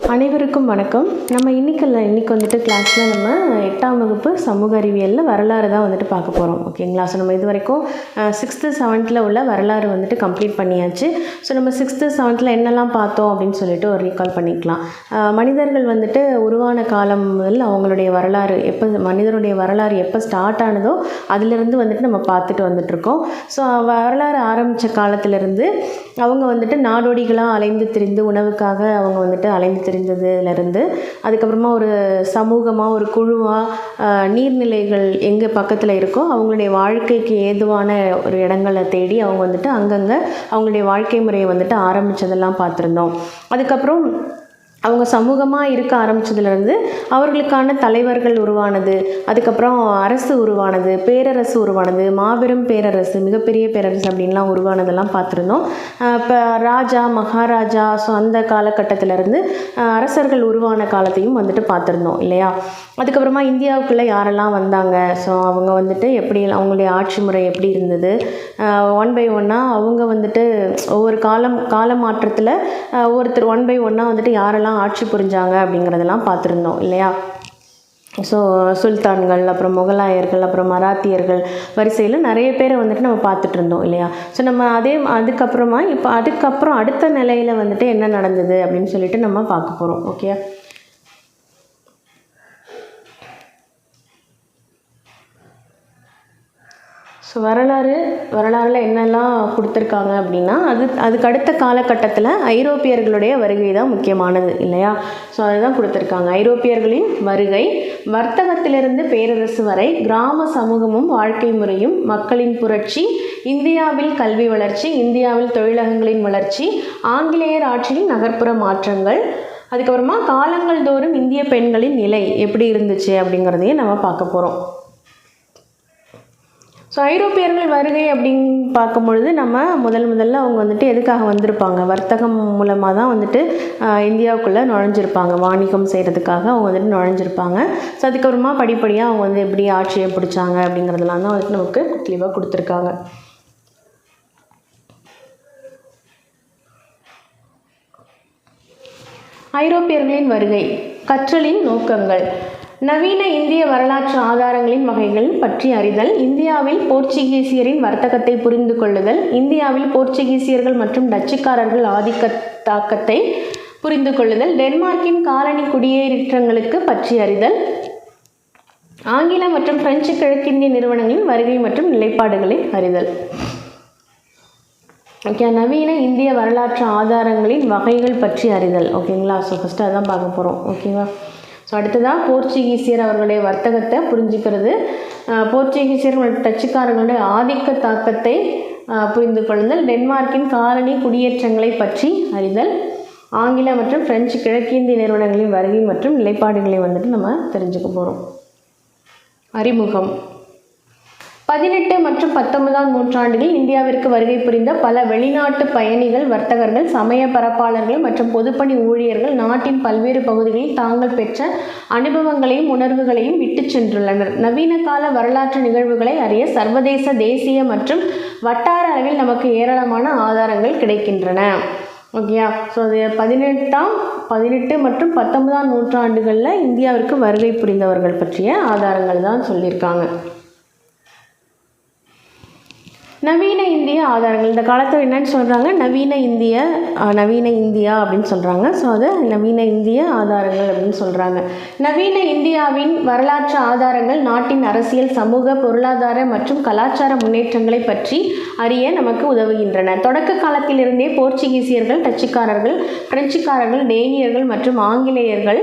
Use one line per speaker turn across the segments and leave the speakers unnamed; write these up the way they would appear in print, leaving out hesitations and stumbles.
அனைவருக்கும் வணக்கம். நம்ம இன்றைக்கி வந்துட்டு கிளாஸில் நம்ம 8ஆம் வகுப்பு சமூக அறிவியலில் வரலாறு தான் வந்துட்டு பார்க்க போகிறோம். ஓகேங்களா? ஸோ நம்ம இது வரைக்கும் 6th 7th உள்ள வரலாறு வந்துட்டு கம்ப்ளீட் பண்ணியாச்சு. ஸோ நம்ம 6th 7th என்னெல்லாம் பார்த்தோம் அப்படின்னு சொல்லிட்டு ஒரு ரீகால் பண்ணிக்கலாம். மனிதர்கள் வந்துட்டு உருவான காலம் முதல் அவங்களுடைய வரலாறு மனிதனுடைய வரலாறு எப்போ ஸ்டார்ட் ஆனதோ அதிலிருந்து வந்துட்டு நம்ம பார்த்துட்டு வந்துட்ருக்கோம். ஸோ வரலாறு ஆரம்பித்த காலத்திலேருந்து அவங்க வந்துட்டு நாடோடிகளாக அலைந்து திரிந்து உணவுக்காக அவங்க வந்துட்டு அலைந்து தெரிந்ததுலேருந்து அதுக்கப்புறமா ஒரு சமூகமாக ஒரு குழுவாக நீர்நிலைகள் எங்கே பக்கத்தில் இருக்கோ அவங்களுடைய வாழ்க்கைக்கு ஏதுவான ஒரு இடங்களை தேடி அவங்க வந்துட்டு அங்கங்கே அவங்களுடைய வாழ்க்கை முறையை வந்துட்டு ஆரம்பித்ததெல்லாம் பார்த்துருந்தோம். அதுக்கப்புறம் அவங்க சமூகமாக இருக்க ஆரம்பித்ததுலேருந்து அவர்களுக்கான தலைவர்கள் உருவானது, அதுக்கப்புறம் அரசு உருவானது, பேரரசு உருவானது, மாபெரும் பேரரசு, மிகப்பெரிய பேரரசு அப்படின்லாம் உருவானதெல்லாம் பார்த்துருந்தோம். இப்போ ராஜா மகாராஜா ஸோ அந்த காலகட்டத்திலேருந்து அரசர்கள் உருவான காலத்தையும் வந்துட்டு பார்த்துருந்தோம் இல்லையா? அதுக்கப்புறமா இந்தியாவுக்குள்ளே யாரெல்லாம் வந்தாங்க, ஸோ அவங்க வந்துட்டு எப்படி அவங்களுடைய ஆட்சி முறை எப்படி இருந்தது, ஒன் பை ஒன்னாக அவங்க வந்துட்டு ஒவ்வொரு கால மாற்றத்தில் ஒவ்வொருத்தர் ஒன் பை ஒன்னாக வந்துட்டு யாரெல்லாம் ஆட்சி புரிஞ்சாங்க அப்படிங்கிறதெல்லாம் பார்த்துருந்தோம் இல்லையா? ஸோ சுல்தான்கள், அப்புறம் முகலாயர்கள், அப்புறம் மராத்தியர்கள் வரிசையில் நிறைய பேரை வந்துட்டு நம்ம பார்த்துட்டு இருந்தோம் இல்லையா? ஸோ நம்ம அதுக்கப்புறமா அதுக்கப்புறம் அடுத்த நிலையில் வந்துட்டு என்ன நடந்தது அப்படின்னு சொல்லிட்டு நம்ம பார்க்க போகிறோம். ஓகே, ஸோ வரலாறில் என்னெல்லாம் கொடுத்துருக்காங்க அப்படின்னா அதுக்கு அடுத்த காலகட்டத்தில் ஐரோப்பியர்களுடைய வருகை தான் முக்கியமானது இல்லையா? ஸோ அதுதான் கொடுத்துருக்காங்க. ஐரோப்பியர்களின் வருகை, வர்த்தகத்திலிருந்து பேரரசு வரை கிராம சமூகமும் வாழ்க்கை முறையும், மக்களின் புரட்சி, இந்தியாவில் கல்வி வளர்ச்சி, இந்தியாவில் தொழிலகங்களின் வளர்ச்சி, ஆங்கிலேயர் ஆட்சியில் நகர்ப்புற மாற்றங்கள், அதுக்கப்புறமா காலங்கள் தோறும் இந்திய பெண்களின் நிலை எப்படி இருந்துச்சு அப்படிங்கிறதையும் நம்ம பார்க்க போகிறோம். ஸோ ஐரோப்பியர்கள் வருகை அப்படின்னு பார்க்கும்பொழுது நம்ம முதல்ல அவங்க வந்துட்டு எதுக்காக வந்திருப்பாங்க? வர்த்தகம் மூலமாக தான் வந்துட்டு இந்தியாவுக்குள்ளே நுழைஞ்சிருப்பாங்க, வாணிகம் செய்கிறதுக்காக அவங்க வந்துட்டு நுழைஞ்சிருப்பாங்க. ஸோ அதுக்கப்புறமா படிப்படியாக அவங்க வந்து எப்படி ஆட்சியை பிடிச்சாங்க அப்படிங்கிறதுலாம் தான் வந்துட்டு நமக்கு தெளிவாக கொடுத்துருக்காங்க. ஐரோப்பியர்களின் வருகை, கற்றலின் நோக்கங்கள், நவீன இந்திய வரலாற்று ஆதாரங்களின் வகைகள் பற்றி அறிதல், இந்தியாவில் போர்ச்சுகீசியரின் வர்த்தகத்தை புரிந்து கொள்ளுதல், இந்தியாவில் போர்ச்சுகீசியர்கள் மற்றும் டச்சுக்காரர்கள் ஆதிக்க தாக்கத்தை புரிந்து கொள்ளுதல், டென்மார்க்கின் காலனி குடியேற்றங்களுக்கு பற்றி அறிதல், ஆங்கில மற்றும் பிரெஞ்சு கிழக்கிந்திய நிறுவனங்களின் வருகை மற்றும் நிலைப்பாடுகளை அறிதல். ஓகே, நவீன இந்திய வரலாற்று ஆதாரங்களின் வகைகள் பற்றி அறிதல். ஓகேங்களா? ஸோ ஃபஸ்ட்டு அதான் பார்க்க போகிறோம். ஓகேவா? ஸோ அடுத்ததாக போர்ச்சுகீசியர் அவர்களுடைய வர்த்தகத்தை புரிஞ்சுக்கிறது, போர்ச்சுகீசியர் மற்றும் டச்சுக்காரர்களுடைய ஆதிக்க தாக்கத்தை புரிந்து கொள்ளுதல், டென்மார்க்கின் காலனி குடியேற்றங்களை பற்றி அறிதல், ஆங்கில மற்றும் பிரெஞ்சு கிழக்கிந்திய நிறுவனங்களின் வருகை மற்றும் நிலைப்பாடுகளை வந்துட்டு நம்ம தெரிஞ்சுக்க போகிறோம். அறிமுகம். 18 மற்றும் 19ஆம் நூற்றாண்டுகளில் இந்தியாவிற்கு வருகை புரிந்த பல வெளிநாட்டு பயணிகள், வர்த்தகர்கள், சமய பரப்பாளர்கள் மற்றும் பொதுப்பணி ஊழியர்கள் நாட்டின் பல்வேறு பகுதிகளில் தாங்கள் பெற்ற அனுபவங்களையும் உணர்வுகளையும் விட்டு சென்றுள்ளனர். நவீன கால வரலாற்று நிகழ்வுகளை அறிய சர்வதேச, தேசிய மற்றும் வட்டார அளவில் நமக்கு ஏராளமான ஆதாரங்கள் கிடைக்கின்றன. ஓகேயா? ஸோ அது 18 மற்றும் 19ஆம் நூற்றாண்டுகளில் இந்தியாவிற்கு வருகை புரிந்தவர்கள் பற்றிய ஆதாரங்கள் தான் சொல்லியிருக்காங்க. நவீன இந்திய ஆதாரங்கள், இந்த காலத்தில் என்னன்னு சொல்கிறாங்க? நவீன இந்தியா அப்படின்னு சொல்கிறாங்க. ஸோ அது நவீன இந்திய ஆதாரங்கள் அப்படின்னு சொல்கிறாங்க. நவீன இந்தியாவின் வரலாற்று ஆதாரங்கள் நாட்டின் அரசியல், சமூக, பொருளாதார மற்றும் கலாச்சார முன்னேற்றங்களை பற்றி அறிய நமக்கு உதவுகின்றன. தொடக்க காலத்திலிருந்தே போர்ச்சுகீசியர்கள், டச்சுக்காரர்கள், பிரெஞ்சுக்காரர்கள், டேனியர்கள் மற்றும் ஆங்கிலேயர்கள்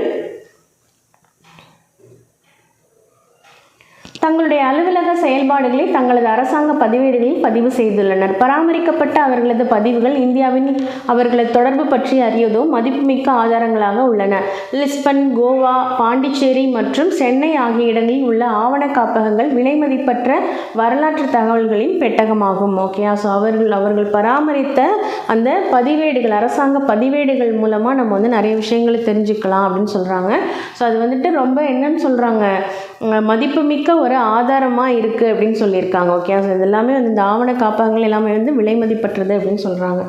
தங்களுடைய அலுவலக செயல்பாடுகளை தங்களது அரசாங்க பதிவேடுகளில் பதிவு செய்துள்ளனர். பராமரிக்கப்பட்ட அவர்களது பதிவுகள் இந்தியாவின் அவர்களது தொடர்பு பற்றி அறியதோ மதிப்புமிக்க ஆதாரங்களாக உள்ளன. லிஸ்பன், கோவா, பாண்டிச்சேரி மற்றும் சென்னை ஆகிய இடங்களில் உள்ள ஆவண காப்பகங்கள் விலைமதிப்பற்ற வரலாற்று தகவல்களின் பெட்டகமாகும். ஓகே, ஸோ அவர்கள் பராமரித்த அந்த பதிவேடுகள், அரசாங்க பதிவேடுகள் மூலமாக நம்ம வந்து நிறைய விஷயங்களை தெரிஞ்சுக்கலாம் அப்படின்னு சொல்கிறாங்க. ஸோ அது வந்துட்டு ரொம்ப என்னன்னு சொல்கிறாங்க, மதிப்புமிக்க ஒரு ஆதாரமாக இருக்குது அப்படின்னு சொல்லியிருக்காங்க. ஓகே, ஸோ இது எல்லாமே வந்து இந்த ஆவண காப்பகங்கள் எல்லாமே வந்து விலை மதிப்பற்றது அப்படின்னு சொல்கிறாங்க.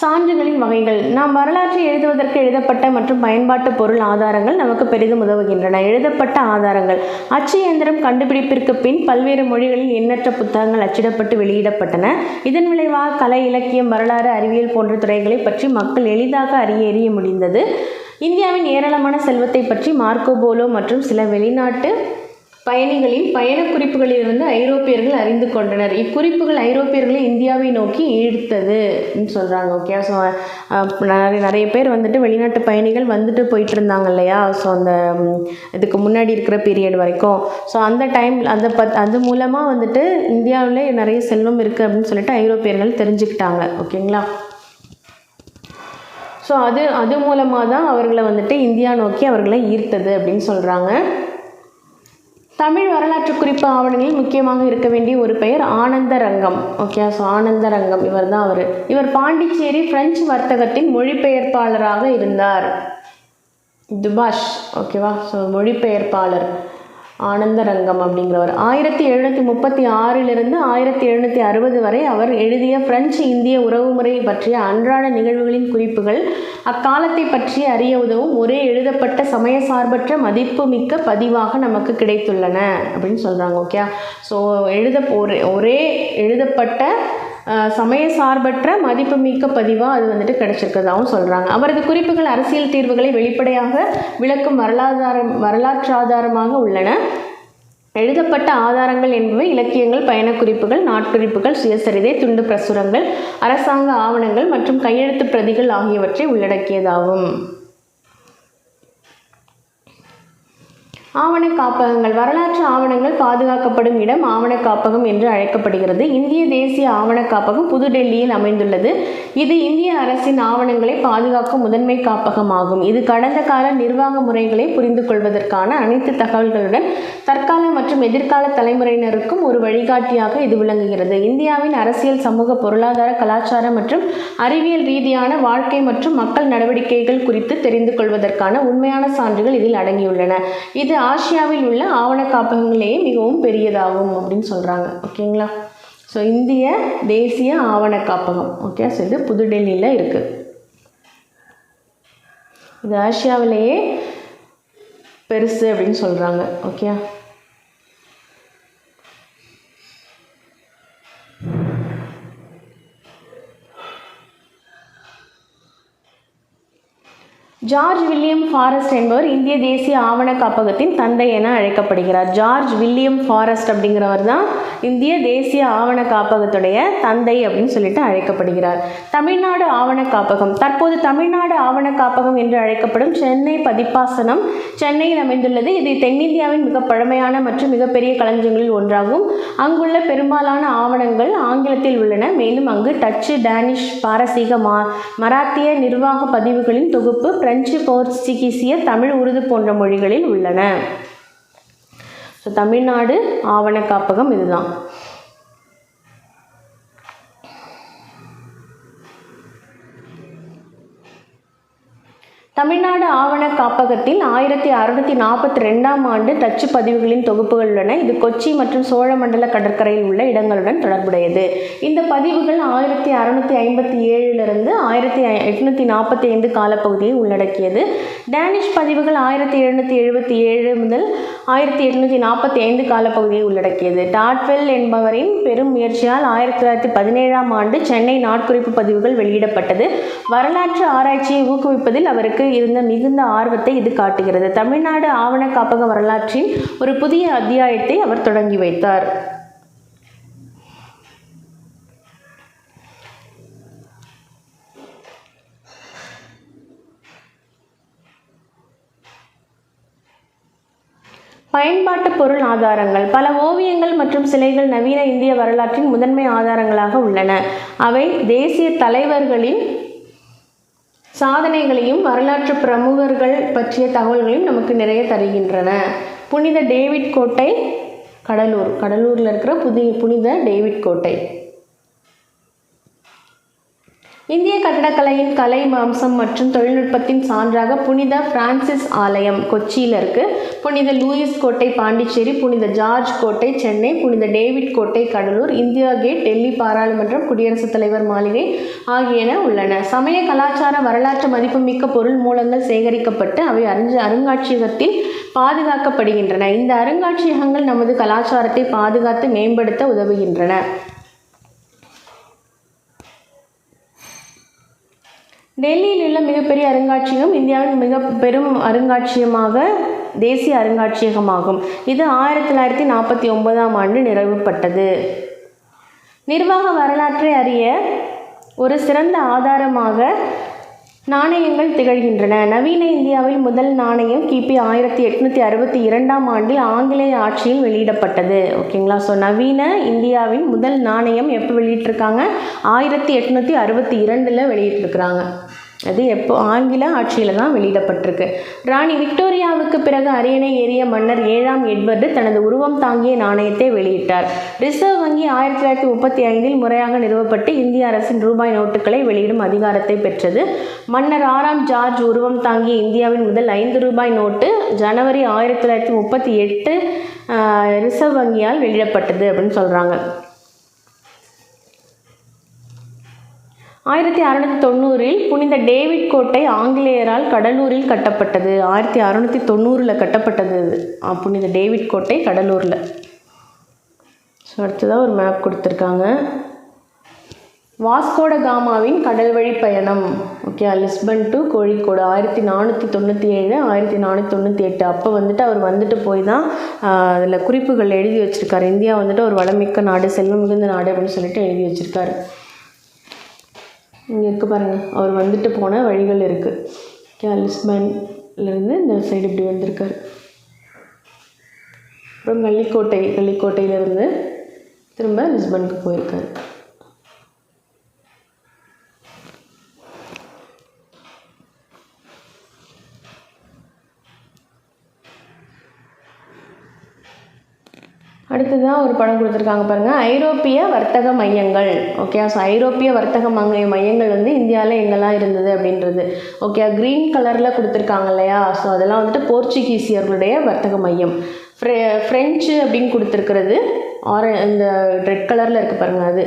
சான்றுகளின் வகைகள். நாம் வரலாற்றை எழுதுவதற்கு எழுதப்பட்ட மற்றும் பயன்பாட்டு பொருள் ஆதாரங்கள் நமக்கு பெரிதும் உதவுகின்றன. எழுதப்பட்ட ஆதாரங்கள். அச்சு இயந்திரம் கண்டுபிடிப்பிற்கு பின் பல்வேறு மொழிகளில் எண்ணற்ற புத்தகங்கள் அச்சிடப்பட்டு வெளியிடப்பட்டன. இதன் விளைவாக கலை, இலக்கியம், வரலாறு, அறிவியல் போன்ற துறைகளை பற்றி மக்கள் எளிதாக அறிய முடிந்தது. இந்தியாவின் ஏராளமான செல்வத்தை பற்றி மார்க்கோ போலோ மற்றும் சில வெளிநாட்டு பயணிகளின் பயண குறிப்புகளிலிருந்து ஐரோப்பியர்கள் அறிந்து கொண்டனர். இக்குறிப்புகள் ஐரோப்பியர்களை இந்தியாவை நோக்கி ஈர்த்தது சொல்கிறாங்க. ஓகே, ஸோ நிறைய பேர் வந்துட்டு வெளிநாட்டு பயணிகள் வந்துட்டு போயிட்டு இருந்தாங்க இல்லையா, ஸோ அந்த இதுக்கு முன்னாடி இருக்கிற பீரியட் வரைக்கும். ஸோ அந்த டைம் அது மூலமாக வந்துட்டு இந்தியாவில் நிறைய செல்வம் இருக்குது அப்படின்னு சொல்லிட்டு ஐரோப்பியர்கள் தெரிஞ்சுக்கிட்டாங்க. ஓகேங்களா. ஸோ அது மூலமாக தான் அவர்களை வந்துட்டு இந்தியா நோக்கி அவர்களை ஈர்த்தது அப்படின்னு சொல்கிறாங்க. தமிழ் வரலாற்று குறிப்பு ஆவணங்களில் முக்கியமாக இருக்க வேண்டிய ஒரு பெயர் ஆனந்தரங்கம். ஓகே, ஸோ ஆனந்தரங்கம் இவர் பாண்டிச்சேரி பிரெஞ்சு வர்த்தகத்தின் மொழிபெயர்ப்பாளராக இருந்தார். துபாஷ். ஓகேவா, ஸோ மொழிபெயர்ப்பாளர் ஆனந்தரங்கம் அப்படிங்கிறவர் 1736 1760 வரை அவர் எழுதிய பிரெஞ்சு இந்திய உறவுமுறை பற்றிய அன்றாட நிகழ்வுகளின் குறிப்புகள் அக்காலத்தை பற்றி அறிய உதவும் ஒரே எழுதப்பட்ட சமயசார்பற்ற மதிப்புமிக்க பதிவாக நமக்கு கிடைத்துள்ளன அப்படின்னு சொல்கிறாங்க. ஓகே, ஸோ ஒரே எழுதப்பட்ட சமயசார்பற்ற மதிப்புமிக்க பதிவாக அது வந்துட்டு கிடைச்சிருக்கிறதாகவும் சொல்கிறாங்க. அவரது குறிப்புகள் அரசியல் தீர்வுகளை வெளிப்படையாக விளக்கும் வரலாற்றாதாரமாக உள்ளன. எழுதப்பட்ட ஆதாரங்கள் என்பவை இலக்கியங்கள், பயணக்குறிப்புகள், நாட்குறிப்புகள், சுயசரிதை, துண்டு பிரசுரங்கள், அரசாங்க ஆவணங்கள் மற்றும் கையெழுத்து பிரதிகள் ஆகியவற்றை உள்ளடக்கியதாகும். ஆவண காப்பகங்கள். வரலாற்று ஆவணங்கள் பாதுகாக்கப்படும் இடம் ஆவண காப்பகம் என்று அழைக்கப்படுகிறது. இந்திய தேசிய ஆவண காப்பகம் புதுடெல்லியில் அமைந்துள்ளது. இது இந்திய அரசின் ஆவணங்களை பாதுகாக்கும் முதன்மை காப்பகமாகும். இது கடந்த கால நிர்வாக முறைகளை புரிந்து கொள்வதற்கான அனைத்து தகவல்களுடன் தற்கால மற்றும் எதிர்கால தலைமுறையினருக்கும் ஒரு வழிகாட்டியாக இது விளங்குகிறது. இந்தியாவின் அரசியல், சமூக, பொருளாதார, கலாச்சார மற்றும் அறிவியல் ரீதியான வாழ்க்கை மற்றும் மக்கள் நடவடிக்கைகள் குறித்து தெரிந்து கொள்வதற்கான உண்மையான சான்றுகள் இதில் அடங்கியுள்ளன. இது ஆசியாவில் உள்ள ஆவண காப்பகங்களேயே மிகவும் பெரியதாகும் அப்படின்னு சொல்கிறாங்க. ஓகேங்களா. ஸோ இந்திய தேசிய ஆவண காப்பகம். ஓகே, ஸோ இது புதுடெல்லியில் இருக்குது. இது ஆசியாவிலேயே பெருசு அப்படின்னு சொல்கிறாங்க. ஓகே, ஜார்ஜ் வில்லியம் ஃபாரஸ்ட் என்பவர் இந்திய தேசிய ஆவண காப்பகத்தின் தந்தை என அழைக்கப்படுகிறார். ஜார்ஜ் வில்லியம் ஃபாரஸ்ட் அப்படிங்கிறவர் தான் இந்திய தேசிய ஆவண காப்பகத்துடைய தந்தை அப்படின்னு சொல்லிட்டு அழைக்கப்படுகிறார். தமிழ்நாடு ஆவண காப்பகம். தற்போது தமிழ்நாடு ஆவண காப்பகம் என்று அழைக்கப்படும் சென்னை பதிப்பாசனம் சென்னையில் அமைந்துள்ளது. இது தென்னிந்தியாவின் மிக பழமையான மற்றும் மிகப்பெரிய களஞ்சியங்களில் ஒன்றாகும். அங்குள்ள பெரும்பாலான ஆவணங்கள் ஆங்கிலத்தில் உள்ளன. மேலும் அங்கு டச்சு, டேனிஷ், பாரசீக, மராத்திய நிர்வாக பதிவுகளின் தொகுப்பு பிரெஞ்சு, போர்ச்சுகீசிய, தமிழ், உருது போன்ற மொழிகளில் உள்ளன. ஸோ தமிழ்நாடு ஆவண காப்பகம் இதுதான். தமிழ்நாடு ஆவண காப்பகத்தில் 1642 ஆண்டு டச்சு பதிவுகளின் தொகுப்புகள் உள்ளன. இது கொச்சி மற்றும் சோழமண்டல கடற்கரையில் உள்ள இடங்களுடன் தொடர்புடையது. இந்த பதிவுகள் 1657 1845 காலப்பகுதியை உள்ளடக்கியது. டேனிஷ் பதிவுகள் 1777 முதல் 1845 காலப்பகுதியை உள்ளடக்கியது. டாட்வெல் என்பவரின் பெரும் முயற்சியால் 1917 ஆண்டு சென்னை நாட்குறிப்பு பதிவுகள் வெளியிடப்பட்டது. வரலாற்று ஆராய்ச்சியை ஊக்குவிப்பதில் அவருக்கு இருந்த மிகுந்த ஆர்வத்தை இது காட்டுகிறது. தமிழ்நாடு ஆவண காப்பக வரலாற்றின் ஒரு புதிய அத்தியாயத்தை அவர் தொடங்கி வைத்தார். பயன்பாட்டு பொருள் ஆதாரங்கள். பல ஓவியங்கள் மற்றும் சிலைகள் நவீன இந்திய வரலாற்றின் முதன்மை ஆதாரங்களாக உள்ளன. அவை தேசிய தலைவர்களின் சாதனைகளையும் வரலாற்று பிரமுகர்கள் பற்றிய தகவல்களையும் நமக்கு நிறைய தருகின்றன. புனித டேவிட் கோட்டை, கடலூரில் இருக்கிற புனித டேவிட் கோட்டை. இந்திய கட்டடக்கலையின் கலை அம்சம் மற்றும் தொழில்நுட்பத்தின் சான்றாக புனித பிரான்சிஸ் ஆலயம் கொச்சியில் இருக்குது, புனித லூயிஸ் கோட்டை பாண்டிச்சேரி, புனித ஜார்ஜ் கோட்டை சென்னை, புனித டேவிட் கோட்டை கடலூர், இந்தியா கேட் டெல்லி, பாராளுமன்றம், குடியரசுத் தலைவர் மாளிகை ஆகியன உள்ளன. சமய கலாச்சார வரலாற்று மதிப்புமிக்க பொருள் மூலங்கள் சேகரிக்கப்பட்டு அவை அருங்காட்சியகத்தில் பாதுகாக்கப்படுகின்றன. இந்த அருங்காட்சியகங்கள் நமது கலாச்சாரத்தை பாதுகாத்து மேம்படுத்த உதவுகின்றன. டெல்லியில் உள்ள மிகப்பெரிய அருங்காட்சியகம் இந்தியாவின் மிக பெரும் அருங்காட்சியகமாக தேசிய அருங்காட்சியகமாகும். இது 1949ஆம் ஆண்டு நிறுவப்பட்டது. நிர்வாக வரலாற்றை அறிய ஒரு சிறந்த ஆதாரமாக நாணயங்கள் திகழ்கின்றன. நவீன இந்தியாவில் முதல் நாணயம் கிபி 1862ஆம் ஆண்டில் ஆங்கிலேய ஆட்சியில் வெளியிடப்பட்டது. ஓகேங்களா. ஸோ நவீன இந்தியாவின் முதல் நாணயம் எப்போ வெளியிட்டிருக்காங்க? 1862 வெளியிட்டிருக்கிறாங்க. அது எப்போ? ஆங்கில ஆட்சியில் தான் வெளியிடப்பட்டிருக்கு. ராணி விக்டோரியாவுக்கு பிறகு அரியணை ஏறிய மன்னர் 7ஆம் எட்வர்டு தனது உருவம் தாங்கிய நாணயத்தை வெளியிட்டார். ரிசர்வ் வங்கி 1935இல் முறையாக நிறுவப்பட்டு இந்திய அரசின் ரூபாய் நோட்டுகளை வெளியிடும் அதிகாரத்தை பெற்றது. மன்னர் 6ஆம் ஜார்ஜ் உருவம் தாங்கிய இந்தியாவின் முதல் 5 ரூபாய் நோட்டு ஜனவரி 1938 ரிசர்வ் வங்கியால் வெளியிடப்பட்டது அப்படின்னு சொல்கிறாங்க. 1690இல் புனித டேவிட் கோட்டை ஆங்கிலேயரால் கடலூரில் கட்டப்பட்டது. 1690 கட்டப்பட்டது புனித டேவிட் கோட்டை கடலூரில். ஸோ அடுத்ததாக ஒரு மேப் கொடுத்துருக்காங்க. வாஸ்கோட காமாவின் கடல் வழி பயணம். Okay, Lisbon to Kozhikode 1497 1498. அப்போ அவர் வந்துட்டு போய் தான் அதில் குறிப்புகள் எழுதி வச்சுருக்காரு. இந்தியா ஒரு வளமிக்க நாடு, செல்வம் மிகுந்த நாடு அப்படின்னு சொல்லிட்டு எழுதி வச்சுருக்காரு. இங்கே இருக்குது பாருங்கள், அவர் வந்துட்டு போன வழிகள் இருக்குது. ஓகே, லிஸ்பன்லேருந்து இந்த சைடு இப்படி வந்திருக்காரு. அப்புறம் கள்ளிக்கோட்டையிலேருந்து திரும்ப லிஸ்பனுக்கு போயிருக்காரு. அடுத்ததான் ஒரு படம் கொடுத்துருக்காங்க பாருங்கள், ஐரோப்பிய வர்த்தக மையங்கள். ஓகே, ஸோ ஐரோப்பிய வர்த்தக மையங்கள் இந்தியாவில் எங்கெல்லாம் இருந்தது அப்படின்றது. ஓகே, க்ரீன் கலரில் கொடுத்துருக்காங்க இல்லையா? ஸோ அதெல்லாம் போர்ச்சுகீசியர்களுடைய வர்த்தக மையம். ஃப்ரெஞ்சு அப்படின்னு கொடுத்துருக்கிறது இந்த ரெட் கலரில் இருக்குது பாருங்கள் அது.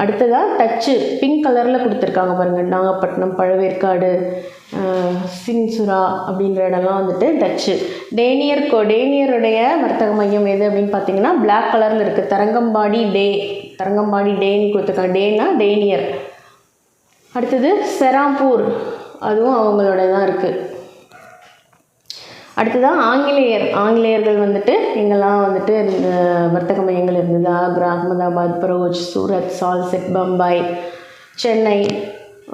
அடுத்ததாக டச்சு பிங்க் கலரில் கொடுத்துருக்காங்க பாருங்கள், நாகப்பட்டினம், பழவேற்காடு, சின்சுரா அப்படின்ற இடம்லாம் டச்சு. டேனியருடைய வர்த்தக மையம் எது அப்படின்னு பார்த்தீங்கன்னா பிளாக் கலரில் இருக்குது. தரங்கம்பாடி டேன்னு கொடுத்துருக்காங்க. டேனா டேனியர். அடுத்தது செராம்பூர், அதுவும் அவங்களோட தான் இருக்குது. அடுத்ததான் ஆங்கிலேயர்கள் எங்கெல்லாம் இந்த வர்த்தக மையங்கள் இருந்தது? ஆக்ரா, அகமதாபாத், பரோச், சூரத், சால்செட், பம்பாய், சென்னை,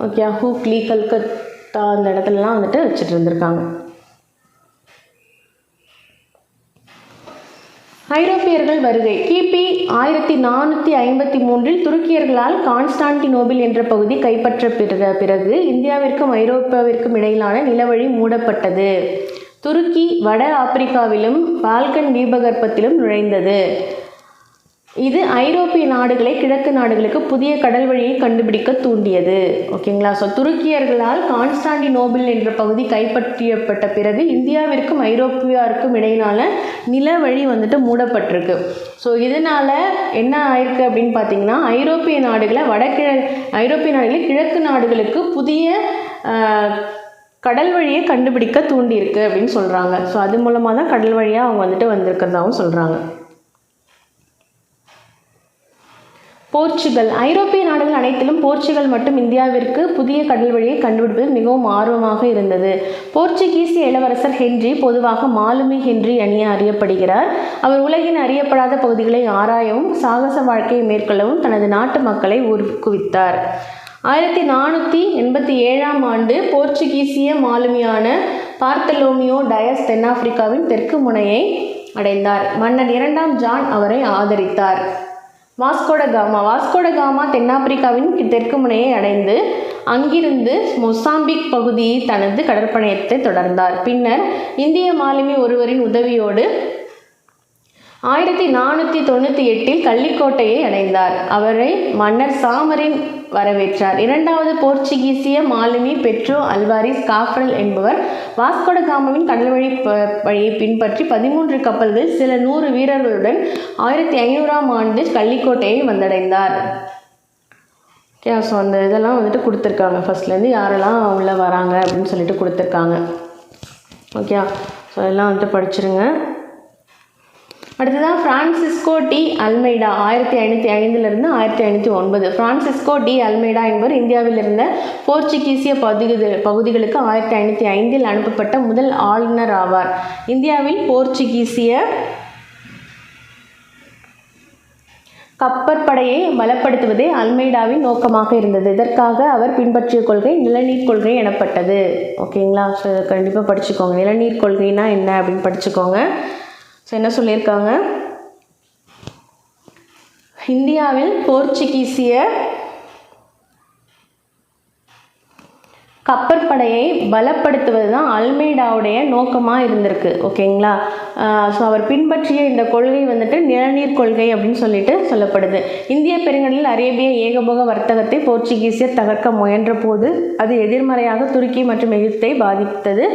ஓகே, ஹூக்லி, கல்கத்தா, அந்த இடத்துலலாம் வச்சுட்டு இருந்திருக்காங்க. ஐரோப்பியர்கள் வருகை. கிபி 1453இல் துருக்கியர்களால் கான்ஸ்டான்டினோபிள் என்ற பகுதி கைப்பற்ற பிறகு இந்தியாவிற்கும் ஐரோப்பாவிற்கும் இடையிலான நிலவழி மூடப்பட்டது. துருக்கி வட ஆப்பிரிக்காவிலும் பால்கன் தீபகற்பத்திலும் நுழைந்தது. இது ஐரோப்பிய நாடுகளை கிழக்கு நாடுகளுக்கு புதிய கடல் வழியை கண்டுபிடிக்க தூண்டியது. ஓகேங்களா. ஸோ துருக்கியர்களால் கான்ஸ்டான்டினோபிள் என்ற பகுதி கைப்பற்றப்பட்ட பிறகு இந்தியாவிற்கும் ஐரோப்பியாருக்கும் இடையிலான நிலவழி மூடப்பட்டிருக்கு. ஸோ இதனால் என்ன ஆயிருக்கு அப்படின்னு பார்த்தீங்கன்னா, ஐரோப்பிய நாடுகளை கிழக்கு நாடுகளுக்கு புதிய கடல் வழியை கண்டுபிடிக்க தூண்டியிருக்கு அப்படின்னு சொல்கிறாங்க. ஸோ அது மூலமாக தான் கடல் வழியாக அவங்க வந்திருக்கிறதாகவும் சொல்கிறாங்க. போர்ச்சுகல். ஐரோப்பிய நாடுகள் அனைத்திலும் போர்ச்சுகல் மட்டும் இந்தியாவிற்கு புதிய கடல் வழியை கண்டுபிடிப்பதில் மிகவும் ஆர்வமாக இருந்தது. போர்ச்சுகீசிய இளவரசர் ஹென்றி, பொதுவாக மாலுமி ஹென்றி என அறியப்படுகிறார். அவர் உலகின் அறியப்படாத பகுதிகளை ஆராயவும் சாகச வாழ்க்கையை மேற்கொள்ளவும் தனது நாட்டு மக்களை ஊக்குவித்தார். 1487ஆம் ஆண்டு போர்ச்சுகீசிய மாலுமியான பார்த்தலோமியோ டயஸ் தென்னாப்பிரிக்காவின் தெற்கு முனையை அடைந்தார். மன்னர் 2ஆம் ஜான் அவரை ஆதரித்தார். வாஸ்கோட காமா தென்னாப்பிரிக்காவின் தெற்கு முனையை அடைந்து அங்கிருந்து மொசாம்பிக் பகுதியை தனது கடற்பயணத்தை தொடர்ந்தார். பின்னர் இந்திய மாலுமி ஒருவரின் உதவியோடு 1498 கள்ளிக்கோட்டையை அடைந்தார். அவரை மன்னர் சாமரின் வரவேற்றார். இரண்டாவது போர்ச்சுகீசிய மாலுமி பெட்ரோ அல்வாரிஸ் காப்ரல் என்பவர் வாஸ்கோட காமாவின் கடல் வழியை பின்பற்றி 13 கப்பல்கள் சில 100 வீரர்களுடன் 1500ஆம் ஆண்டு கள்ளிக்கோட்டையை வந்தடைந்தார். ஓகே, ஸோ அந்த இதெல்லாம் வந்துட்டு கொடுத்துருக்காங்க. ஃபர்ஸ்ட்லேருந்து யாரெல்லாம் உள்ளே வராங்க அப்படின்னு சொல்லிட்டு கொடுத்துருக்காங்க. ஓகே, ஸோ எல்லாம் வந்துட்டு படிச்சிருங்க. அடுத்ததான் Francisco de Almeida 1505 1509. Francisco de Almeida என்பவர் இந்தியாவில் இருந்த போர்ச்சுகீசிய பகுதிகளுக்கு 1505 அனுப்பப்பட்ட முதல் ஆளுநர் ஆவார். இந்தியாவில் போர்ச்சுகீசிய கப்பற்படையை பலப்படுத்துவதே அல்மெய்டாவின் நோக்கமாக இருந்தது. இதற்காக அவர் பின்பற்றிய கொள்கை நிலநீர் கொள்கை எனப்பட்டது. ஓகேங்களா? ஸோ கண்டிப்பாக படிச்சுக்கோங்க. நிலநீர் கொள்கைனா என்ன அப்படின்னு படிச்சுக்கோங்க. ஸோ என்ன சொல்லியிருக்காங்க, இந்தியாவில் போர்ச்சுகீசிய கப்பற்படையை பலப்படுத்துவது தான் அல்மெய்டாவுடைய நோக்கமாக இருந்திருக்கு. ஓகேங்களா? ஸோ அவர் பின்பற்றிய இந்த கொள்கை வந்துட்டு நிலநீர் கொள்கை அப்படின்னு சொல்லிட்டு சொல்லப்படுது. இந்திய பெருங்கடலில் அரேபிய ஏகபோக வர்த்தகத்தை போர்ச்சுகீசியர் தகர்க்க முயன்ற போது அது எதிர்மறையாக துருக்கி மற்றும் எகிப்தை பாதித்தது.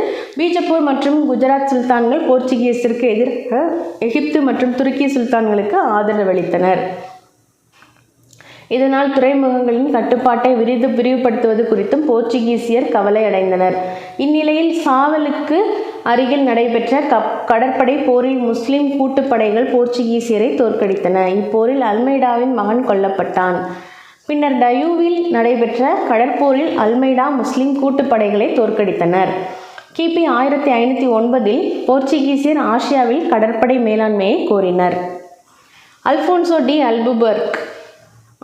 பீஜப்பூர் மற்றும் குஜராத் சுல்தான்கள் போர்ச்சுகீசியருக்கு எதிராக எகிப்து மற்றும் துருக்கி சுல்தான்களுக்கு ஆதரவளித்தனர். இதனால் துறைமுகங்களின் கட்டுப்பாட்டை விரிவுபடுத்துவது குறித்தும் போர்ச்சுகீசியர் கவலை அடைந்தனர். இந்நிலையில் சாவலுக்கு அருகில் நடைபெற்ற கடற்படை போரில் முஸ்லிம் கூட்டுப்படைகள் போர்ச்சுகீசியரை தோற்கடித்தன. இப்போரில் அல்மெய்டாவின் மகன் கொல்லப்பட்டான். பின்னர் டயூவில் நடைபெற்ற கடற்போரில் அல்மெய்டா முஸ்லிம் கூட்டுப்படைகளை தோற்கடித்தனர். கிபி 1509 போர்ச்சுகீசியர் ஆசியாவில் கடற்படை மேலாண்மையை கோரினர். அல்ஃபோன்சோ டி அல்புபர்க்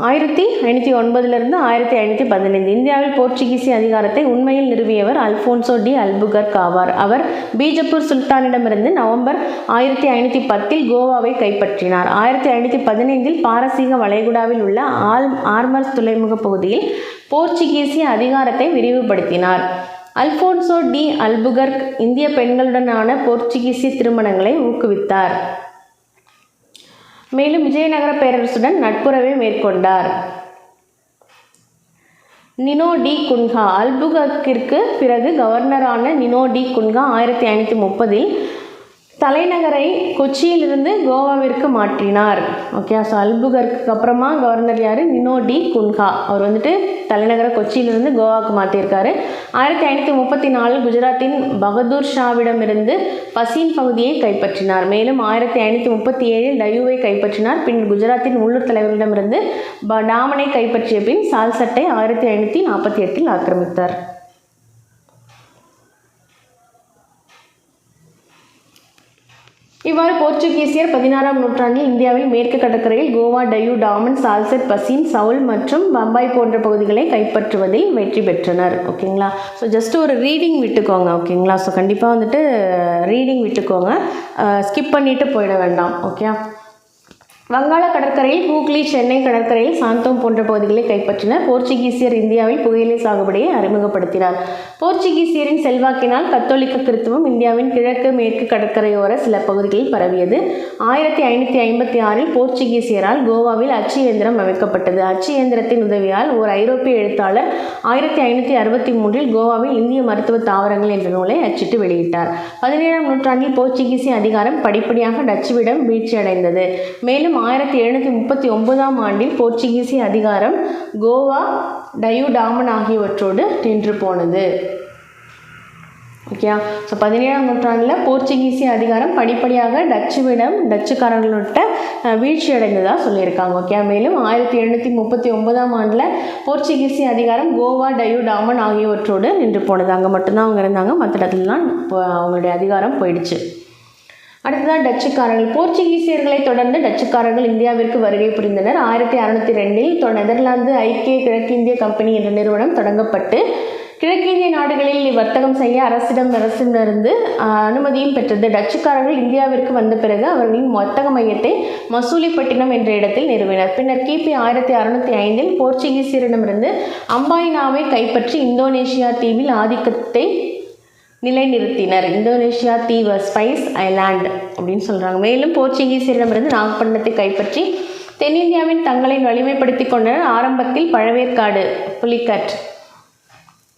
1509 1515. இந்தியாவில் போர்ச்சுகீசிய அதிகாரத்தை உண்மையில் நிறுவியவர் அல்ஃபோன்சோ டி அல்புகர்க் ஆவார். அவர் பீஜப்பூர் சுல்தானிடமிருந்து நவம்பர் 1510 கோவாவை கைப்பற்றினார். 1515 பாரசீக வளைகுடாவில் உள்ள ஆர்மர்ஸ் துறைமுக பகுதியில் போர்ச்சுகீசிய அதிகாரத்தை விரிவுபடுத்தினார். அல்ஃபோன்சோ டி அல்புகர்க் இந்திய பெண்களுடனான போர்ச்சுகீசிய திருமணங்களை ஊக்குவித்தார். மேலும் விஜயநகர பேரரசுடன் நட்புறவை மேற்கொண்டார். நினோ டி குன்ஹா அல்புகர்க்கிற்கு பிறகு கவர்னரான நினோ டி குன்ஹா 1530 தலைநகரை கொச்சியிலிருந்து கோவாவிற்கு மாற்றினார். ஓகே, ஸோ அல்புகர்க்கு அப்புறமா கவர்னர் யார்? Nino D Cunha. அவர் வந்துட்டு தலைநகரை கொச்சியிலிருந்து கோவாவுக்கு மாற்றியிருக்காரு. 1534 குஜராத்தின் பகதூர் ஷாவிடமிருந்து பசீன் பகுதியை கைப்பற்றினார். மேலும் 1537 டயூவை கைப்பற்றினார். பின் குஜராத்தின் உள்ளூர் தலைவர்களிடமிருந்து டாமனை கைப்பற்றிய பின் சால்சட்டை 1548 ஆக்கிரமித்தார். இவ்வாறு போர்ச்சுகீசியர் 16ஆம் நூற்றாண்டில் இந்தியாவில் மேற்கு கடற்கரையில் கோவா, டயூ, டாமன், சால்செட், பசீன், சவுல் மற்றும் பம்பாய் போன்ற பகுதிகளை கைப்பற்றுவதில் வெற்றி பெற்றனர். ஓகேங்களா? ஸோ ஜஸ்ட் ஒரு ரீடிங் விட்டுக்கோங்க. ஓகேங்களா? ஸோ கண்டிப்பாக வந்துட்டு ரீடிங் விட்டுக்கோங்க, ஸ்கிப் பண்ணிவிட்டு போயிட வேண்டாம். ஓகே, வங்காள கடற்கரையில் ஹூக்ளி, சென்னை கடற்கரையில் சாந்தோம் போன்ற பகுதிகளை கைப்பற்றினர். போர்ச்சுகீசியர் இந்தியாவில் புகையிலை சாகுபடியை அறிமுகப்படுத்தினார். போர்ச்சுகீசியரின் செல்வாக்கினால் கத்தோலிக்க கிறித்துவம் இந்தியாவின் கிழக்கு மேற்கு கடற்கரையோர சில பகுதிகளில் பரவியது. 1556 போர்ச்சுகீசியரால் கோவாவில் அச்சு இயந்திரம் அமைக்கப்பட்டது. அச்சு இயந்திரத்தின் உதவியால் ஓர் ஐரோப்பிய எழுத்தாளர் 1563 கோவாவில் இந்திய மருத்துவ தாவரங்கள் என்ற நூலை அச்சிட்டு வெளியிட்டார். 17ஆம் நூற்றாண்டில் போர்ச்சுகீசிய அதிகாரம் படிப்படியாக டச்சுவிடம் வீழ்ச்சியடைந்தது. மேலும் 1739ஆம் ஆண்டில் போர்ச்சுகீசிய அதிகாரம் கோவா, டயூ, டாமன் ஆகியவற்றோடு நின்று போனது. ஓகே, ஸோ 17ஆம் நூற்றாண்டில் போர்ச்சுகீசிய அதிகாரம் படிப்படியாக டச்சுக்காரர்களோட வீழ்ச்சி அடைந்ததாக சொல்லியிருக்காங்க. ஓகே, மேலும் 1739ஆம் ஆண்டில் போர்ச்சுகீசிய அதிகாரம் கோவா, டயூ, டாமன் ஆகியவற்றோடு நின்று போனது. அங்கே மட்டும்தான் அவங்க இருந்தாங்க, மற்ற இடத்துலலாம் அவங்களுடைய அதிகாரம் போயிடுச்சு. அடுத்ததான் டச்சுக்காரர்கள். போர்ச்சுகீசியர்களை தொடர்ந்து டச்சுக்காரர்கள் இந்தியாவிற்கு வருகை புரிந்தனர். 1602 நெதர்லாந்து ஐக்கிய கிழக்கிந்திய கம்பெனி என்ற நிறுவனம் தொடங்கப்பட்டு கிழக்கிந்திய நாடுகளில் வர்த்தகம் செய்ய அரசிடமிருந்து அனுமதியும் பெற்றது. டச்சுக்காரர்கள் இந்தியாவிற்கு வந்த பிறகு அவர்களின் வர்த்தக மையத்தை மசூலிப்பட்டினம் என்ற இடத்தில் நிறுவினர். பின்னர் கிபி 1605 போர்ச்சுகீசியரிடமிருந்து அம்பாயினாவை கைப்பற்றி இந்தோனேஷியா தீவில் ஆதிக்கத்தை நிலைநிறுத்தினர். இந்தோனேஷியா தீவு ஸ்பைஸ் ஐலாண்ட் அப்படின்னு சொல்கிறாங்க. மேலும் போர்ச்சுகீசியரிடமிருந்து நாகப்பட்டினத்தை கைப்பற்றி தென்னிந்தியாவின் தங்களை வலிமைப்படுத்தி கொண்டனர். ஆரம்பத்தில் பழவேற்காடு புலிகட்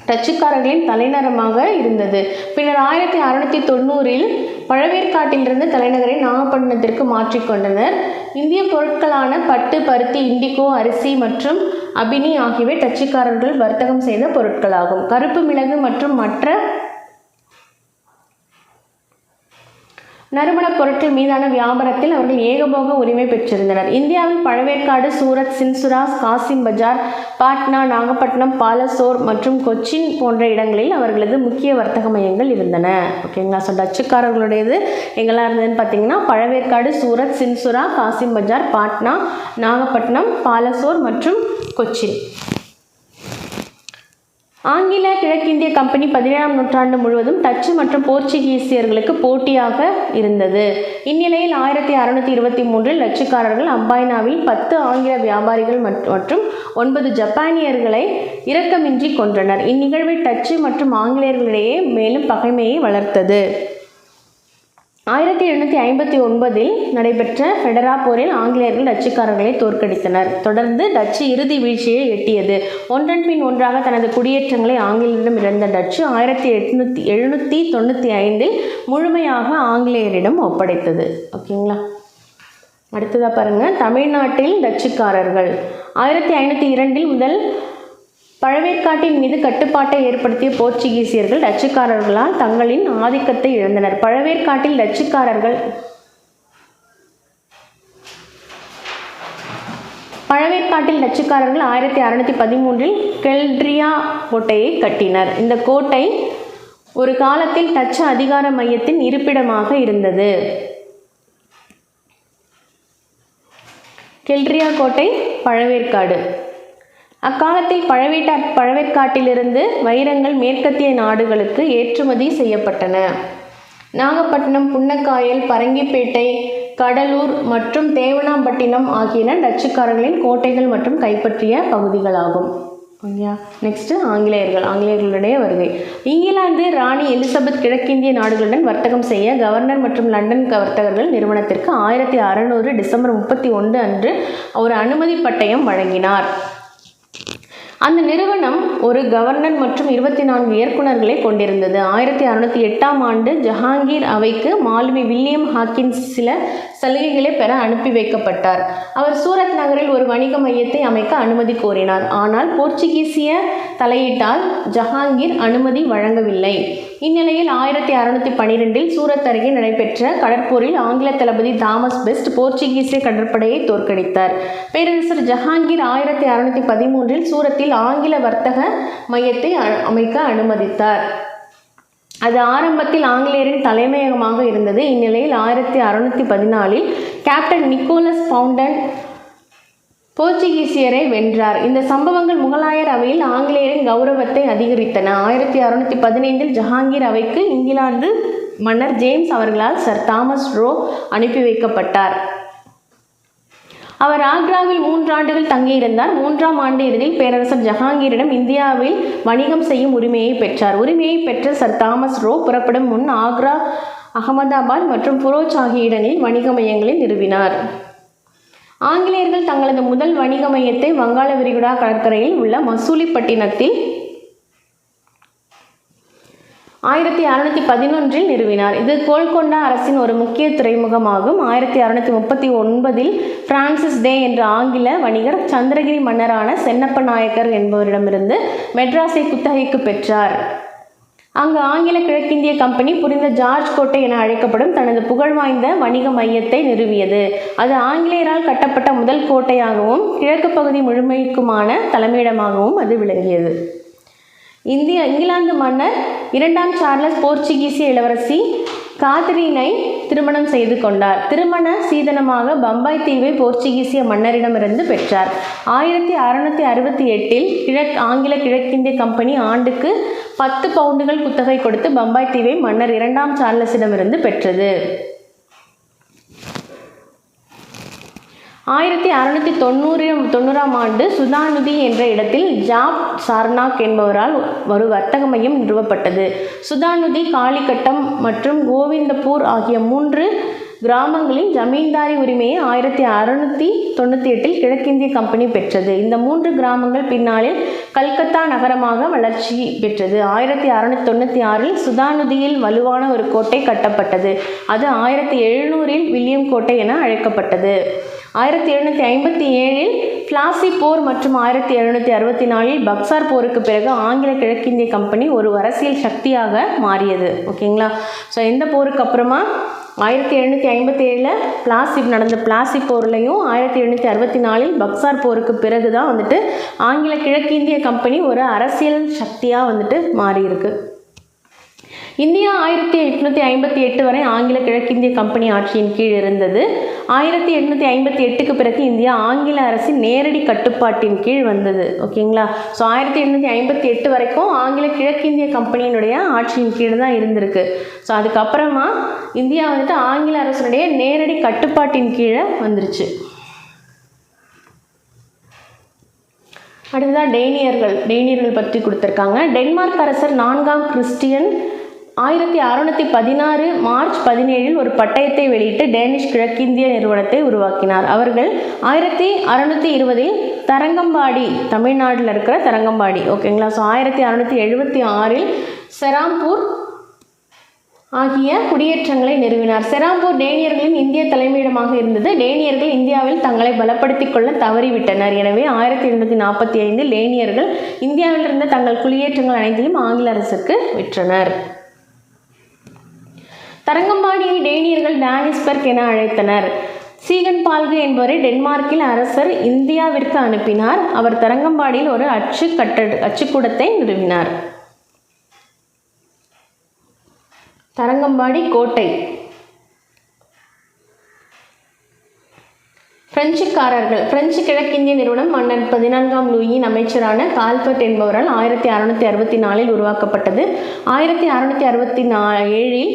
டச்சுக்காரர்களின் தலைநகரமாக இருந்தது. பின்னர் 1690 பழவேற்காட்டிலிருந்து தலைநகரை நாகப்பட்டினத்திற்கு மாற்றிக்கொண்டனர். இந்திய பொருட்களான பட்டு, பருத்தி, இண்டிகோ, அரிசி மற்றும் அபினி ஆகியவை டச்சுக்காரர்கள் வர்த்தகம் செய்த பொருட்களாகும். கருப்பு மிளகு மற்றும் மற்ற நறுமணப் பொருட்கள் மீதான வியாபாரத்தில் அவர்கள் ஏகபோக உரிமை பெற்றிருந்தனர். இந்தியாவில் பழவேற்காடு, சூரத், சின்சுரா, காசிம் பஜார், பாட்னா, நாகப்பட்டினம், பாலசோர் மற்றும் கொச்சின் போன்ற இடங்களில் அவர்களது முக்கிய வர்த்தக மையங்கள் இருந்தன. ஓகேங்களா. ஸோ டச்சுக்காரர்களுடையது எங்கெல்லாம் இருந்ததுன்னு பார்த்தீங்கன்னா பழவேற்காடு, சூரத், சின்சுரா, காசிம் பஜார், பாட்னா, நாகப்பட்டினம், பாலசோர் மற்றும் கொச்சின். ஆங்கில கிழக்கிந்திய கம்பெனி 17ஆம் நூற்றாண்டு முழுவதும் டச்சு மற்றும் போர்ச்சுகீசியர்களுக்கு போட்டியாக இருந்தது. இந்நிலையில் 1623 டச்சுக்காரர்கள் அம்பாய்னாவில் 10 ஆங்கில வியாபாரிகள் மற்றும் 9 ஜப்பானியர்களை இரக்கமின்றி கொன்றனர். இந்நிகழ்வை டச்சு மற்றும் ஆங்கிலேயர்களிடையே மேலும் பகைமையை வளர்த்தது. 1759 நடைபெற்ற ஃபெடரா போரில் ஆங்கிலேயர்கள் டச்சுக்காரர்களை தோற்கடித்தனர். தொடர்ந்து டச்சு இறுதி வீழ்ச்சியை எட்டியது. ஒன்றன் பின் ஒன்றாக தனது குடியேற்றங்களை ஆங்கிலேயரிடம் இழந்த டச்சு 1795 முழுமையாக ஆங்கிலேயரிடம் ஒப்படைத்தது. ஓகேங்களா. அடுத்ததாக பாருங்கள், தமிழ்நாட்டில் டச்சுக்காரர்கள் 1502 முதல் பழவேற்காட்டின் மீது கட்டுப்பாட்டை ஏற்படுத்திய போர்ச்சுகீசியர்கள் டச்சுக்காரர்களால் தங்களின் ஆதிக்கத்தை இழந்தனர். பழவேற்காட்டில் டச்சுக்காரர்கள் 1613 கெல்ட்ரியா கோட்டையை கட்டினர். இந்த கோட்டை ஒரு காலத்தில் டச்சு அதிகார மையத்தின் இருப்பிடமாக இருந்தது. கெல்ட்ரியா கோட்டை பழவேற்காடு. அக்காலத்தில் பழவேற்காட்டிலிருந்து வைரங்கள் மேற்கத்திய நாடுகளுக்கு ஏற்றுமதி செய்யப்பட்டன. நாகப்பட்டினம், புன்னக்காயல், பரங்கிப்பேட்டை, கடலூர் மற்றும் தேவனாம்பட்டினம் ஆகியன டச்சுக்காரர்களின் கோட்டைகள் மற்றும் கைப்பற்றிய பகுதிகளாகும். நெக்ஸ்ட் ஆங்கிலேயர்களுடைய வருகை. இங்கிலாந்து ராணி எலிசபெத் கிழக்கிந்திய நாடுகளுடன் வர்த்தகம் செய்ய கவர்னர் மற்றும் லண்டன் வர்த்தகர்கள் நிறுவனத்திற்கு 1600 டிசம்பர் 31 அன்று ஒரு அனுமதி பட்டயம் வழங்கினார். அந்த நிறுவனம் ஒரு கவர்னர் மற்றும் 24 இயக்குநர்களை கொண்டிருந்தது. 1608ஆம் ஆண்டு ஜஹாங்கீர் அவைக்கு மாலுமி வில்லியம் ஹாக்கின்ஸ் சில சலுகைகளை பெற அனுப்பி வைக்கப்பட்டார். அவர் சூரத் நகரில் ஒரு வணிக மையத்தை அமைக்க அனுமதி கோரினார். ஆனால் போர்ச்சுகீசிய தலையீட்டால் ஜஹாங்கீர் அனுமதி வழங்கவில்லை. இந்நிலையில் 1612 சூரத் அருகே நடைபெற்ற கடற்போரில் ஆங்கில தளபதி தாமஸ் பெஸ்ட் போர்ச்சுகீசிய கடற்படையை தோற்கடித்தார். பேரரசர் ஜஹாங்கீர் 1613 சூரத்தில் ஆங்கில வர்த்தக மையத்தை அமைக்க அனுமதித்தார். அது ஆரம்பத்தில் ஆங்கிலேயரின் தலைமையகமாக இருந்தது. இந்நிலையில் 1614 கேப்டன் நிக்கோலஸ் பவுண்டன் போர்ச்சுகீசியரை வென்றார். இந்த சம்பவங்கள் முகலாயர் அவையில் ஆங்கிலேயரின் கௌரவத்தை அதிகரித்தன. 1615 ஜஹாங்கீர் அவைக்கு இங்கிலாந்து மன்னர் ஜேம்ஸ் அவர்களால் சர் தாமஸ் ரோ அனுப்பி வைக்கப்பட்டார். அவர் ஆக்ராவில் 3 ஆண்டுகள் தங்கியிருந்தார். 3ஆம் ஆண்டு இறுதியில் பேரரசர் ஜஹாங்கீரிடம் இந்தியாவில் வணிகம் செய்யும் உரிமையை பெற்றார். உரிமையை பெற்ற சர் தாமஸ் ரோ புறப்படும் முன் ஆக்ரா, அகமதாபாத் மற்றும் புரோச் ஆகிய இடங்களில் வணிக மையங்களை நிறுவினார். ஆங்கிலேயர்கள் தங்களது முதல் வணிக மையத்தை வங்காள விரிகுடா கடற்கரையில் உள்ள மசூலிப்பட்டினத்தில் 1611 நிறுவினார். இது கோல்கொண்டா அரசின் ஒரு முக்கிய துறைமுகமாகும். 1639 பிரான்சிஸ் டே என்ற ஆங்கில வணிகர் சந்திரகிரி மன்னரான சென்னப்ப நாயக்கர் என்பவரிடமிருந்து மெட்ராஸை குத்தகைக்கு பெற்றார். அங்கு ஆங்கில கிழக்கிந்திய கம்பெனி புரிந்த ஜார்ஜ் கோட்டை என அழைக்கப்படும் தனது புகழ்வாய்ந்த வணிக மையத்தை நிறுவியது. அது ஆங்கிலேயரால் கட்டப்பட்ட முதல் கோட்டையாகவும் கிழக்கு பகுதி முழுமைக்குமான தலைமையிடமாகவும் அது விளங்கியது. இங்கிலாந்து மன்னர் 2ஆம் சார்லஸ் போர்ச்சுகீசிய இளவரசி காத்ரீனை திருமணம் செய்து கொண்டார். திருமண சீதனமாக பம்பாய் தீவை போர்ச்சுகீசிய மன்னரிடமிருந்து பெற்றார். 1668 ஆங்கில கிழக்கிந்திய கம்பெனி ஆண்டுக்கு 10 பவுண்டுகள் குத்தகை கொடுத்து பம்பாய் தீவை மன்னர் 2ஆம் சார்லஸிடமிருந்து பெற்றது. 1690ஆம் ஆண்டு சுதானுதி என்ற இடத்தில் ஜாப் சார்னாக் என்பவரால் ஒரு வர்த்தக மையம் நிறுவப்பட்டது. சுதானுதி, காளிகட்டம் மற்றும் கோவிந்தபூர் ஆகிய 3 கிராமங்களின் ஜமீன்தாரி உரிமையை 1698இல் கிழக்கிந்திய கம்பெனி பெற்றது. இந்த 3 கிராமங்கள் பின்னாளில் கல்கத்தா நகரமாக வளர்ச்சி பெற்றது. 1696இல் சுதானுதியில் வலுவான ஒரு கோட்டை கட்டப்பட்டது. அது 1700இல் வில்லியம் கோட்டை என அழைக்கப்பட்டது. 1757இல் பிளாசி போர் மற்றும் 1764இல் பக்சார் போருக்கு பிறகு ஆங்கில கிழக்கிந்திய கம்பெனி ஒரு அரசியல் சக்தியாக மாறியது. ஓகேங்களா? ஸோ எந்த போருக்கு அப்புறமா 1757 நடந்த பிளாசி போர்லையும் 1764இல் பக்சார் போருக்கு பிறகு தான் வந்துட்டு ஆங்கில கிழக்கிந்திய கம்பெனி ஒரு அரசியல் சக்தியாக வந்துட்டு மாறியிருக்கு. இந்தியா 1858 வரை ஆங்கில கிழக்கிந்திய கம்பெனி ஆட்சியின் கீழ் இருந்தது. 1858க்கு பிறகு இந்தியா ஆங்கில அரசின் நேரடி கட்டுப்பாட்டின் கீழ் வந்தது. ஓகேங்களா? ஸோ 1858 வரைக்கும் ஆங்கில கிழக்கிந்திய கம்பெனியினுடைய ஆட்சியின் கீழ் தான் இருந்திருக்கு. ஸோ அதுக்கப்புறமா இந்தியா வந்துட்டு ஆங்கில அரசினுடைய நேரடி கட்டுப்பாட்டின் கீழே வந்துருச்சு. அடுத்ததான் டேனியர்கள் பற்றி கொடுத்துருக்காங்க. டென்மார்க் அரசர் 4ஆம் கிறிஸ்டியன் 1616 மார்ச் 17இல் ஒரு பட்டயத்தை வெளியிட்டு டேனிஷ் கிழக்கிந்திய நிறுவனத்தை உருவாக்கினார். அவர்கள் 1620இல் தரங்கம்பாடி, தமிழ்நாட்டில் இருக்கிற தரங்கம்பாடி, ஓகேங்களா? ஸோ 1676இல் செராம்பூர் ஆகிய குடியேற்றங்களை நிறுவினார். செராம்பூர் டேனியர்களின் இந்திய தலைமையிடமாக இருந்தது. டேனியர்கள் இந்தியாவில் தங்களை பலப்படுத்திக் கொள்ள தவறிவிட்டனர். எனவே 1845இல் டேனியர்கள் இந்தியாவில் இருந்த தங்கள் குடியேற்றங்கள் அனைத்தையும் ஆங்கில அரசுக்கு விற்றனர். தரங்கம்பாடியை டேனியர்கள் டானிஸ்பர்க் என அழைத்தனர். சீகன் பால்கு என்பவரை டென்மார்க்கில் அரசர் இந்தியாவிற்கு அனுப்பினார். அவர் தரங்கம்பாடியில் ஒரு அச்சுக்கூடத்தை நிறுவினார். தரங்கம்பாடி கோட்டை. பிரெஞ்சு கிழக்கிந்திய நிறுவனம் மன்னர் 14ஆம் லூயியின் அமைச்சரான கால்பர்ட் என்பவரால் 1664இல் உருவாக்கப்பட்டது. 1667இல்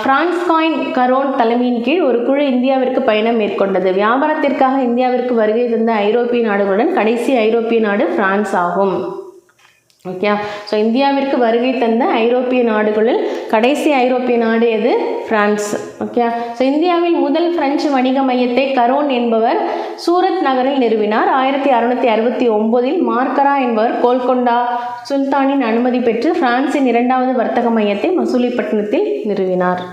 பிரான்ஸ்காயின் கரோன் தலைமையின் கீழ் ஒரு குழு இந்தியாவிற்கு பயணம் மேற்கொண்டது. வியாபாரத்திற்காக இந்தியாவிற்கு வருகை தந்த ஐரோப்பிய நாடுகளுடன் கடைசி ஐரோப்பிய நாடு பிரான்ஸ் ஆகும். ஓகே, ஸோ இந்தியாவிற்கு வருகை தந்த ஐரோப்பிய நாடுகளில் கடைசி ஐரோப்பிய நாடு எது? பிரான்ஸ். ஓகே, ஸோ இந்தியாவில் முதல் பிரெஞ்சு வணிக மையத்தை கரோன் என்பவர் சூரத் நகரில் நிறுவினார். 1669இல் மார்க்கரா என்பவர் கோல்கொண்டா சுல்தானின் அனுமதி பெற்று பிரான்சின் 2வது வர்த்தக மையத்தை மசூலிப்பட்டினத்தில் நிறுவினார்.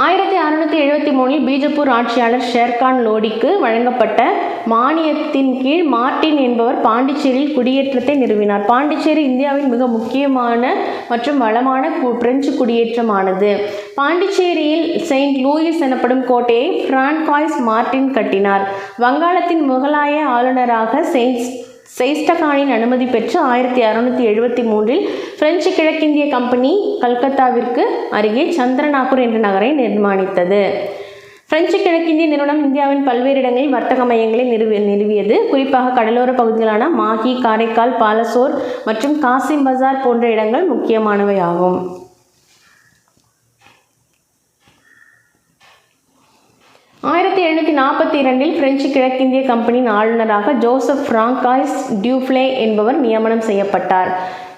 ஆயிரத்தி 1673இல் பீஜப்பூர் ஆட்சியாளர் ஷேர்கான் லோடிக்கு வழங்கப்பட்ட மானியத்தின் கீழ் மார்டின் என்பவர் பாண்டிச்சேரியில் குடியேற்றத்தை நிறுவினார். பாண்டிச்சேரி இந்தியாவின் மிக முக்கியமான மற்றும் வளமான பிரெஞ்சு குடியேற்றமானது. பாண்டிச்சேரியில் செயின்ட் லூயிஸ் எனப்படும் கோட்டையை பிரான்காய்ஸ் மார்டின் கட்டினார். வங்காளத்தின் முகலாய ஆளுநராக செயிஸ்டகானின் அனுமதி பெற்று 1673இல் பிரெஞ்சு கிழக்கிந்திய கம்பெனி கல்கத்தாவிற்கு அருகே சந்திரநாகூர் என்ற நகரை நிர்மாணித்தது. பிரெஞ்சு கிழக்கிந்திய நிறுவனம் இந்தியாவின் பல்வேறு இடங்களில் வர்த்தக மையங்களை நிறுவியது. குறிப்பாக கடலோர பகுதிகளான மாஹி, காரைக்கால், பாலசோர் மற்றும் காசிம் பஜார் போன்ற இடங்கள் முக்கியமானவை ஆகும். 1742இல் பிரெஞ்சு கிழக்கிந்திய கம்பெனியின் ஆளுநராக ஜோசப் பிராங்காய்ஸ் டியூஃப்ளே என்பவர் நியமனம் செய்யப்பட்டார்.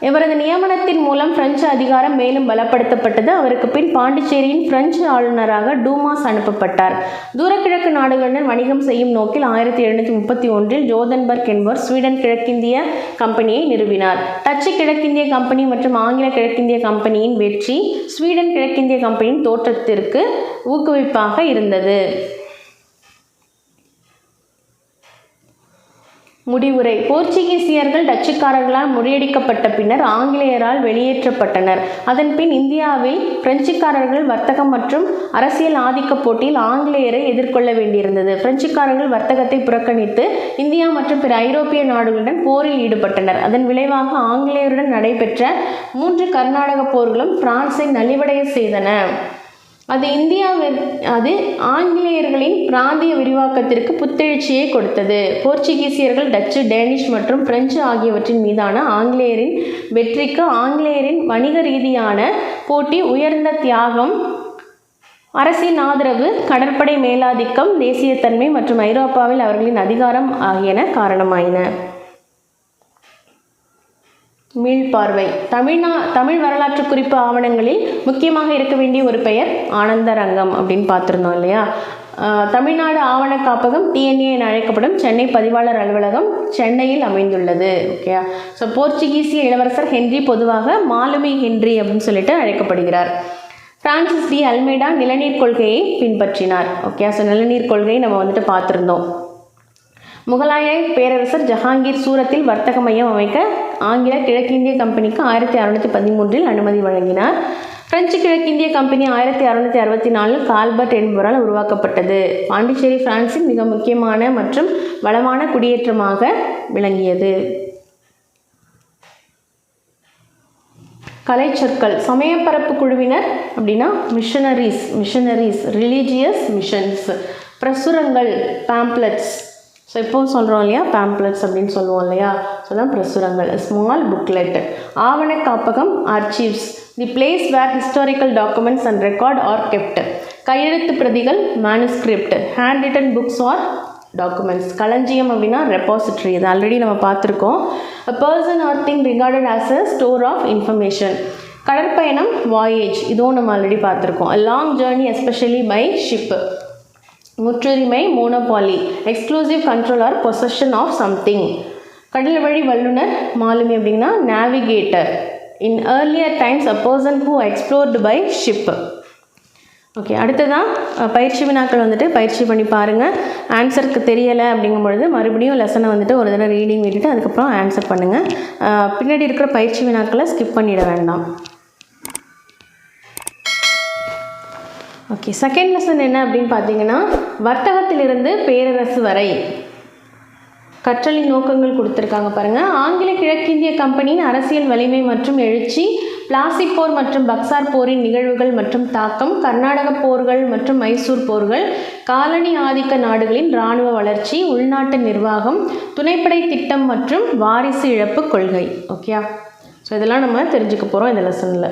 இவரது நியமனத்தின் மூலம் பிரெஞ்சு அதிகாரம் மேலும் பலப்படுத்தப்பட்டது. அவருக்கு பின் பாண்டிச்சேரியின் பிரெஞ்சு ஆளுநராக டூமாஸ் அனுப்பப்பட்டார். தூரக்கிழக்கு நாடுகளுடன் வணிகம் செய்யும் நோக்கில் 1731இல் ஜோதன்பர்க் என்பவர் ஸ்வீடன் கிழக்கிந்திய கம்பெனியை நிறுவினார். டச்சு கிழக்கிந்திய கம்பெனி மற்றும் ஆங்கில கிழக்கிந்திய கம்பெனியின் வெற்றி ஸ்வீடன் கிழக்கிந்திய கம்பெனியின் தோற்றத்திற்கு ஊக்குவிப்பாக இருந்தது. முடிவுரை. போர்ச்சுகீசியர்கள் டச்சுக்காரர்களால் முறியடிக்கப்பட்ட பின்னர் ஆங்கிலேயரால் வெளியேற்றப்பட்டனர். அதன் பின் இந்தியாவில் பிரெஞ்சுக்காரர்கள் வர்த்தகம் மற்றும் அரசியல் ஆதிக்க போட்டியில் ஆங்கிலேயரை எதிர்கொள்ள வேண்டியிருந்தது. பிரெஞ்சுக்காரர்கள் வர்த்தகத்தை புறக்கணித்து இந்தியா மற்றும் பிற ஐரோப்பிய நாடுகளுடன் போரில் ஈடுபட்டனர். அதன் விளைவாக ஆங்கிலேயருடன் நடைபெற்ற 3 கர்நாடக போர்களும் பிரான்சை நலிவடைய செய்தன. அது ஆங்கிலேயர்களின் பிராந்திய விரிவாக்கத்திற்கு புத்தெழுச்சியை கொடுத்தது. போர்ச்சுகீசியர்கள், டச்சு, டேனிஷ் மற்றும் பிரெஞ்சு ஆகியவற்றின் மீதான ஆங்கிலேயரின் வெற்றிக்கு ஆங்கிலேயரின் வணிக ரீதியான போட்டி, உயர்ந்த தியாகம், அரசின் ஆதரவு, கடற்படை மேலாதிக்கம், தேசியத்தன்மை மற்றும் ஐரோப்பாவில் அவர்களின் அதிகாரம் ஆகியன காரணமாயின. மீள்பார்வை. தமிழ் வரலாற்று குறிப்பு ஆவணங்களில் முக்கியமாக இருக்க வேண்டிய ஒரு பெயர் ஆனந்தரங்கம் அப்படின்னு பார்த்துருந்தோம் இல்லையா. தமிழ்நாடு ஆவண காப்பகம் டிஎன்ஏ என அழைக்கப்படும் சென்னை பதிவாளர் அலுவலகம் சென்னையில் அமைந்துள்ளது. ஓகே. ஸோ போர்ச்சுகீசிய இளவரசர் ஹென்றி பொதுவாக மாலுமி ஹென்றி அப்படின்னு சொல்லிட்டு அழைக்கப்படுகிறார். பிரான்சிஸ் டி அல்மெய்டா நிலநீர் கொள்கையை பின்பற்றினார். ஓகே. ஸோ நிலநீர் கொள்கையை நம்ம வந்துட்டு பார்த்துருந்தோம். முகலாய பேரரசர் ஜஹாங்கீர் சூரத்தில் வர்த்தக மையம் அமைக்க ஆங்கில கிழக்கிந்திய கம்பெனிக்கு 1613 அனுமதி வழங்கினார். பிரெஞ்சு கிழக்கிந்திய கம்பெனி 1664 கால்பர்ட் என்பவரால் உருவாக்கப்பட்டது. பாண்டிச்சேரி பிரான்சின் மிக முக்கியமான மற்றும் வளமான குடியேற்றமாக விளங்கியது. கலைச்சொற்கள். சமயப்பரப்பு குழுவினர் அப்படின்னா மிஷனரிஸ், ரிலீஜியஸ் மிஷன்ஸ். பிரசுரங்கள், பேம்ப்ளெட்ஸ். ஸோ இப்போவும் சொல்கிறோம் இல்லையா, பேம்ப்ளெட்ஸ் அப்படின்னு சொல்லுவோம் இல்லையா, ஸோ தான் பிரசுரங்கள். Small booklet. ஆவண காப்பகம், archives, the place where historical documents and record are kept. கையெழுத்து பிரதிகள், manuscript. Hand written books are documents. களஞ்சியம் அப்படின்னா ரெபாசிட்ரி, இது ஆல்ரெடி நம்ம பார்த்துருக்கோம். A person or thing regarded as a store of information. கடற்பயணம், வாயேஜ், இதுவும் நம்ம ஆல்ரெடி பார்த்துருக்கோம். A long journey especially by ship. முற்றுரிமை, monopoly. Exclusive control or possession of something. கடல் வழி வல்லுனர், மாலுமி அப்படின்னா navigator. In earlier times a person who explored by ship. Okay. அடுத்ததான் பயிற்சி வினாக்கள் வந்துட்டு பயிற்சி பண்ணி பாருங்கள். ஆன்சருக்கு தெரியலை அப்படிங்கும் பொழுது மறுபடியும் லெசனை வந்துட்டு ஒரு தடவை ரீடிங் விட்டுட்டு அதுக்கப்புறம் ஆன்சர் பண்ணுங்கள். பின்னாடி இருக்கிற பயிற்சி வினாக்களை ஸ்கிப் பண்ணிட வேண்டாம். ஓகே. செகண்ட் லெசன் என்ன அப்படின்னு பார்த்தீங்கன்னா, வர்த்தகத்திலிருந்து பேரரசு வரை கற்றலின் நோக்கங்கள் கொடுத்துருக்காங்க பாருங்கள். ஆங்கில கிழக்கிந்திய கம்பெனியின் அரசியல் வலிமை மற்றும் எழுச்சி, பிளாசி போர் மற்றும் பக்சார் போரின் நிகழ்வுகள் மற்றும் தாக்கம், கர்நாடக போர்கள் மற்றும் மைசூர் போர்கள், காலனி ஆதிக்க நாடுகளின் இராணுவ வளர்ச்சி, உள்நாட்டு நிர்வாகம், துணைப்படை திட்டம் மற்றும் வாரிசு இழப்பு கொள்கை. ஓகே. ஸோ இதெல்லாம் நம்ம தெரிஞ்சுக்க போகிறோம் இந்த லெசனில்.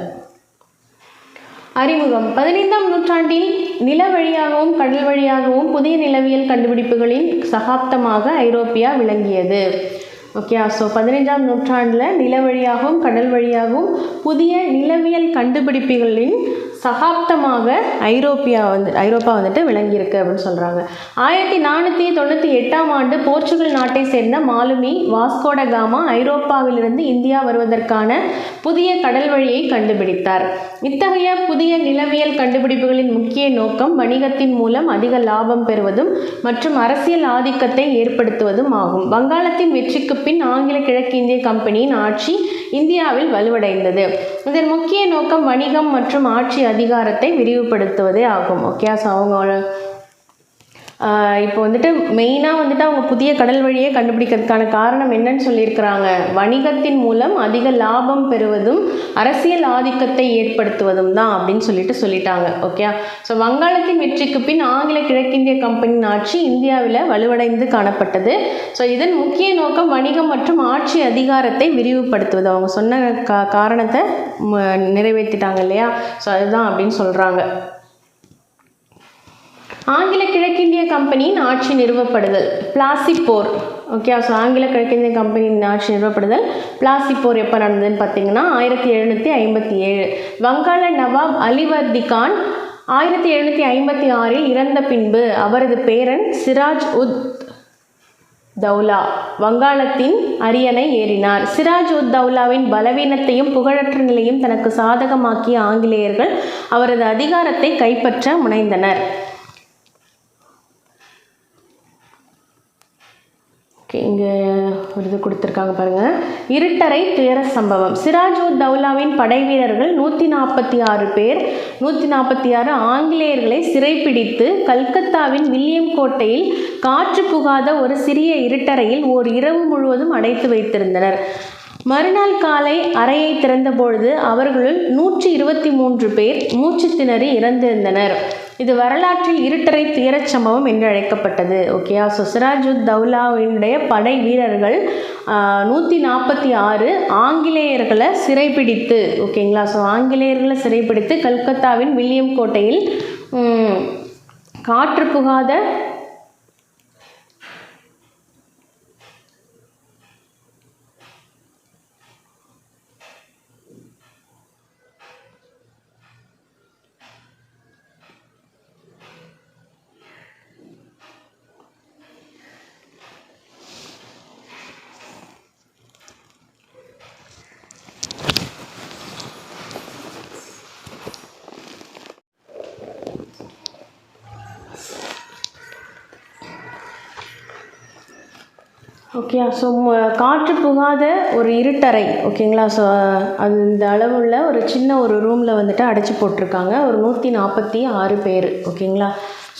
அறிமுகம். 15ஆம் நூற்றாண்டில் நில வழியாகவும் கடல் வழியாகவும் புதிய நிலவியல் கண்டுபிடிப்புகளின் சகாப்தமாக ஐரோப்பியா விளங்கியது. ஓகே. ஸோ 15ஆம் நூற்றாண்டில் நில வழியாகவும் கடல் வழியாகவும் புதிய நிலவியல் கண்டுபிடிப்புகளின் சகாப்தமாக ஐரோப்பா வந்துட்டு விளங்கியிருக்கு அப்படின்னு சொல்கிறாங்க. 1498ஆம் ஆண்டு போர்ச்சுகல் நாட்டை சேர்ந்த மாலுமி வாஸ்கோட காமா ஐரோப்பாவிலிருந்து இந்தியா வருவதற்கான புதிய கடல் வழியை கண்டுபிடித்தார். இத்தகைய புதிய நிலவியல் கண்டுபிடிப்புகளின் முக்கிய நோக்கம் வணிகத்தின் மூலம் அதிக லாபம் பெறுவதும் மற்றும் அரசியல் ஆதிக்கத்தை ஏற்படுத்துவதும் ஆகும். வங்காளத்தின் வெற்றிக்கு பின் ஆங்கில கிழக்கிந்திய கம்பெனியின் ஆட்சி இந்தியாவில் வலுவடைந்தது. இதன் முக்கிய நோக்கம் வணிகம் மற்றும் ஆட்சி அதிகாரத்தை விரிவுபடுத்துவதே ஆகும். ஓகே. ஸோ அவங்க இப்போ வந்துட்டு மெயினாக வந்துட்டு அவங்க புதிய கடல் வழியை கண்டுபிடிக்கிறதுக்கான காரணம் என்னன்னு சொல்லியிருக்கிறாங்க. வணிகத்தின் மூலம் அதிக லாபம் பெறுவதும் அரசியல் ஆதிக்கத்தை ஏற்படுத்துவதும் தான் அப்படின்னு சொல்லிட்டாங்க. ஓகே. ஸோ வங்காளத்தின் வெற்றிக்கு பின் ஆங்கில கிழக்கிந்திய கம்பெனியின் ஆட்சி இந்தியாவில் வலுவடைந்து காணப்பட்டது. ஸோ இதன் முக்கிய நோக்கம் வணிகம் மற்றும் ஆட்சி அதிகாரத்தை விரிவுபடுத்துவது. அவங்க சொன்ன காரணத்தை நிறைவேற்றிட்டாங்க இல்லையா. ஸோ அதுதான் அப்படின்னு சொல்கிறாங்க. ஆங்கில கிழக்கிந்திய கம்பெனியின் ஆட்சி நிறுவப்படுதல், பிளாசி போர். ஓகே. ஸோ ஆங்கில கிழக்கிந்திய கம்பெனியின் ஆட்சி நிறுவப்படுதல், பிளாசி போர் எப்போ நடந்ததுன்னு பார்த்தீங்கன்னா 1757. வங்காள நவாப் அலிவர்தி கான் 1756 இறந்த பின்பு அவரது பேரன் சிராஜ் உத் தௌலா வங்காளத்தின் அரியணை ஏறினார். சிராஜ் உத் தௌலாவின் பலவீனத்தையும் புகழற்ற நிலையும் தனக்கு சாதகமாக்கிய ஆங்கிலேயர்கள் அவரது அதிகாரத்தை கைப்பற்ற முனைந்தனர். இங்கே ஒரு இது கொடுத்துருக்காங்க பாருங்கள். இருட்டறை துயர சம்பவம். சிராஜ் உத் தௌலாவின் படை வீரர்கள் 146 பேர் 146 ஆங்கிலேயர்களை சிறைப்பிடித்து கல்கத்தாவின் வில்லியம் கோட்டையில் காற்று புகாத ஒரு சிறிய இருட்டறையில் ஓர் இரவு முழுவதும் அடைத்து வைத்திருந்தனர். மறுநாள் காலை அறையை திறந்தபொழுது அவர்களுள் 123 பேர் மூச்சு திணறி இறந்திருந்தனர். இது வரலாற்றில் இருட்டறை துயரச் சம்பவம் என்று அழைக்கப்பட்டது. ஓகேயா? ஸோ சிராஜுத் தௌலாவினுடைய படை வீரர்கள் 146 ஆங்கிலேயர்களை சிறைப்பிடித்து, ஓகேங்களா, ஸோ ஆங்கிலேயர்களை சிறைப்பிடித்து கல்கத்தாவின் வில்லியம் கோட்டையில் காற்று புகாத ஓகேயா? ஸோ காற்று புகாத ஒரு இருட்டறை, ஓகேங்களா, ஸோ அது இந்த அளவுள்ள ஒரு சின்ன ஒரு ரூமில் வந்துட்டு அடைச்சி போட்டிருக்காங்க. ஒரு 146 பேர், ஓகேங்களா.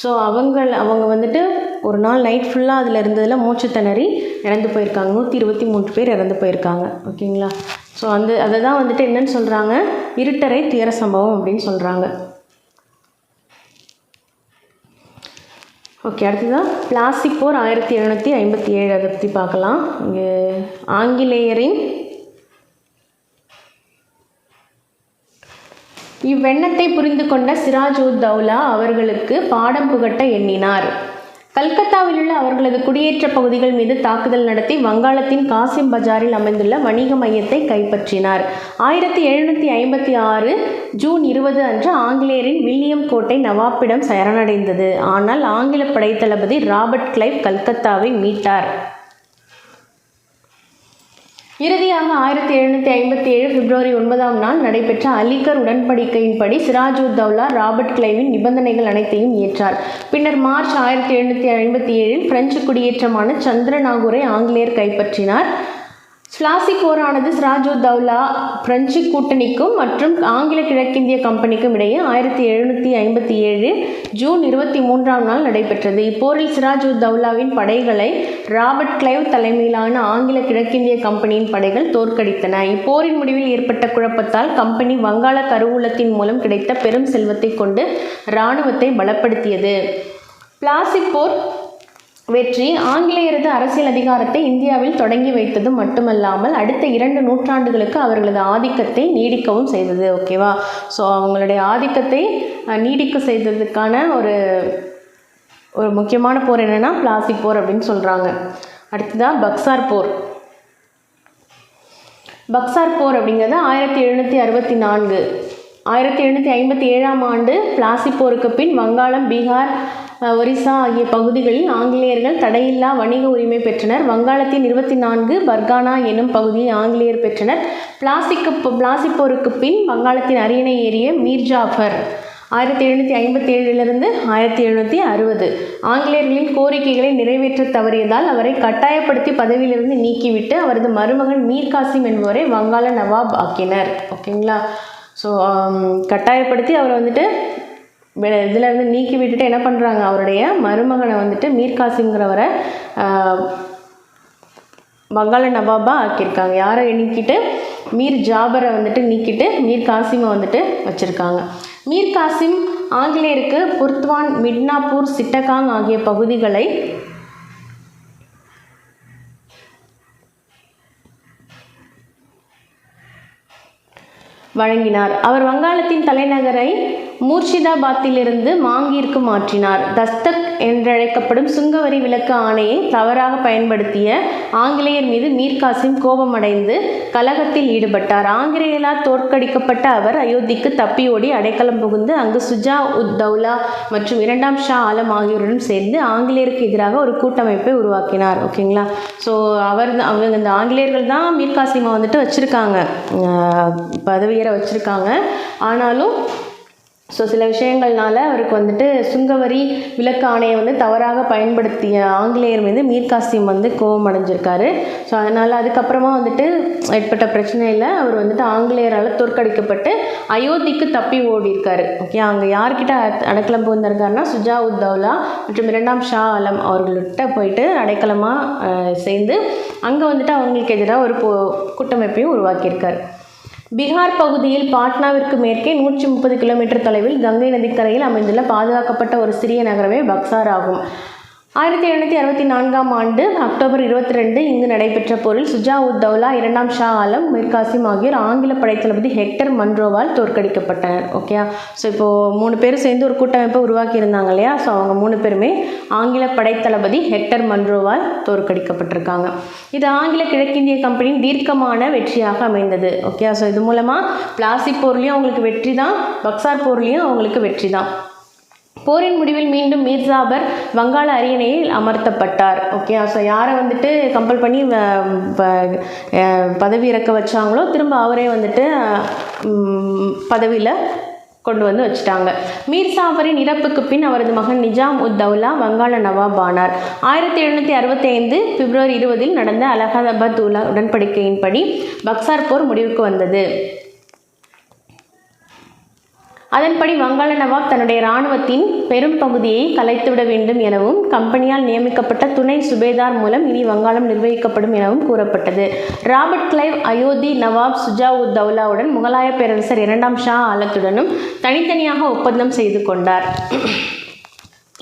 ஸோ அவங்க வந்துட்டு ஒரு நாள் நைட் ஃபுல்லாக அதில் இருந்ததில் மூச்சு திணறி இறந்து போயிருக்காங்க. 123 பேர் இறந்து போயிருக்காங்க, ஓகேங்களா. ஸோ அதை தான் வந்துட்டு என்னன்னு சொல்கிறாங்க, இருட்டறை துயர சம்பவம் அப்படின்னு சொல்கிறாங்க. ஓகே, அடுத்ததான் பிளாசி போர் 1757. அதை பற்றி பார்க்கலாம். இங்கே ஆங்கிலேயரின் இவ்வெண்ணத்தை புரிந்து கொண்ட சிராஜ் உத் தௌலா அவர்களுக்கு பாடம் புகட்ட எண்ணினார். கல்கத்தாவில் உள்ள அவர்களது குடியேற்ற பகுதிகள் மீது தாக்குதல் நடத்தி வங்காளத்தின் காசிம் பஜாரில் அமைந்துள்ள வணிக மையத்தை கைப்பற்றினார். 1756 ஜூன் 20 அன்று ஆங்கிலேயரின் வில்லியம் கோட்டை நவாப்பிடம் சரணடைந்தது. ஆனால் ஆங்கில படைத்தளபதி ராபர்ட் கிளைவ் கல்கத்தாவை மீட்டார். இறுதியாக 1757 பிப்ரவரி 9ஆம் நாள் நடைபெற்ற அலிகர் உடன்படிக்கையின்படி சிராஜ் உத் தௌலா ராபர்ட் கிளைவின் நிபந்தனைகள் அனைத்தையும் ஏற்றார். பின்னர் மார்ச் 1757 பிரெஞ்சு குடியேற்றமான சந்திரநாகூரை ஆங்கிலேயர் கைப்பற்றினார். பிளாசி போரானது சிராஜ் உத் தௌலா பிரெஞ்சு கூட்டணிக்கும் மற்றும் ஆங்கில கிழக்கிந்திய கம்பெனிக்கும் இடையே 1757 ஜூன் 23ஆம் நாள் நடைபெற்றது. இப்போரில் சிராஜ் உத் தௌலாவின் படைகளை ராபர்ட் கிளைவ் தலைமையிலான ஆங்கில கிழக்கிந்திய கம்பெனியின் படைகள் தோற்கடித்தன. இப்போரின் முடிவில் ஏற்பட்ட குழப்பத்தால் கம்பெனி வங்காள கருவூலத்தின் மூலம் கிடைத்த பெரும் செல்வத்தை கொண்டு இராணுவத்தை பலப்படுத்தியது. பிளாசி போர் வெற்றி ஆங்கிலேயரது அரசியல் அதிகாரத்தை இந்தியாவில் தொடங்கி வைத்தது மட்டுமல்லாமல் அடுத்த 2 நூற்றாண்டுகளுக்கு அவர்களது ஆதிக்கத்தை நீடிக்கவும் செய்தது. ஓகேவா? ஸோ அவங்களுடைய ஆதிக்கத்தை நீடிக்க செய்ததுக்கான ஒரு முக்கியமான போர் என்னென்னா பிளாசி போர் அப்படின்னு சொல்கிறாங்க. அடுத்ததாக பக்சார் போர். பக்சார் போர் அப்படிங்கிறது 1764. 1757ஆம் ஆண்டு பிளாசி போருக்கு பின் வங்காளம், பீகார், ஒரிசா ஆகிய பகுதிகளில் ஆங்கிலேயர்கள் தடையில்லா வணிக உரிமை பெற்றனர். வங்காளத்தின் 24 பர்கானா எனும் பகுதியை ஆங்கிலேயர் பெற்றனர். பிளாசி போருக்கு பின் வங்காளத்தின் அரியணை ஏறிய மீர் ஜாஃபர் 1757 1760 ஆங்கிலேயர்களின் கோரிக்கைகளை நிறைவேற்ற தவறியதால் அவரை கட்டாயப்படுத்தி பதவியிலிருந்து நீக்கிவிட்டு அவரது மருமகன் மீர் காசிம் என்பவரை வங்காள நவாப் ஆக்கினர். ஓகேங்களா? ஸோ கட்டாயப்படுத்தி அவரை வந்துட்டு இதிலேருந்து நீக்கி விட்டுட்டு என்ன பண்ணுறாங்க, அவருடைய மருமகனை வந்துட்டு மீர் காசிம்ங்கிறவரை வங்காள நவாபாக ஆக்கியிருக்காங்க. யாரை நீக்கிட்டு மீர் ஜாபரை வந்துட்டு நீக்கிட்டு மீர் காசிமை வந்துட்டு வச்சுருக்காங்க. மீர் காசிம் ஆங்கிலேயருக்கு புர்த்வான், மிட்னாப்பூர், சிட்டகாங் ஆகிய பகுதிகளை வழங்கினார். அவர் வங்காளத்தின் தலைநகரை மூர்ஷிதாபாத்திலிருந்து மாங்கீருக்கு மாற்றினார். தஸ்தக் என்றழைக்கப்படும் சுங்கவரி விலக்கு ஆணையை தவறாக பயன்படுத்திய ஆங்கிலேயர் மீது மீர் காசிம் கோபமடைந்து கலகத்தில் ஈடுபட்டார். ஆங்கிலேயரால் தோற்கடிக்கப்பட்ட அவர் அயோத்திக்கு தப்பியோடி அடைக்கலம் புகுந்து அங்கு சுஜா உத் தௌலா மற்றும் 2ஆம் ஷா ஆலம் ஆகியோருடன் சேர்ந்து ஆங்கிலேயருக்கு எதிராக ஒரு கூட்டமைப்பை உருவாக்கினார். ஓகேங்களா? ஸோ அவங்க இந்த ஆங்கிலேயர்கள் தான் மீர் காசிமை வந்துட்டு வச்சுருக்காங்க, பதவியேற வச்சுருக்காங்க. ஆனாலும் ஸோ சில விஷயங்கள்னால அவருக்கு வந்துட்டு சுங்கவரி விலக்கு ஆணையை வந்து தவறாக பயன்படுத்திய ஆங்கிலேயர் மீது மீர் காசிம் வந்து கோபம் அடைஞ்சிருக்காரு. ஸோ அதனால் அதுக்கப்புறமா வந்துட்டு ஏற்பட்ட பிரச்சனையில் அவர் வந்துட்டு ஆங்கிலேயரால் தோற்கடிக்கப்பட்டு அயோத்திக்கு தப்பி ஓடிருக்காரு. ஓகே, அங்கே யார்கிட்ட அடைக்கலம் புகுந்திருக்காருன்னா சுஜா உத் தௌலா மற்றும் 2ஆம் ஷா ஆலம் அவர்கள்கிட்ட போயிட்டு அடைக்கலமாக சேர்ந்து அங்கே வந்துட்டு அவங்களுக்கு எதிராக ஒரு கூட்டமைப்பையும் உருவாக்கியிருக்கார். பீகார் பகுதியில் பாட்னாவிற்கு மேற்கே 130 கிலோமீட்டர் தொலைவில் கங்கை நதிக்கரையில் அமைந்துள்ள பாதுகாக்கப்பட்ட ஒரு சிறிய நகரமே பக்சார் ஆகும். 1764ஆம் ஆண்டு அக்டோபர் 22 இங்கு நடைபெற்ற போரில் சுஜா உத் தௌலா, 2ஆம் ஷா ஆலம், மீர் காசிம் ஆகியோர் ஆங்கில படைத்தளபதி ஹெக்டர் மன்ரோவால் தோற்கடிக்கப்பட்டனர். ஓகே, ஸோ இப்போது 3 பேரும் சேர்ந்து ஒரு கூட்டமைப்பை உருவாக்கியிருந்தாங்க இல்லையா? ஸோ அவங்க 3 பேருமே ஆங்கில படைத்தளபதி ஹெக்டர் மன்ரோவால் தோற்கடிக்கப்பட்டிருக்காங்க. இது ஆங்கில கிழக்கிந்திய கம்பெனியின் தீர்க்கமான வெற்றியாக அமைந்தது. ஓகே, ஸோ இது மூலமாக பிளாசி போர்லேயும் அவங்களுக்கு வெற்றி தான், பக்சார் போர்லேயும் அவங்களுக்கு வெற்றி தான். போரின் முடிவில் மீண்டும் மீர் ஜாபர் வங்காள அரியணையில் அமர்த்தப்பட்டார். ஓகே, ஸோ யாரை வந்துட்டு கம்பல் பண்ணி பதவி இறக்க வச்சாங்களோ திரும்ப அவரே வந்துட்டு பதவியில் கொண்டு வந்து வச்சுட்டாங்க. மீர் ஜாபரின் இறப்புக்கு பின் அவரது மகன் நிஜாம் உத் தௌலா வங்காள நவாப் ஆனார். 1765 பிப்ரவரி 20 நடந்த அலகாபாத் உடன்படிக்கையின்படி பக்சார் போர் முடிவுக்கு வந்தது. அதன்படி வங்காள நவாப் தன்னுடைய இராணுவத்தின் பெரும் பகுதியை கலைத்துவிட வேண்டும் எனவும் கம்பெனியால் நியமிக்கப்பட்ட துணை சுபேதார் மூலம் இனி வங்காளம் நிர்வகிக்கப்படும் எனவும் கூறப்பட்டது. ராபர்ட் கிளைவ் அயோத்தி நவாப் சுஜா உத் தௌலாவுடன் முகலாய பேரரசர் 2ஆம் ஷா ஆலத்துடனும் தனித்தனியாக ஒப்பந்தம் செய்து கொண்டார்.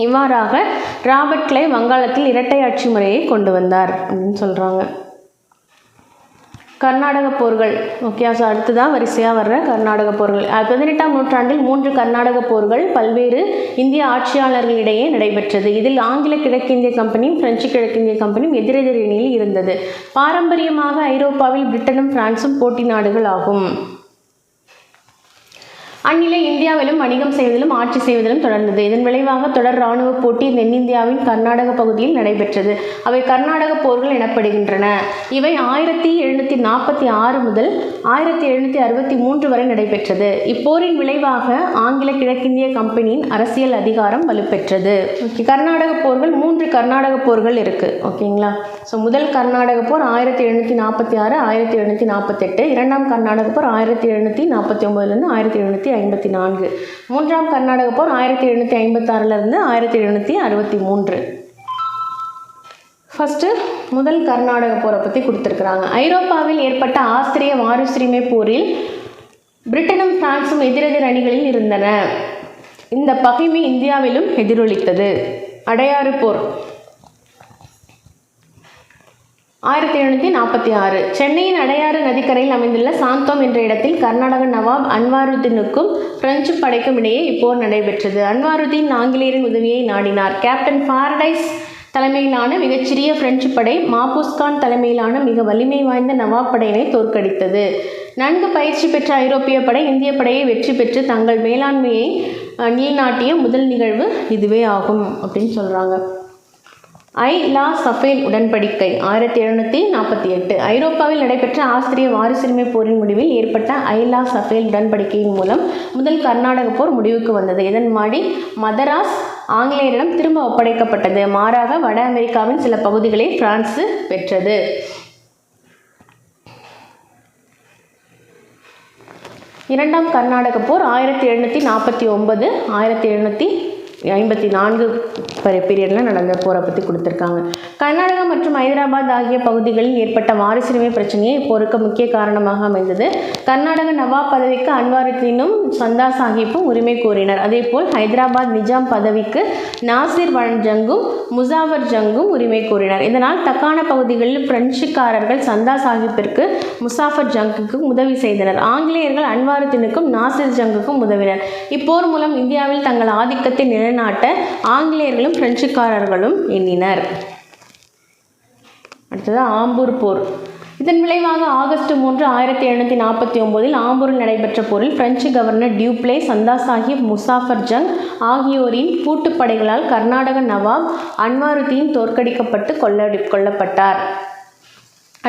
இவ்வாறாக ராபர்ட் கிளைவ் வங்காளத்தில் இரட்டை ஆட்சி முறையை கொண்டு வந்தார் அப்படின்னு சொல்கிறாங்க. கர்நாடக போர்கள். ஓகே, ஸோ அடுத்துதான் வரிசையாக வர்ற கர்நாடக போர்கள். 18ஆம் நூற்றாண்டில் 3 கர்நாடக போர்கள் பல்வேறு இந்திய ஆட்சியாளர்களிடையே நடைபெற்றது. இதில் ஆங்கில கிழக்கிந்திய கம்பெனியும் பிரெஞ்சு கிழக்கிந்திய கம்பெனியும் எதிரெதிர் அணியில் இருந்தது. பாரம்பரியமாக ஐரோப்பாவில் பிரிட்டனும் பிரான்சும் போட்டி நாடுகள் ஆகும். அந்நிலை இந்தியாவிலும் வணிகம் செய்வதிலும் ஆட்சி செய்வதிலும் தொடர்ந்தது. இதன் விளைவாக தொடர் இராணுவ போட்டி தென்னிந்தியாவின் கர்நாடக பகுதியில் நடைபெற்றது. அவை கர்நாடக போர்கள் எனப்படுகின்றன. இவை 1746 முதல் 1763 வரை நடைபெற்றது. இப்போரின் விளைவாக ஆங்கில கிழக்கிந்திய கம்பெனியின் அரசியல் அதிகாரம் வலுப்பெற்றது. ஓகே, கர்நாடக போர்கள் 3 கர்நாடக போர்கள் இருக்குது. ஓகேங்களா? ஸோ முதல் கர்நாடக போர் 1746 1748, 2ஆம் கர்நாடக போர் 1749 1754, 3ஆம் கர்நாடக போர் 1756 1763. ஃபஸ்ட்டு முதல் கர்நாடக போரை பற்றி கொடுத்துருக்குறாங்க. ஐரோப்பாவில் ஏற்பட்ட ஆஸ்திரிய வாரிசுரிமை போரில் பிரிட்டனும் பிரான்சும் எதிரெதிர் அணிகளில் இருந்தன. இந்த பகைமை இந்தியாவிலும் எதிரொலித்தது. அடையாறு போர் 1746. சென்னையின் அடையாறு நதிக்கரையில் அமைந்துள்ள சாந்தோம் என்ற இடத்தில் கர்நாடக நவாப் அன்வாருதீனுக்கும் பிரெஞ்சு படைக்கும் இடையே இப்போர் நடைபெற்றது. அன்வாருதீன் ஆங்கிலேயரின் உதவியை நாடினார். கேப்டன் பாரடைஸ் தலைமையிலான மிகச்சிறிய பிரெஞ்சு படை மாபூஸ்கான் தலைமையிலான மிக வலிமை வாய்ந்த நவாப் படையினை தோற்கடித்தது. நன்கு பயிற்சி பெற்ற ஐரோப்பிய படை இந்திய படையை வெற்றி பெற்று தங்கள் மேலாண்மையை நிலைநாட்டிய முதல் நிகழ்வு இதுவே ஆகும் அப்படின்னு சொல்கிறாங்க. ஐ லா சஃபேல் உடன்படிக்கை 1748. ஐரோப்பாவில் நடைபெற்ற ஆஸ்திரிய வாரிசுரிமை போரின் முடிவில் ஏற்பட்ட ஐ லா சஃபேல் உடன்படிக்கையின் மூலம் முதல் கர்நாடக போர் முடிவுக்கு வந்தது. இதன்படி மதராஸ் ஆங்கிலேயரிடம் திரும்ப ஒப்படைக்கப்பட்டது. மாறாக வட அமெரிக்காவின் சில பகுதிகளை பிரான்சு பெற்றது. இரண்டாம் கர்நாடக போர் 1749 1754 பீரியடில் நடந்த போரை பற்றி கொடுத்துருக்காங்க. கர்நாடகா மற்றும் ஹைதராபாத் ஆகிய பகுதிகளில் ஏற்பட்ட வாரிசுரிமை பிரச்சனையை இப்போருக்கு முக்கிய காரணமாக அமைந்தது. கர்நாடக நவாப் பதவிக்கு அன்வாருதீனும் சந்தா சாஹிப்பும் உரிமை கோரினர். அதேபோல் ஹைதராபாத் நிஜாம் பதவிக்கு நாசிர் ஜங்கும் முசாஃபர் ஜங்கும் உரிமை கோரினர். இதனால் தக்கான பகுதிகளில் பிரெஞ்சுக்காரர்கள் சந்தா சாஹிப்பிற்கு முசாஃபர் ஜங்குக்கும் உதவி செய்தனர். ஆங்கிலேயர்கள் அன்வாருதீனுக்கும் நாசிர் ஜங்குக்கும் உதவினர். இப்போர் மூலம் இந்தியாவில் தங்கள் ஆதிக்கத்தை நிலைநாட்ட ஆங்கிலேயர்களும் பிரெஞ்சுக்காரர்களும் எண்ணினர். அடுத்தது ஆம்பூர் போர். இதன் விளைவாக ஆகஸ்ட் 3 1749 ஆம்பூரில் நடைபெற்ற போரில் பிரெஞ்சு கவர்னர் டியூப்ளே, சந்தா சாஹிப், முசாஃபர் ஜங் ஆகியோரின் கூட்டுப்படைகளால் கர்நாடக நவாப் அன்வாருதீன் தோற்கடிக்கப்பட்டு கொல்லப்பட்டார்.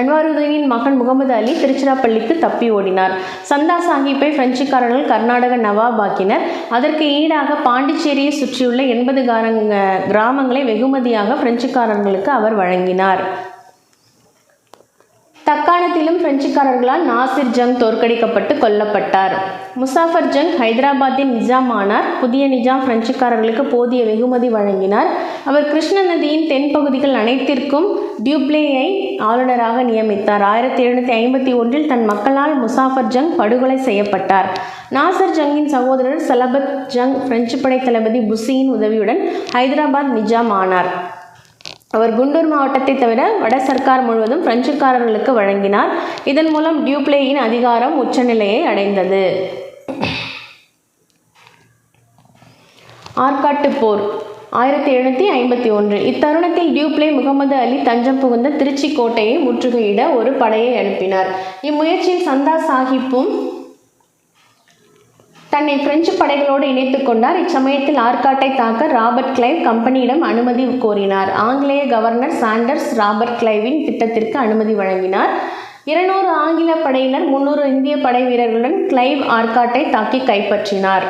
அன்வாருதீனின் மகன் முகமது அலி திருச்சிராப்பள்ளிக்கு தப்பி ஓடினார். சந்தா சாஹிப்பை பிரெஞ்சுக்காரர்கள் கர்நாடக நவாபாக்கினர். அதற்கு ஈடாக பாண்டிச்சேரியை சுற்றியுள்ள 80 கிராமங்களை வெகுமதியாக பிரெஞ்சுக்காரர்களுக்கு அவர் வழங்கினார். தக்காணத்திலும் பிரெஞ்சுக்காரர்களால் நாசிர் ஜங் தோற்கடிக்கப்பட்டு கொல்லப்பட்டார். முசாஃபர் ஜங் ஹைதராபாத்தின் நிஜாம் ஆனார். புதிய நிஜாம் பிரெஞ்சுக்காரர்களுக்கு போதிய வெகுமதி வழங்கினார். அவர் கிருஷ்ண நதியின் தென்பகுதிகள் அனைத்திற்கும் டியூப்ளேயை ஆளுநராக நியமித்தார். 1751 தன் மக்களால் முசாஃபர் ஜங் படுகொலை செய்யப்பட்டார். நாசர் ஜங்கின் சகோதரர் சலபத் ஜங் பிரெஞ்சு படை தளபதி புசியின் உதவியுடன் ஹைதராபாத் நிஜாம் ஆனார். அவர் குண்டூர் மாவட்டத்தை தவிர வட சர்க்கார் முழுவதும் பிரெஞ்சுக்காரர்களுக்கு வழங்கினார். இதன் மூலம் டியூப்ளேயின் அதிகாரம் உச்சநிலையை அடைந்தது. ஆற்காட்டு போர் 1751. இத்தருணத்தில் டியூப்ளே முகமது அலி தஞ்சம் புகுந்த திருச்சி கோட்டையை முற்றுகையிட ஒரு படையை அனுப்பினார். இம்முயற்சியில் சந்தா சாஹிப்பும் தன்னை பிரெஞ்சு படைகளோடு இணைத்துக் கொண்டார். இச்சமயத்தில் ஆற்காட்டை தாக்க ராபர்ட் கிளைவ் கம்பெனியிடம் அனுமதி கோரினார். ஆங்கிலேய கவர்னர் சாண்டர்ஸ் ராபர்ட் கிளைவின் திட்டத்திற்கு அனுமதி வழங்கினார். 200 ஆங்கில படையினர் 300 இந்திய படை வீரர்களுடன் கிளைவ் ஆற்காட்டை தாக்கி கைப்பற்றினார்.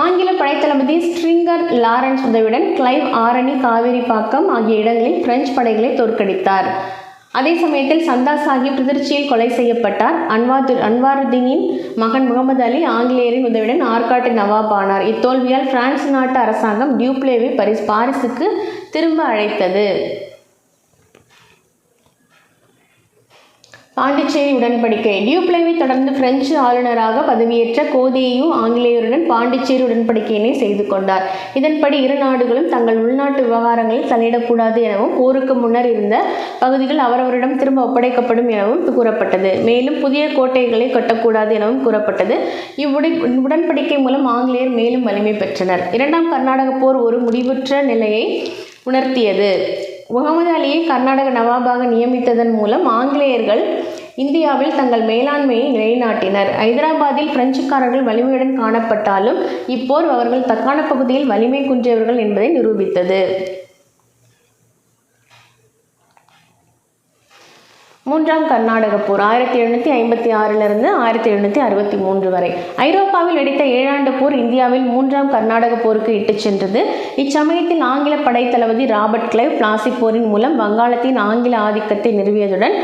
ஆங்கில படைத்தளபதி ஸ்ட்ரிங்கர் லாரன்ஸ் உதவியுடன் கிளைவ் ஆரணி, காவேரிப்பாக்கம் ஆகிய இடங்களில் பிரெஞ்சு படைகளை தோற்கடித்தார். அதே சமயத்தில் சந்தா சாஹிப் திருச்சியில் கொலை செய்யப்பட்டார். அன்வாருதீனின் மகன் முகமது அலி ஆங்கிலேயரின் உதவியுடன் ஆற்காட்டு நவாப் ஆனார். இத்தோல்வியால் பிரான்ஸ் நாட்டு அரசாங்கம் டியூப்ளேவை பாரிஸுக்கு திரும்ப அழைத்தது. பாண்டிச்சேரி உடன்படிக்கை. டியூப்ளேவை தொடர்ந்து பிரெஞ்சு ஆளுநராக பதவியேற்ற கோதேயு ஆங்கிலேயருடன் பாண்டிச்சேரி உடன்படிக்கையினை செய்து கொண்டார். இதன்படி இரு நாடுகளும் தங்கள் உள்நாட்டு விவகாரங்களில் தலையிடக்கூடாது எனவும், போருக்கு முன்னர் இருந்த பகுதிகள் அவரவரிடம் திரும்ப ஒப்படைக்கப்படும் எனவும் கூறப்பட்டது. மேலும் புதிய கோட்டைகளை கட்டக்கூடாது எனவும் கூறப்பட்டது. உடன்படிக்கை மூலம் ஆங்கிலேயர் மேலும் வலிமை பெற்றனர். 2ஆம் கர்நாடக போர் ஒரு முடிவுற்ற நிலையை உணர்த்தியது. முகமது அலியை கர்நாடக நவாபாக நியமித்ததன் மூலம் ஆங்கிலேயர்கள் இந்தியாவில் தங்கள் மேலாண்மையை நிலைநாட்டினர். ஐதராபாத்தில் பிரெஞ்சுக்காரர்கள் வலிமையுடன் காணப்பட்டாலும் இப்போர் அவர்கள் தக்காண பகுதியில் வலிமை குன்றியவர்கள் என்பதை நிரூபித்தது. 3ஆம் கர்நாடக போர் 1756 1763 வரை. ஐரோப்பாவில் வெடித்த 7 ஆண்டு போர் இந்தியாவில் 3ஆம் கர்நாடக போருக்கு இட்டுச் சென்றது. இச்சமயத்தில் ஆங்கில படைத்தளபதி ராபர்ட் கிளைவ் பிளாசி போரின் மூலம் வங்காளத்தின் ஆங்கில ஆதிக்கத்தை நிறுவியதுடன்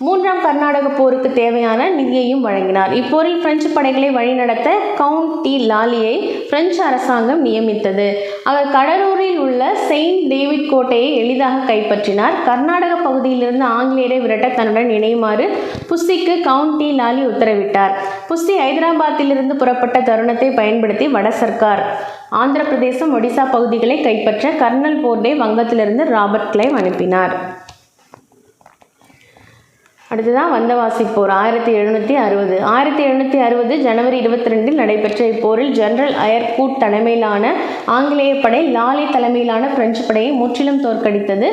3ஆம் கர்நாடக போருக்கு தேவையான நிதியையும் வழங்கினார். இப்போரில் பிரெஞ்சு படைகளை வழிநடத்த கவுண்ட் டி லாலியை பிரெஞ்சு அரசாங்கம் நியமித்தது. அவர் கடலூரில் உள்ள செயின்ட் டேவிட் கோட்டையை எளிதாக கைப்பற்றினார். கர்நாடக பகுதியிலிருந்து ஆங்கிலேயரை விரட்ட தன்னுடன் இணையுமாறு புஸ்ஸிக்கு கவுண்ட் டி லாலி உத்தரவிட்டார். புஸ்ஸி ஐதராபாத்திலிருந்து புறப்பட்ட தருணத்தை பயன்படுத்தி வட சர்க்கார் ஆந்திர பிரதேசம், ஒடிசா பகுதிகளை கைப்பற்ற கர்னல் போர்டே வங்கத்திலிருந்து ராபர்ட் கிளைவ் அனுப்பினார். அடுத்ததான் வந்தவாசி போர் 1760. 1760 ஜனவரி 22 நடைபெற்ற இப்போரில் ஜெனரல் அயர்கூட் தலைமையிலான ஆங்கிலேய படை லாலி தலைமையிலான பிரெஞ்சு படையை முற்றிலும் தோற்கடித்தது.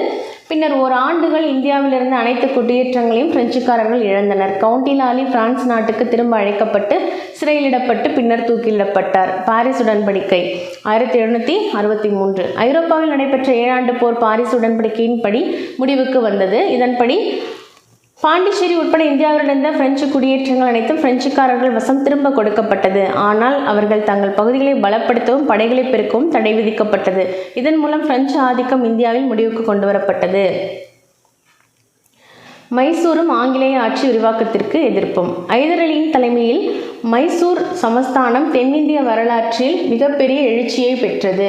பின்னர் ஓராண்டுகள் இந்தியாவிலிருந்து அனைத்து குடியேற்றங்களையும் பிரெஞ்சுக்காரர்கள் இழந்தனர். கவுண்டி லாலி பிரான்ஸ் நாட்டுக்கு திரும்ப அழைக்கப்பட்டு சிறையிலிடப்பட்டு பின்னர் தூக்கிலிடப்பட்டார். பாரிஸ் உடன்படிக்கை 1763. ஐரோப்பாவில் நடைபெற்ற 7 ஆண்டு போர் பாரிஸ் உடன்படிக்கையின்படி முடிவுக்கு வந்தது. இதன்படி பாண்டிச்சேரி உட்பட இந்தியாவில் இருந்த பிரெஞ்சு குடியேற்றங்கள் அனைத்தும் பிரெஞ்சுக்காரர்கள் வசம் திரும்ப கொடுக்கப்பட்டது. ஆனால் அவர்கள் தங்கள் பகுதிகளை பலப்படுத்தவும் படைகளை பெருக்கவும் தடை விதிக்கப்பட்டது. இதன் மூலம் பிரெஞ்சு ஆதிக்கம் இந்தியாவில் முடிவுக்கு கொண்டு வரப்பட்டது. மைசூரும் ஆங்கிலேய ஆட்சி விரிவாக்கத்திற்கு எதிர்ப்பும். ஐதர் அலியின் தலைமையில் மைசூர் சமஸ்தானம் தென்னிந்திய வரலாற்றில் மிகப்பெரிய எழுச்சியை பெற்றது.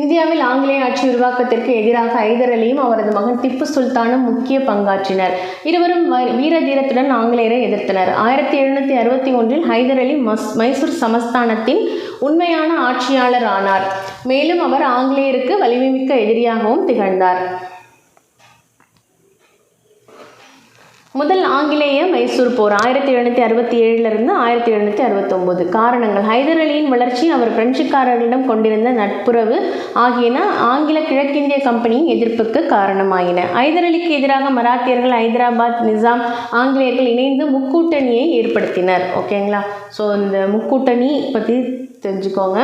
இந்தியாவில் ஆங்கிலேய ஆட்சி விரிவாக்கத்திற்கு எதிராக ஐதர் அலியும் அவரது மகன் திப்பு சுல்தானும் முக்கிய பங்காற்றினர். இருவரும் வீர தீரத்துடன் ஆங்கிலேயரை எதிர்த்தனர். 1761 ஹைதர் அலி மைசூர் சமஸ்தானத்தின் உண்மையான ஆட்சியாளர் ஆனார். மேலும் அவர் ஆங்கிலேயருக்கு வலிமைமிக்க எதிரியாகவும் திகழ்ந்தார். முதல் ஆங்கிலேய மைசூர் போர் 1767 1769. காரணங்கள்: ஹைதர் அலியின் வளர்ச்சி, அவர் பிரெஞ்சுக்காரர்களிடம் கொண்டிருந்த நட்புறவு ஆகியன ஆங்கில கிழக்கிந்திய கம்பெனியின் எதிர்ப்புக்கு காரணமாயின. ஹைதர் அலிக்கு எதிராக மராத்தியர்கள், ஹைதராபாத் நிசாம், ஆங்கிலேயர்கள் இணைந்து முக்கூட்டணியை ஏற்படுத்தினர். ஓகேங்களா? ஸோ இந்த முக்கூட்டணி பற்றி தெரிஞ்சுக்கோங்க.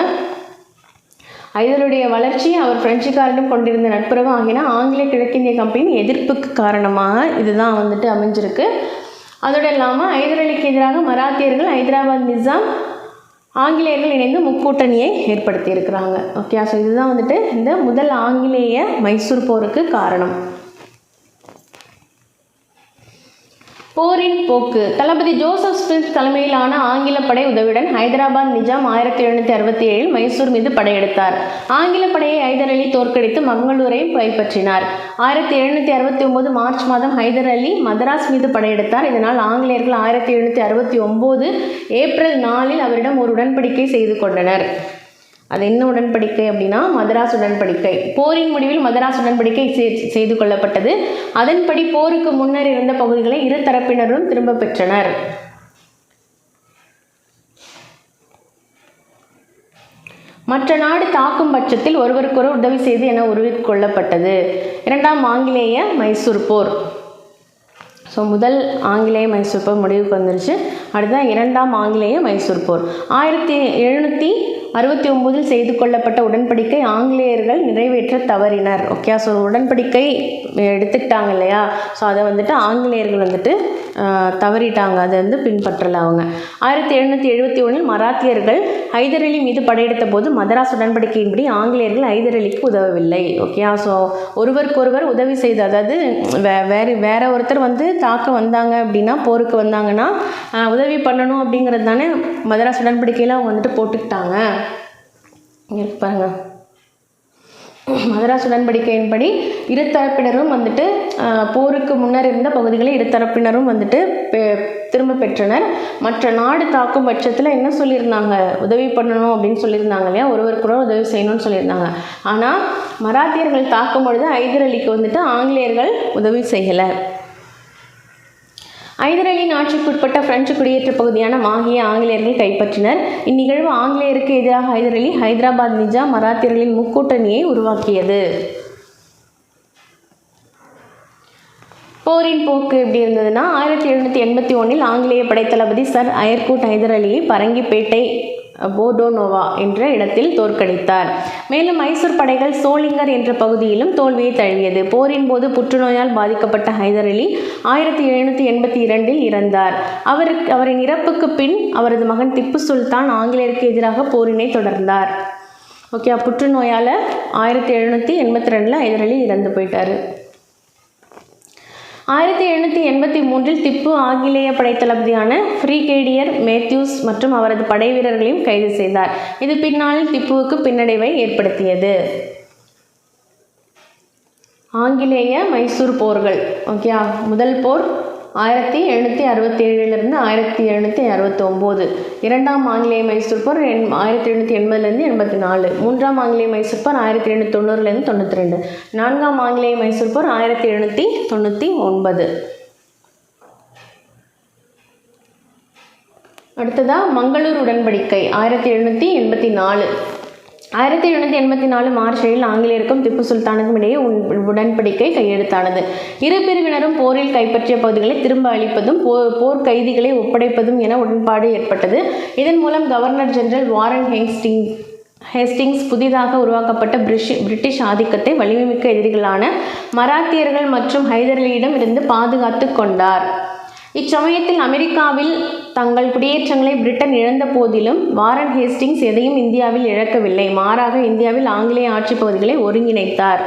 ஹைதருடைய வளர்ச்சி அவர் பிரெஞ்சுக்காரரிடம் கொண்டிருந்த நட்புறவு ஆகியன ஆங்கிலேய கிழக்கிந்திய கம்பெனியின் எதிர்ப்புக்கு காரணமாக இதுதான் வந்துட்டு அமைஞ்சிருக்கு. அதோடு இல்லாமல் ஹைதர் அலிக்கு எதிராக மராத்தியர்கள், ஹைதராபாத் நிசாம், ஆங்கிலேயர்கள் இணைந்து முக்கூட்டணியை ஏற்படுத்தி இருக்கிறாங்க. ஓகே, ஸோ இதுதான் வந்துட்டு இந்த முதல் ஆங்கிலேய மைசூர் போருக்கு காரணம். போரின் போக்கு. தளபதி ஜோசப் ஸ்மித் தலைமையிலான ஆங்கில படை உதவியுடன் ஹைதராபாத் நிஜாம் 1767 மைசூர் மீது படையெடுத்தார். ஆங்கில படையை ஹைதர் அலி தோற்கடித்து மங்களூரையும் கைப்பற்றினார். 1769 மார்ச் மாதம் ஹைதர் அலி மதராஸ் மீது படையெடுத்தார். இதனால் ஆங்கிலேயர்கள் 1769 ஏப்ரல் 4 அவரிடம் ஒரு உடன்படிக்கை செய்து கொண்டனர். அது என்ன உடன்படிக்கை அப்படின்னா மதராஸ் உடன்படிக்கை. போரின் முடிவில் மதராஸ் உடன்படிக்கை செய்து கொள்ளப்பட்டது. அதன்படி போருக்கு முன்னர் இருந்த பகுதிகளை இரு தரப்பினரும் திரும்ப பெற்றனர். மற்ற நாடு தாக்கும் பட்சத்தில் ஒருவருக்கொரு உதவி செய்து என உறுதிக்கொள்ளப்பட்டது. இரண்டாம் ஆங்கிலேய மைசூர் போர். ஸோ முதல் ஆங்கிலேய மைசூர் போர் முடிவுக்கு வந்துருச்சு. அடுத்ததான் இரண்டாம் ஆங்கிலேய மைசூர் போர். 1769 செய்து கொள்ளப்பட்ட உடன்படிக்கை ஆங்கிலேயர்கள் நிறைவேற்ற தவறினர். ஓகே, ஸோ உடன்படிக்கை எடுத்துக்கிட்டாங்க இல்லையா, ஸோ அதை வந்துட்டு ஆங்கிலேயர்கள் வந்துட்டு தவறிட்டாங்க, அதை வந்து பின்பற்றலை அவங்க. 1771 மராத்தியர்கள் ஹைதர் அலி மீது படையெடுத்த போது மதராஸ் உடன்படிக்கையின்படி ஆங்கிலேயர்கள் ஹைதர் அலிக்கு உதவவில்லை. ஓகே, ஸோ ஒருவருக்கொருவர் உதவி செய்து, அதாவது வேற ஒருத்தர் வந்து தாக்க வந்தாங்க அப்படின்னா, போருக்கு வந்தாங்கன்னா உதவி பண்ணணும் அப்படிங்கிறது தானே மதராஸ் உடன்படிக்கையில் அவங்க வந்துட்டு போட்டுக்கிட்டாங்க. பாருங்க, மதராஸ் உடன்படிக்கையின்படி இருதரப்பினரும் வந்துட்டு போருக்கு முன்னர் இருந்த பகுதிகளை இருதரப்பினரும் வந்துட்டு திரும்ப பெற்றனர். மற்ற நாடு தாக்கும் பட்சத்தில் என்ன சொல்லியிருந்தாங்க, உதவி பண்ணணும் அப்படின்னு சொல்லியிருந்தாங்க இல்லையா, ஒருவருக்கூட உதவி செய்யணும்னு சொல்லியிருந்தாங்க. ஆனால் மராத்தியர்கள் தாக்கும் பொழுது ஹைதர் அலிக்கு வந்துட்டு ஆங்கிலேயர்கள் உதவி செய்யலை. ஹைதர் அலியின் ஆட்சிக்குட்பட்ட பிரெஞ்சு குடியேற்ற பகுதியான மாஹியை ஆங்கிலேயர்கள் கைப்பற்றினர். இந்நிகழ்வு ஆங்கிலேயருக்கு எதிராக ஹைதர் அலி ஹைதராபாத் நிஜாம் மராத்தியர்களின் முக்கூட்டணியை உருவாக்கியது. போரின் போக்கு எப்படி இருந்ததுன்னா, 1781 ஆங்கிலேய படைத்தளபதி சர் அயர்கூட் ஹைதர் அலியை பரங்கிப்பேட்டை போர்டோனோவா என்ற இடத்தில் தோற்கடித்தார். மேலும் மைசூர் படைகள் சோளிங்கர் என்ற பகுதியிலும் தோல்வியை தழுவியது. போரின் போது புற்றுநோயால் பாதிக்கப்பட்ட ஹைதர் அலி 1782 இறந்தார். அவரின் இறப்புக்கு பின் அவரது மகன் திப்பு சுல்தான் ஆங்கிலேயருக்கு எதிராக போரினை தொடர்ந்தார். ஓகே, புற்றுநோயால் 1782 ஹைதர் அலி இறந்து போயிட்டார். 1783 திப்பு ஆங்கிலேய படைத்தளபதியான பிரிகேடியர் மேத்யூஸ் மற்றும் அவரது படை வீரர்களையும் கைது செய்தார். இது பின்னாளில் திப்புவுக்கு பின்னடைவை ஏற்படுத்தியது. ஆங்கிலேய மைசூர் போர்கள். ஓகே, முதல் போர் 1767 1769. இரண்டாம் ஆங்கிலேய மைசூர் போர் 1780 84. மூன்றாம் ஆங்கிலேய மைசூர் போர் 1790 92. நான்காம் ஆங்கிலேய மைசூர் போர் 1799. அடுத்ததாக மங்களூர் உடன்படிக்கை 1784. 1784 மார்ச் 7 ஆங்கிலேயருக்கும் திப்பு சுல்தானுக்கும் இடையே உடன்படிக்கை கையெழுத்தானது. இரு பிரிவினரும் போரில் கைப்பற்றிய பகுதிகளை திரும்ப அளிப்பதும் போர் கைதிகளை ஒப்படைப்பதும் என உடன்பாடு ஏற்பட்டது. இதன் மூலம் கவர்னர் ஜெனரல் வாரன் ஹேஸ்டிங்ஸ் புதிதாக உருவாக்கப்பட்ட பிரிட்டிஷ் ஆதிக்கத்தை வலிமைமிக்க எதிரிகளான மராத்தியர்கள் மற்றும் ஹைதர் அலியிடம் இருந்து பாதுகாத்து கொண்டார். இச்சமயத்தில் அமெரிக்காவில் தங்கள் குடியேற்றங்களை பிரிட்டன் இழந்த போதிலும் வாரன் ஹேஸ்டிங்ஸ் எதையும் இந்தியாவில் இழக்கவில்லை. மாறாக இந்தியாவில் ஆங்கிலேய ஆட்சி பகுதிகளை ஒருங்கிணைத்தார்.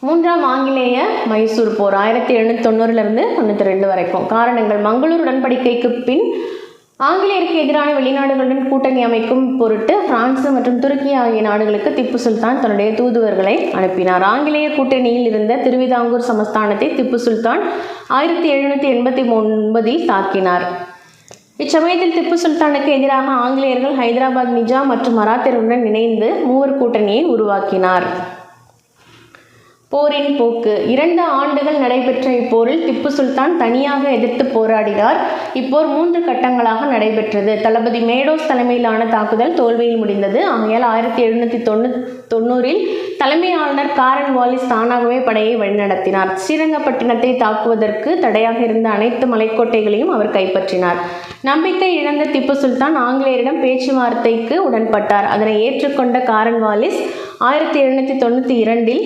மூன்றாம் ஆங்கிலேய மைசூர் போர் 1790 92 வரைக்கும். காரணங்கள்: மங்களூர் உடன்படிக்கைக்கு பின் ஆங்கிலேயருக்கு எதிரான வெளிநாடுகளுடன் கூட்டணி அமைக்கும் பொருட்டு பிரான்ஸ் மற்றும் துருக்கி ஆகிய நாடுகளுக்கு திப்பு சுல்தான் தன்னுடைய தூதுவர்களை அனுப்பினார். ஆங்கிலேய கூட்டணியில் இருந்த திருவிதாங்கூர் சமஸ்தானத்தை திப்பு சுல்தான் 1789 தாக்கினார். இச்சமயத்தில் திப்பு சுல்தானுக்கு எதிராக ஆங்கிலேயர்கள் ஹைதராபாத் நிஜாம் மற்றும் மராத்தியர்களுடன் இணைந்து மூவர் கூட்டணியை உருவாக்கினார். போரின் போக்கு. 2 ஆண்டுகள் நடைபெற்ற இப்போரில் திப்பு சுல்தான் தனியாக எதிர்த்து போராடினார். இப்போர் 3 கட்டங்களாக நடைபெற்றது. தளபதி மேடோஸ் தலைமையிலான தாக்குதல் தோல்வியில் முடிந்தது. ஆகையால் 1790 தலைமை ஆளுநர் காரன் வாலிஸ் தானாகவே படையை வழிநடத்தினார். ஸ்ரீரங்கப்பட்டினத்தை தாக்குவதற்கு தடையாக இருந்த அனைத்து மலைக்கோட்டைகளையும் அவர் கைப்பற்றினார். நம்பிக்கை இழந்த திப்பு சுல்தான் ஆங்கிலேயரிடம் பேச்சுவார்த்தைக்கு உடன்பட்டார். அதனை ஏற்றுக்கொண்ட காரன் வாலிஸ் 1792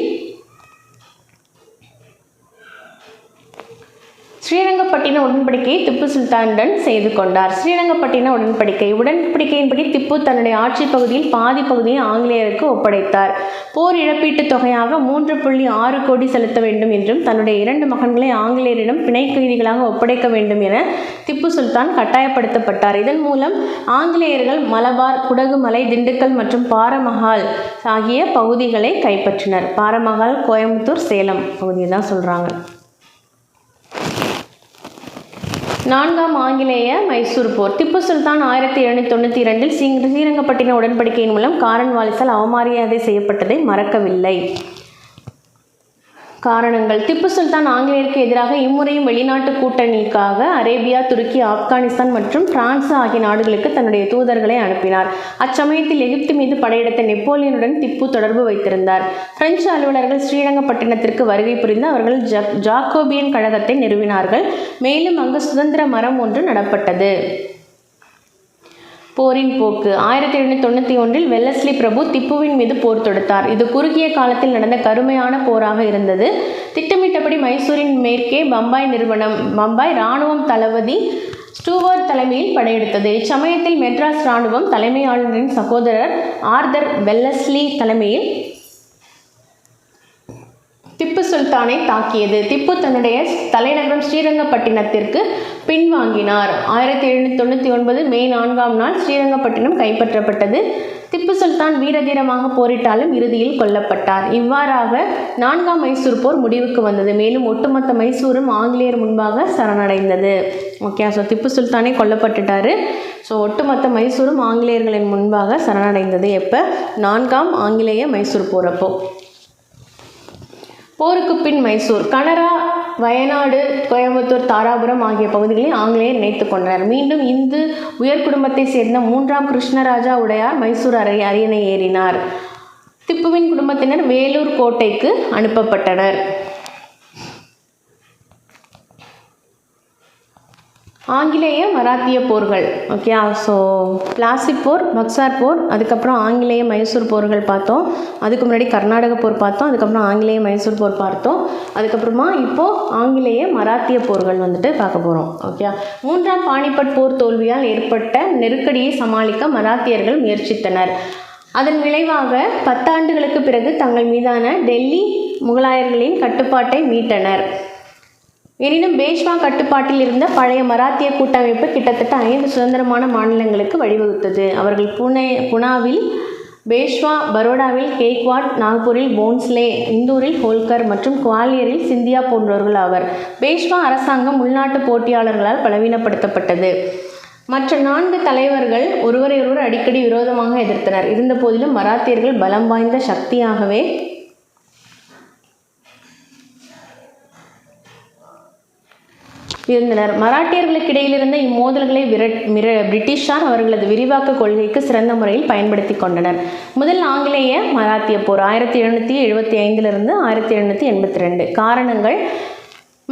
ஸ்ரீரங்கப்பட்டின உடன்படிக்கையை திப்பு சுல்தானுடன் செய்து கொண்டார். ஸ்ரீரங்கப்பட்டின உடன்படிக்கையின்படி திப்பு தன்னுடைய ஆட்சி பகுதியில் பாதி பகுதியை ஆங்கிலேயருக்கு ஒப்படைத்தார். போர் இழப்பீட்டுத் தொகையாக 3.6 கோடி செலுத்த வேண்டும் என்றும் தன்னுடைய 2 மகன்களை ஆங்கிலேயரிடம் பிணை கைதிகளாக ஒப்படைக்க வேண்டும் என திப்பு சுல்தான் கட்டாயப்படுத்தப்பட்டார். இதன் மூலம் ஆங்கிலேயர்கள் மலபார், குடகுமலை, திண்டுக்கல் மற்றும் பாரமஹால் ஆகிய பகுதிகளை கைப்பற்றினர். பாரமஹால் கோயம்புத்தூர், சேலம் பகுதியை தான் சொல்கிறாங்க. 4ஆம் ஆங்கிலேய மைசூர் போர். திப்பு சுல்தான் 1792 ஸ்ரீரங்கப்பட்டின உடன்படிக்கையின் மூலம் காரன் வாலிஸால் அவமரியாதை செய்யப்பட்டதை மறக்கவில்லை. காரணங்கள். திப்பு சுல்தான் ஆங்கிலேயருக்கு எதிராக இம்முறையும் வெளிநாட்டு கூட்டணிக்காக அரேபியா, துருக்கி, ஆப்கானிஸ்தான் மற்றும் பிரான்ஸ் ஆகிய நாடுகளுக்கு தன்னுடைய தூதர்களை அனுப்பினார். அச்சமயத்தில் எகிப்து மீது படையெடுத்த நெப்போலியனுடன் திப்பு தொடர்பு வைத்திருந்தார். பிரெஞ்சு அலுவலர்கள் ஸ்ரீரங்கப்பட்டினத்திற்கு வருகை புரிந்து அவர்கள் ஜாக்கோபியன் கழகத்தை நிறுவினார்கள். மேலும் அங்கு சுதந்திர மரம் ஒன்று நடப்பட்டது. போரின் போக்கு. 1791 வெல்லஸ்லி பிரபு திப்புவின் மீது போர் தொடுத்தார். இது குறுகிய காலத்தில் நடந்த கடுமையான போராக இருந்தது. திட்டமிட்டபடி மைசூரின் மேற்கே பம்பாய் இராணுவம் தளபதி ஸ்டூவர்ட் தலைமையில் படையெடுத்தது. இச்சமயத்தில் மெட்ராஸ் இராணுவம் தலைமை ஆளுநரின் சகோதரர் ஆர்தர் வெல்லஸ்லி தலைமையில் திப்பு சுல்தானை தாக்கியது. திப்பு தன்னுடைய தலைநகரம் ஸ்ரீரங்கப்பட்டினத்திற்கு பின்வாங்கினார். 1799 மே 4ஆம் நாள் ஸ்ரீரங்கப்பட்டினம் கைப்பற்றப்பட்டது. திப்பு சுல்தான் வீரதீரமாக போரிட்டாலும் இறுதியில் கொல்லப்பட்டார். இவ்வாறாக 4ஆம் மைசூர் போர் முடிவுக்கு வந்தது. மேலும் ஒட்டுமொத்த மைசூரும் ஆங்கிலேயர் முன்பாக சரணடைந்தது. ஓகே, ஸோ திப்பு சுல்தானே கொல்லப்பட்டுட்டாரு. ஸோ ஒட்டுமொத்த மைசூரும் ஆங்கிலேயர்களின் முன்பாக சரணடைந்தது. எப்போ? 4ஆம் ஆங்கிலேய மைசூர் போறப்போ. போருக்கு பின் மைசூர். கனரா, வயநாடு, கோயம்புத்தூர், தாராபுரம் ஆகிய பகுதிகளில் ஆங்கிலேயர் இணைத்து கொண்டனர். மீண்டும் இந்து உயர் குடும்பத்தை சேர்ந்த 3ஆம் கிருஷ்ணராஜா உடையார் மைசூர் அரியணை ஏறினார். திப்புவின் குடும்பத்தினர் வேலூர் கோட்டைக்கு அனுப்பப்பட்டனர். ஆங்கிலேய மராத்திய போர்கள். ஓகே, ஸோ பிளாசி போர், பக்சார் போர், அதுக்கப்புறம் ஆங்கிலேய மைசூர் போர்கள் பார்த்தோம். அதுக்கு முன்னாடி கர்நாடக போர் பார்த்தோம். அதுக்கப்புறம் ஆங்கிலேய மைசூர் போர் பார்த்தோம். அதுக்கப்புறமா இப்போது ஆங்கிலேய மராத்திய போர்கள் வந்துட்டு பார்க்க போகிறோம். ஓகே, 3ஆம் பானிபட் போர் தோல்வியால் ஏற்பட்ட நெருக்கடியை சமாளிக்க மராத்தியர்கள் முயற்சித்தனர். அதன் விளைவாக 10 ஆண்டுகளுக்கு பிறகு தங்கள் மீதான டெல்லி முகலாயர்களின் கட்டுப்பாட்டை மீட்டனர். எனினும் பேஷ்வா கட்டுப்பாட்டில் இருந்த பழைய மராத்திய கூட்டமைப்பு கிட்டத்தட்ட 5 சுதந்திரமான மாநிலங்களுக்கு வழிவகுத்தது. அவர்கள் புனாவில் பேஷ்வா, பரோடாவில் கேக்வாட், நாக்பூரில் போன்ஸ்லே, இந்தூரில் ஹோல்கர் மற்றும் குவாலியரில் சிந்தியா போன்றவர்கள் ஆவர். பேஷ்வா அரசாங்கம் உள்நாட்டு போட்டியாளர்களால் பலவீனப்படுத்தப்பட்டது. மற்ற 4 தலைவர்கள் ஒருவரையொருவர் அடிக்கடி விரோதமாக எதிர்த்தனர். இருந்த போதிலும் மராத்தியர்கள் பலம் வாய்ந்த சக்தியாகவே இருந்தனர். மராட்டியர்களுக்கு இடையில் இருந்த இம்மோதல்களை பிரிட்டிஷார் அவர்களது விரிவாக்க கொள்கைக்கு சிறந்த முறையில் பயன்படுத்தி கொண்டனர். முதல் ஆங்கிலேய மராத்திய போர் 1775 1782. காரணங்கள்.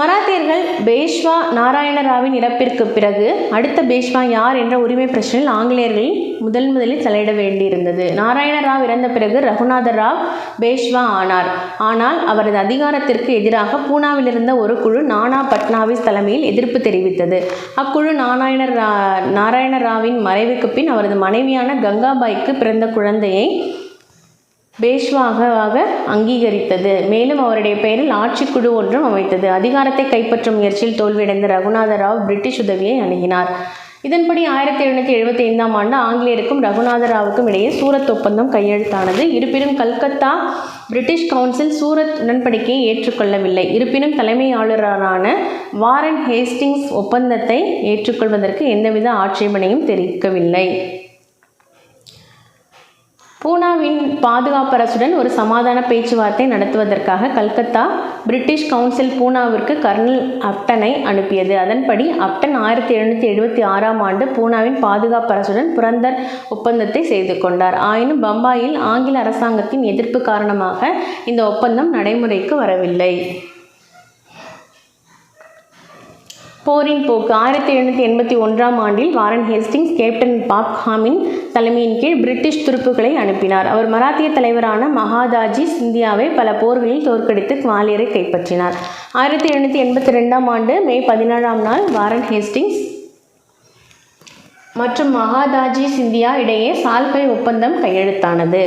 மராத்தியர்கள் பேஷ்வா நாராயண ராவின் இறப்பிற்கு பிறகு அடுத்த பேஷ்வா யார் என்ற உரிமை பிரச்சனையில் ஆங்கிலேயர்களில் முதலில் தலையிட வேண்டியிருந்தது. நாராயண ராவ் இறந்த பிறகு ரகுநாத ராவ் பேஷ்வா ஆனார். ஆனால் அவரது அதிகாரத்திற்கு எதிராக பூனாவில் இருந்த ஒரு குழு நானா பட்னாவிஸ் தலைமையில் எதிர்ப்பு தெரிவித்தது. அக்குழு நாராயண ராவின் மறைவுக்கு பின் அவரது மனைவியான கங்காபாய்க்கு பிறந்த குழந்தையை பேஷ்வாவாக அங்கீகரித்தது. மேலும் அவருடைய பெயரில் ஆட்சிக்குழு ஒன்றும் அமைத்தது. அதிகாரத்தை கைப்பற்றும் முயற்சியில் தோல்வியடைந்த ரகுநாத ராவ் பிரிட்டிஷ் உதவியை அணுகினார். இதன்படி 1775ஆம் ஆண்டு ஆங்கிலேயருக்கும் ரகுநாத ராவுக்கும் இடையே சூரத் ஒப்பந்தம் கையெழுத்தானது. இருப்பினும் கல்கத்தா பிரிட்டிஷ் கவுன்சில் சூரத் உடன்படிக்கையை ஏற்றுக்கொள்ளவில்லை. இருப்பினும் தலைமை ஆளுநரான வாரன் ஹேஸ்டிங்ஸ் ஒப்பந்தத்தை ஏற்றுக்கொள்வதற்கு எந்தவித ஆட்சேபனையும் தெரிவிக்கவில்லை. பூனாவின் பாதுகாப்பரசுடன் ஒரு சமாதான பேச்சுவார்த்தை நடத்துவதற்காக கல்கத்தா பிரிட்டிஷ் கவுன்சில் பூனாவிற்கு கர்னல் அப்டனை அனுப்பியது. அதன்படி அப்டன் 1776ஆம் ஆண்டு பூனாவின் பாதுகாப்பரசுடன் புரந்தர் ஒப்பந்தத்தை செய்து கொண்டார். ஆயினும் பம்பாயில் ஆங்கில அரசாங்கத்தின் எதிர்ப்பு காரணமாக இந்த ஒப்பந்தம் நடைமுறைக்கு வரவில்லை. போரின் போக்கு 1781ஆம் ஆண்டில் வாரன் ஹேஸ்டிங்ஸ் கேப்டன் பாக்ஹாமின் தலைமையின் கீழ் பிரிட்டிஷ் துருப்புக்களை அனுப்பினார். அவர் மராத்திய தலைவரான மகாதாஜி சிந்தியாவை பல போர்களில் தோற்கடித்து குவாலியரை கைப்பற்றினார். 1782ஆம் ஆண்டு மே 17ஆம் நாள் வாரன் ஹேஸ்டிங்ஸ் மற்றும் மகாதாஜி சிந்தியா இடையே சால்பை ஒப்பந்தம் கையெழுத்தானது.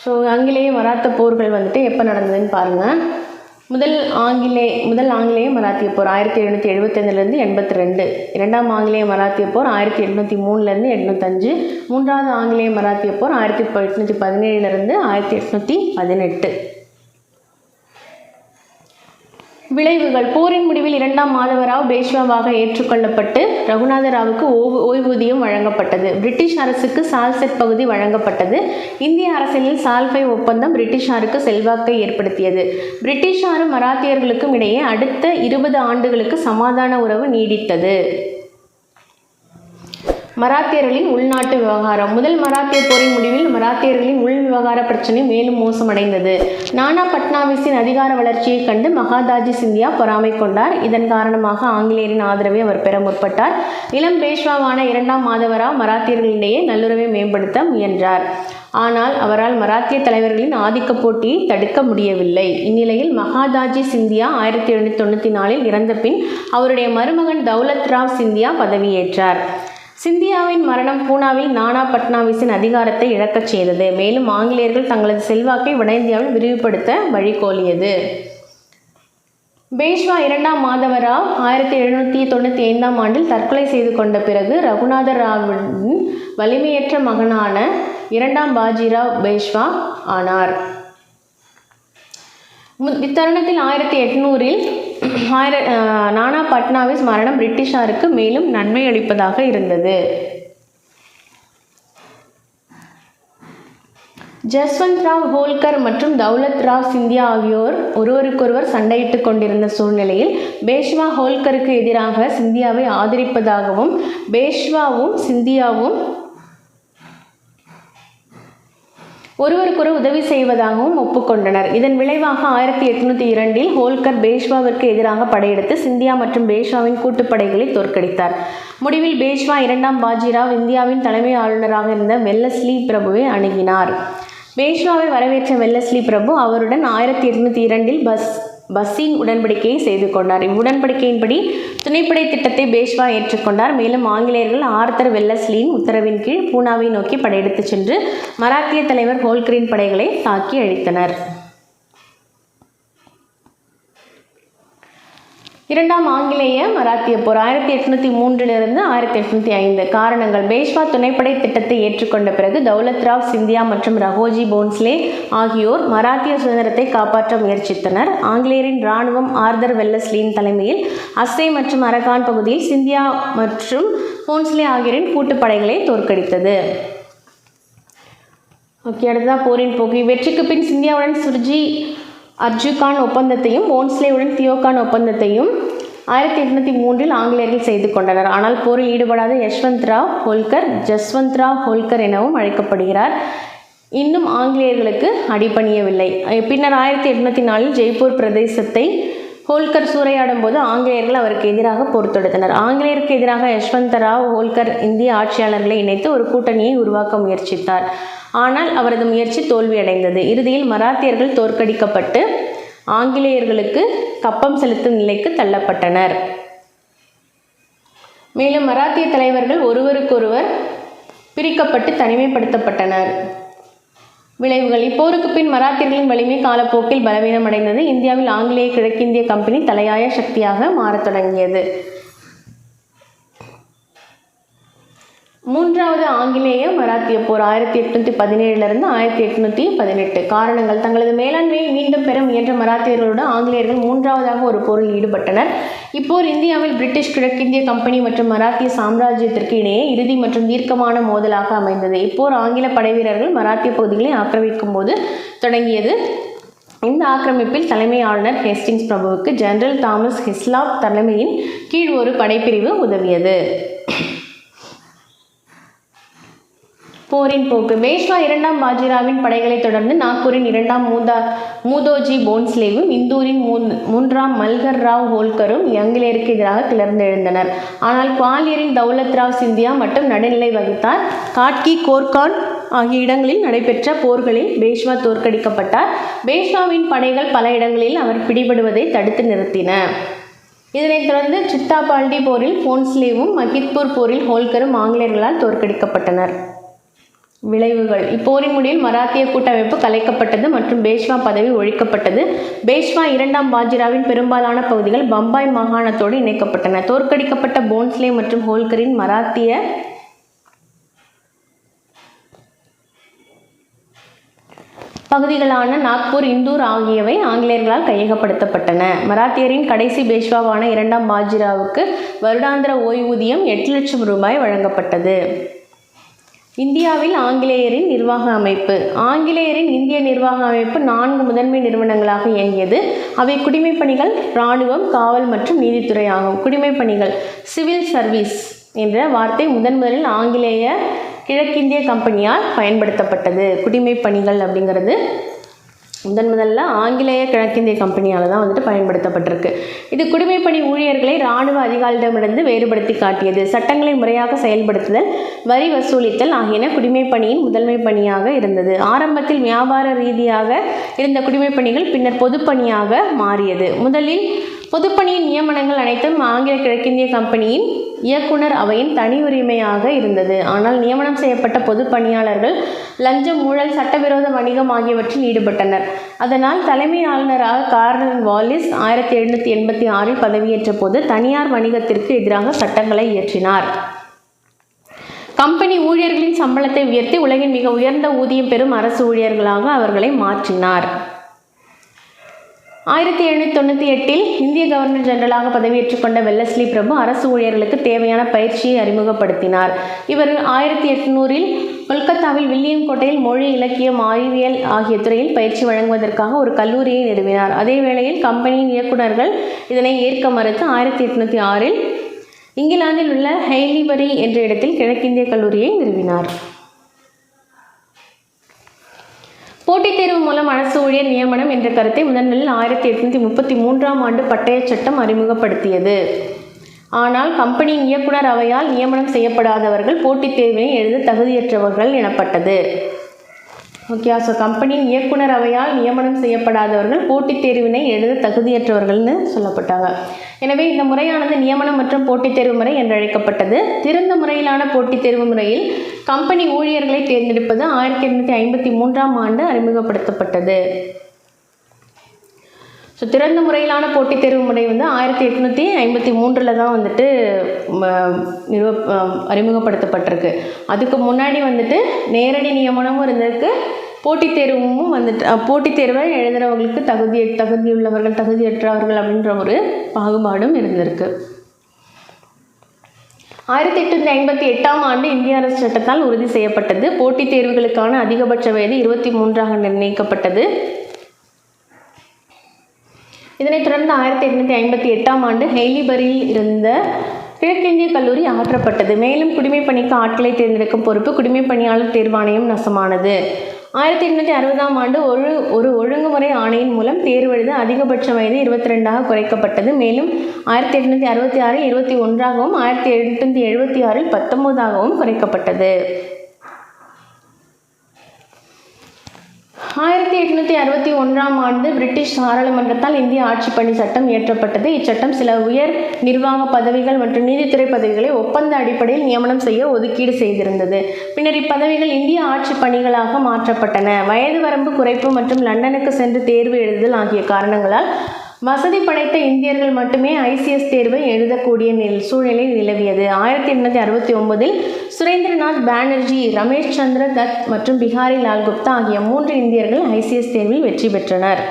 ஸோ ஆங்கிலேய மராத்த போர்கள் வந்துட்டு எப்போ நடந்ததுன்னு பாருங்கள். முதல் ஆங்கிலேய மராத்திய போர் 1775 82, இரண்டாம் ஆங்கிலேய மராத்திய போர் 1803 805, மூன்றாவது ஆங்கிலேய மராத்திய போர் 1817 1818. விளைவுகள். போரின் முடிவில் இரண்டாம் மாதவராவ் பேஷ்வாவாக ஏற்றுக்கொள்ளப்பட்டு ரகுநாதராவுக்கு ஓய்வூதியம் வழங்கப்பட்டது. பிரிட்டிஷ் அரசுக்கு சால்செட் பகுதி வழங்கப்பட்டது. இந்திய அரசியலில் சால்பை ஒப்பந்தம் பிரிட்டிஷாருக்கு செல்வாக்கை ஏற்படுத்தியது. பிரிட்டிஷாரும் மராத்தியர்களுக்கும் இடையே அடுத்த 20 ஆண்டுகளுக்கு சமாதான உறவு நீடித்தது. மராத்தியர்களின் உள்நாட்டு விவகாரம். முதல் மராத்திய போரின் முடிவில் மராத்தியர்களின் உள் விவகார பிரச்சனை மேலும் மோசமடைந்தது. நானா பட்னாவிஸின் அதிகார வளர்ச்சியைக் கண்டு மகாதாஜி சிந்தியா பொறாமை கொண்டார். இதன் காரணமாக ஆங்கிலேயரின் ஆதரவை அவர் பெற முற்பட்டார். இளம் பேஷ்வாவான இரண்டாம் மாதவராவ் மராத்தியர்களிடையே நல்லுறவை மேம்படுத்த முயன்றார். ஆனால் அவரால் மராத்திய தலைவர்களின் ஆதிக்க போட்டியை தடுக்க முடியவில்லை. இந்நிலையில் மகாதாஜி சிந்தியா 1794இல் இறந்த பின் அவருடைய மருமகன் தௌலத் ராவ் சிந்தியா பதவியேற்றார். சிந்தியாவின் மரணம் பூனாவில் நானா பட்னாவிஸின் அதிகாரத்தை இழக்கச் செய்தது. மேலும் ஆங்கிலேயர்கள் தங்களது செல்வாக்கை வட இந்தியாவில் விரிவுபடுத்த வழிகோலியது. பேஷ்வா இரண்டாம் மாதவராவ் 1795ஆம் ஆண்டில் தற்கொலை செய்து கொண்ட பிறகு ரகுநாத ராவின் வலிமையற்ற மகனான இரண்டாம் பாஜிராவ் பேஷ்வா ஆனார். இத்தருணத்தில் 1800இல் நானா பட்னாவிஸ் மரணம் பிரிட்டிஷாருக்கு மேலும் நன்மை அளிப்பதாக இருந்தது. ஜஸ்வந்த் ராவ் ஹோல்கர் மற்றும் தௌலத் ராவ் சிந்தியா ஆகியோர் ஒருவருக்கொருவர் சண்டையிட்டுக் கொண்டிருந்த சூழ்நிலையில் பேஷ்வா ஹோல்கருக்கு எதிராக சிந்தியாவை ஆதரிப்பதாகவும் பேஷ்வாவும் சிந்தியாவும் ஒருவருக்கொரு உதவி செய்வதாகவும் ஒப்புக்கொண்டனர். இதன் விளைவாக 1802இல் ஹோல்கர் பேஷ்வாவிற்கு எதிராக படையெடுத்து சிந்தியா மற்றும் பேஷ்வாவின் கூட்டுப்படைகளை தோற்கடித்தார். முடிவில் பேஷ்வா இரண்டாம் பாஜிராவ் இந்தியாவின் தலைமை ஆளுநராக இருந்த வெல்லஸ்லி பிரபுவை அணுகினார். பேஷ்வாவை வரவேற்ற வெல்லஸ்லி பிரபு அவருடன் 1802இல் பஸ்ஸின் உடன்படிக்கையை செய்து கொண்டார். இவ்வுடன்படிக்கையின்படி துணைப்படை திட்டத்தை பேஷ்வா ஏற்றுக்கொண்டார். மேலும் ஆங்கிலேயர்கள் ஆர்தர் வெல்லஸ்லியின் உத்தரவின் கீழ் பூனாவை நோக்கி படையெடுத்துச் சென்று மராத்திய தலைவர் ஹோல்கரின் படைகளை தாக்கி அழித்தனர். இரண்டாம் ஆங்கிலேய மராத்திய போர் 1803 1805. காரணங்கள். பேஷ்வா துணைப்படை திட்டத்தை ஏற்றுக்கொண்ட பிறகு தௌலத் ராவ் சிந்தியா மற்றும் ரகோஜி போன்ஸ்லே ஆகியோர் மராத்திய சுதந்திரத்தை காப்பாற்ற முயற்சித்தனர். ஆங்கிலேயரின் இராணுவம் ஆர்தர் வெல்லஸ்லியின் தலைமையில் அஸ்ஸை மற்றும் அரகான் பகுதியில் சிந்தியா மற்றும் போன்ஸ்லே ஆகியோரின் கூட்டுப்படைகளை தோற்கடித்தது. ஓகே, அடுத்ததான் போரின் போக்கு. வெற்றிக்கு பின் சிந்தியாவுடன் சுர்ஜி அர்ஜுகான் ஒப்பந்தத்தையும் போன்ஸ்லேவுடன் தியோகான் ஒப்பந்தத்தையும் 1803இல் ஆங்கிலேயர்கள் செய்து கொண்டனர். ஆனால் போரில் ஈடுபடாத யஷ்வந்த் ராவ் ஹோல்கர் ஜஸ்வந்த் ராவ் ஹோல்கர் எனவும் அழைக்கப்படுகிறார். இன்னும் ஆங்கிலேயர்களுக்கு அடிபணியவில்லை. பின்னர் 1804இல் ஜெய்ப்பூர் பிரதேசத்தை ஹோல்கர் சூறையாடும் போது ஆங்கிலேயர்கள் அவருக்கு எதிராக போர் தொடுத்தனர். ஆங்கிலேயருக்கு எதிராக யஷ்வந்த் ராவ் ஹோல்கர் இந்திய ஆட்சியாளர்களை இணைத்து ஒரு கூட்டணியை உருவாக்க முயற்சித்தார். ஆனால் அவரது முயற்சி தோல்வியடைந்தது. இறுதியில் மராத்தியர்கள் தோற்கடிக்கப்பட்டு ஆங்கிலேயர்களுக்கு கப்பம் செலுத்தும் நிலைக்கு தள்ளப்பட்டனர். மேலும் மராத்திய தலைவர்கள் ஒருவருக்கொருவர் பிரிக்கப்பட்டு தனிமைப்படுத்தப்பட்டனர். விளைவுகள். இப்போருக்கு பின் மராத்தியர்களின் வலிமை காலப்போக்கில் பலவீனமடைந்தது. இந்தியாவில் ஆங்கிலேய கிழக்கிந்திய கம்பெனி தலையாய சக்தியாக மாறத் தொடங்கியது. மூன்றாவது ஆங்கிலேய மராத்திய போர் 1817 1818. காரணங்கள்: தங்களது மேலாண்மையை மீண்டும் பெற முயன்ற மராத்தியர்களோடு ஆங்கிலேயர்கள் மூன்றாவதாக ஒரு போரில் ஈடுபட்டனர். இப்போர் இந்தியாவில் பிரிட்டிஷ் கிழக்கிந்திய கம்பெனி மற்றும் மராத்திய சாம்ராஜ்யத்திற்கு இடையே இறுதி மற்றும் தீர்க்கமான மோதலாக அமைந்தது. இப்போர் ஆங்கில படைவீரர்கள் மராத்திய பகுதிகளை ஆக்கிரமிக்கும் போது தொடங்கியது. இந்த ஆக்கிரமிப்பில் தலைமை ஆளுநர் ஹேஸ்டிங்ஸ் பிரபுவுக்கு ஜெனரல் தாமஸ் ஹிஸ்லாப் தலைமையின் கீழ் ஒரு படைப்பிரிவு உதவியது. போரின் போக்கு: பேஷ்வா இரண்டாம் பாஜிராவின் படைகளை தொடர்ந்து நாக்பூரின் இரண்டாம் மூதோஜி போன்ஸ்லேவும் இந்தூரின் மூன்றாம் மல்கர் ராவ் ஹோல்கரும் ஆங்கிலேயருக்கு எதிராக கிளர்ந்தெழுந்தனர். ஆனால் குவாலியரின் தௌலத் ராவ் சிந்தியா மட்டும் நடுநிலை வகித்தார். காட்கி, கோர்கான் ஆகிய இடங்களில் நடைபெற்ற போர்களில் பேஷ்வா தோற்கடிக்கப்பட்டார். பேஷ்வாவின் படைகள் பல இடங்களில் அவர் பிடிபடுவதை தடுத்து நிறுத்தின. இதனைத் தொடர்ந்து சித்தாபால்டி போரில் போன்ஸ்லேவும் மகித்பூர் போரில் ஹோல்கரும் ஆங்கிலேயர்களால் தோற்கடிக்கப்பட்டனர். விளைவுகள்: இப்போரின் முடிவில் மராத்திய கூட்டமைப்பு கலைக்கப்பட்டது மற்றும் பேஷ்வா பதவி ஒழிக்கப்பட்டது. பேஷ்வா இரண்டாம் பாஜிராவின் பெரும்பாலான பகுதிகள் பம்பாய் மாகாணத்தோடு இணைக்கப்பட்டன. தோற்கடிக்கப்பட்ட போன்ஸ்லே மற்றும் ஹோல்கரின் மராத்திய பகுதிகளான நாக்பூர், இந்தூர் ஆகியவை ஆங்கிலேயர்களால் கையகப்படுத்தப்பட்டன. மராத்தியரின் கடைசி பேஷ்வாவான இரண்டாம் பாஜிராவுக்கு வருடாந்திர ஓய்வூதியம் 8 லட்சம் ரூபாய் வழங்கப்பட்டது. இந்தியாவில் ஆங்கிலேயரின் நிர்வாக அமைப்பு: ஆங்கிலேயரின் இந்திய நிர்வாக அமைப்பு 4 முதன்மை நிறுவனங்களாக இயங்கியது. அவை குடிமைப்பணிகள், இராணுவம், காவல் மற்றும் நீதித்துறை ஆகும். குடிமைப்பணிகள்: சிவில் சர்வீஸ் என்ற வார்த்தை முதலில் ஆங்கிலேய கிழக்கிந்திய கம்பெனியால் பயன்படுத்தப்பட்டது. குடிமைப்பணிகள் அப்படிங்கிறது முதல்ல ஆங்கிலேய கிழக்கிந்திய கம்பெனியால் தான் பயன்படுத்தப்பட்டிருக்கு. இது குடிமைப்பணி ஊழியர்களை இராணுவ அதிகாரிகளிடமிருந்து வேறுபடுத்தி காட்டியது. சட்டங்களை முறையாக செயல்படுத்துதல், வரி வசூலித்தல் ஆகியன குடிமைப்பணியின் முதன்மை பணியாக இருந்தது. ஆரம்பத்தில் வியாபார ரீதியாக இருந்த குடிமைப்பணிகள் பின்னர் பொதுப்பணியாக மாறியது. முதலில் பொதுப்பணியின் நியமனங்கள் அனைத்தும் ஆங்கில கிழக்கிந்திய கம்பெனியின் இயக்குனர் அவையின் தனி உரிமையாக இருந்தது. ஆனால் நியமனம் செய்யப்பட்ட பொது பணியாளர்கள் லஞ்சம், ஊழல், சட்டவிரோத வணிகம் ஆகியவற்றில் ஈடுபட்டனர். அதனால் தலைமை ஆளுநராக கார்னல் வாலிஸ் 1786 பதவியேற்ற போது தனியார் வணிகத்திற்கு எதிராக சட்டங்களை இயற்றினார். கம்பெனி ஊழியர்களின் சம்பளத்தை உயர்த்தி உலகின் மிக உயர்ந்த ஊதியம் பெறும் அரசு ஊழியர்களாக அவர்களை மாற்றினார். 1798 இந்திய கவர்னர் ஜெனரலாக பதவியேற்றுக் கொண்ட வெல்லஸ்லி பிரபு அரசு ஊழியர்களுக்கு தேவையான பயிற்சியை அறிமுகப்படுத்தினார். இவர் 1800 கொல்கத்தாவில் வில்லியம் கோட்டையில் மொழி, இலக்கியம், அறிவியல் ஆகிய துறையில் பயிற்சி வழங்குவதற்காக ஒரு கல்லூரியை நிறுவினார். அதே வேளையில் கம்பெனியின் இயக்குநர்கள் இதனை ஏற்க மறுத்து 1806 இங்கிலாந்தில் உள்ள ஹெய்லிபரி என்ற இடத்தில் கிழக்கிந்திய கல்லூரியை நிறுவினார். போட்டித் தேர்வு மூலம் அரசு ஊழியர் நியமனம் என்ற கருத்தை முதலில் 1833 பட்டய சட்டம் அறிமுகப்படுத்தியது. ஆனால் கம்பெனியின் இயக்குனர் அவையால் நியமனம் செய்யப்படாதவர்கள் போட்டித் தேர்வினை எழுத தகுதியற்றவர்கள் எனப்பட்டது. ஸோ கம்பெனியின் இயக்குனர் அவையால் நியமனம் செய்யப்படாதவர்கள் போட்டித் தேர்வினை எழுத தகுதியற்றவர்கள்னு சொல்லப்பட்டாங்க. எனவே இந்த முறையானது நியமனம் மற்றும் போட்டித் தேர்வு முறை என்று அழைக்கப்பட்டது. திறந்த முறையிலான போட்டித் தேர்வு முறையில் கம்பெனி ஊழியர்களை தேர்ந்தெடுப்பது 1853 அறிமுகப்படுத்தப்பட்டது. திறந்த முறையிலான போட்டித் தேர்வு முறை 1853 தான் அறிமுகப்படுத்தப்பட்டிருக்கு. அதுக்கு முன்னாடி நேரடி நியமனமும் இருந்திருக்கு. போட்டித் தேர்வும் போட்டித் தேர்வை எழுதுகிறவங்களுக்கு தகுதியுள்ளவர்கள், தகுதியற்றவர்கள் அப்படின்ற ஒரு பாகுபாடும் இருந்திருக்கு. 1858 இந்திய அரசு சட்டத்தால் உறுதி செய்யப்பட்டது. போட்டித் தேர்வுகளுக்கான அதிகபட்ச வயது 23 நிர்ணயிக்கப்பட்டது. இதனைத் தொடர்ந்து 1858 ஹெய்லிபரியில் இருந்த கிழக்கிந்திய கல்லூரி அகற்றப்பட்டது. மேலும் குடிமைப்பணிக்கு ஆட்களை தேர்ந்தெடுக்கும் பொறுப்பு குடிமைப்பணியாளர் தேர்வாணையம் நசமானது. 1860 ஒரு ஒழுங்குமுறை ஆணையின் மூலம் தேர்வு எழுத அதிகபட்ச வயது 22 குறைக்கப்பட்டது. மேலும் 1866 21 1876 19 குறைக்கப்பட்டது. 1861 பிரிட்டிஷ் பாராளுமன்றத்தால் இந்திய ஆட்சிப்பணி சட்டம் இயற்றப்பட்டது. இச்சட்டம் சில உயர் நிர்வாக பதவிகள் மற்றும் நீதித்துறை பதவிகளை ஒப்பந்த அடிப்படையில் நியமனம் செய்ய ஒதுக்கீடு செய்திருந்தது. பின்னர் இப்பதவிகள் இந்திய ஆட்சி பணிகளாக மாற்றப்பட்டன. வயது வரம்பு குறைப்பு மற்றும் லண்டனுக்கு சென்று தேர்வு எழுதுதல் ஆகிய காரணங்களால் வசதி படைத்த இந்தியர்கள் மட்டுமே ஐசிஎஸ் தேர்வை எழுதக்கூடிய சூழ்நிலை நிலவியது. 1869 சுரேந்திரநாத் பானர்ஜி, ரமேஷ் சந்திர தத் மற்றும் பிஹாரி லால் குப்தா ஆகிய 3 இந்தியர்கள் ஐசிஎஸ் தேர்வில் வெற்றி பெற்றனர்.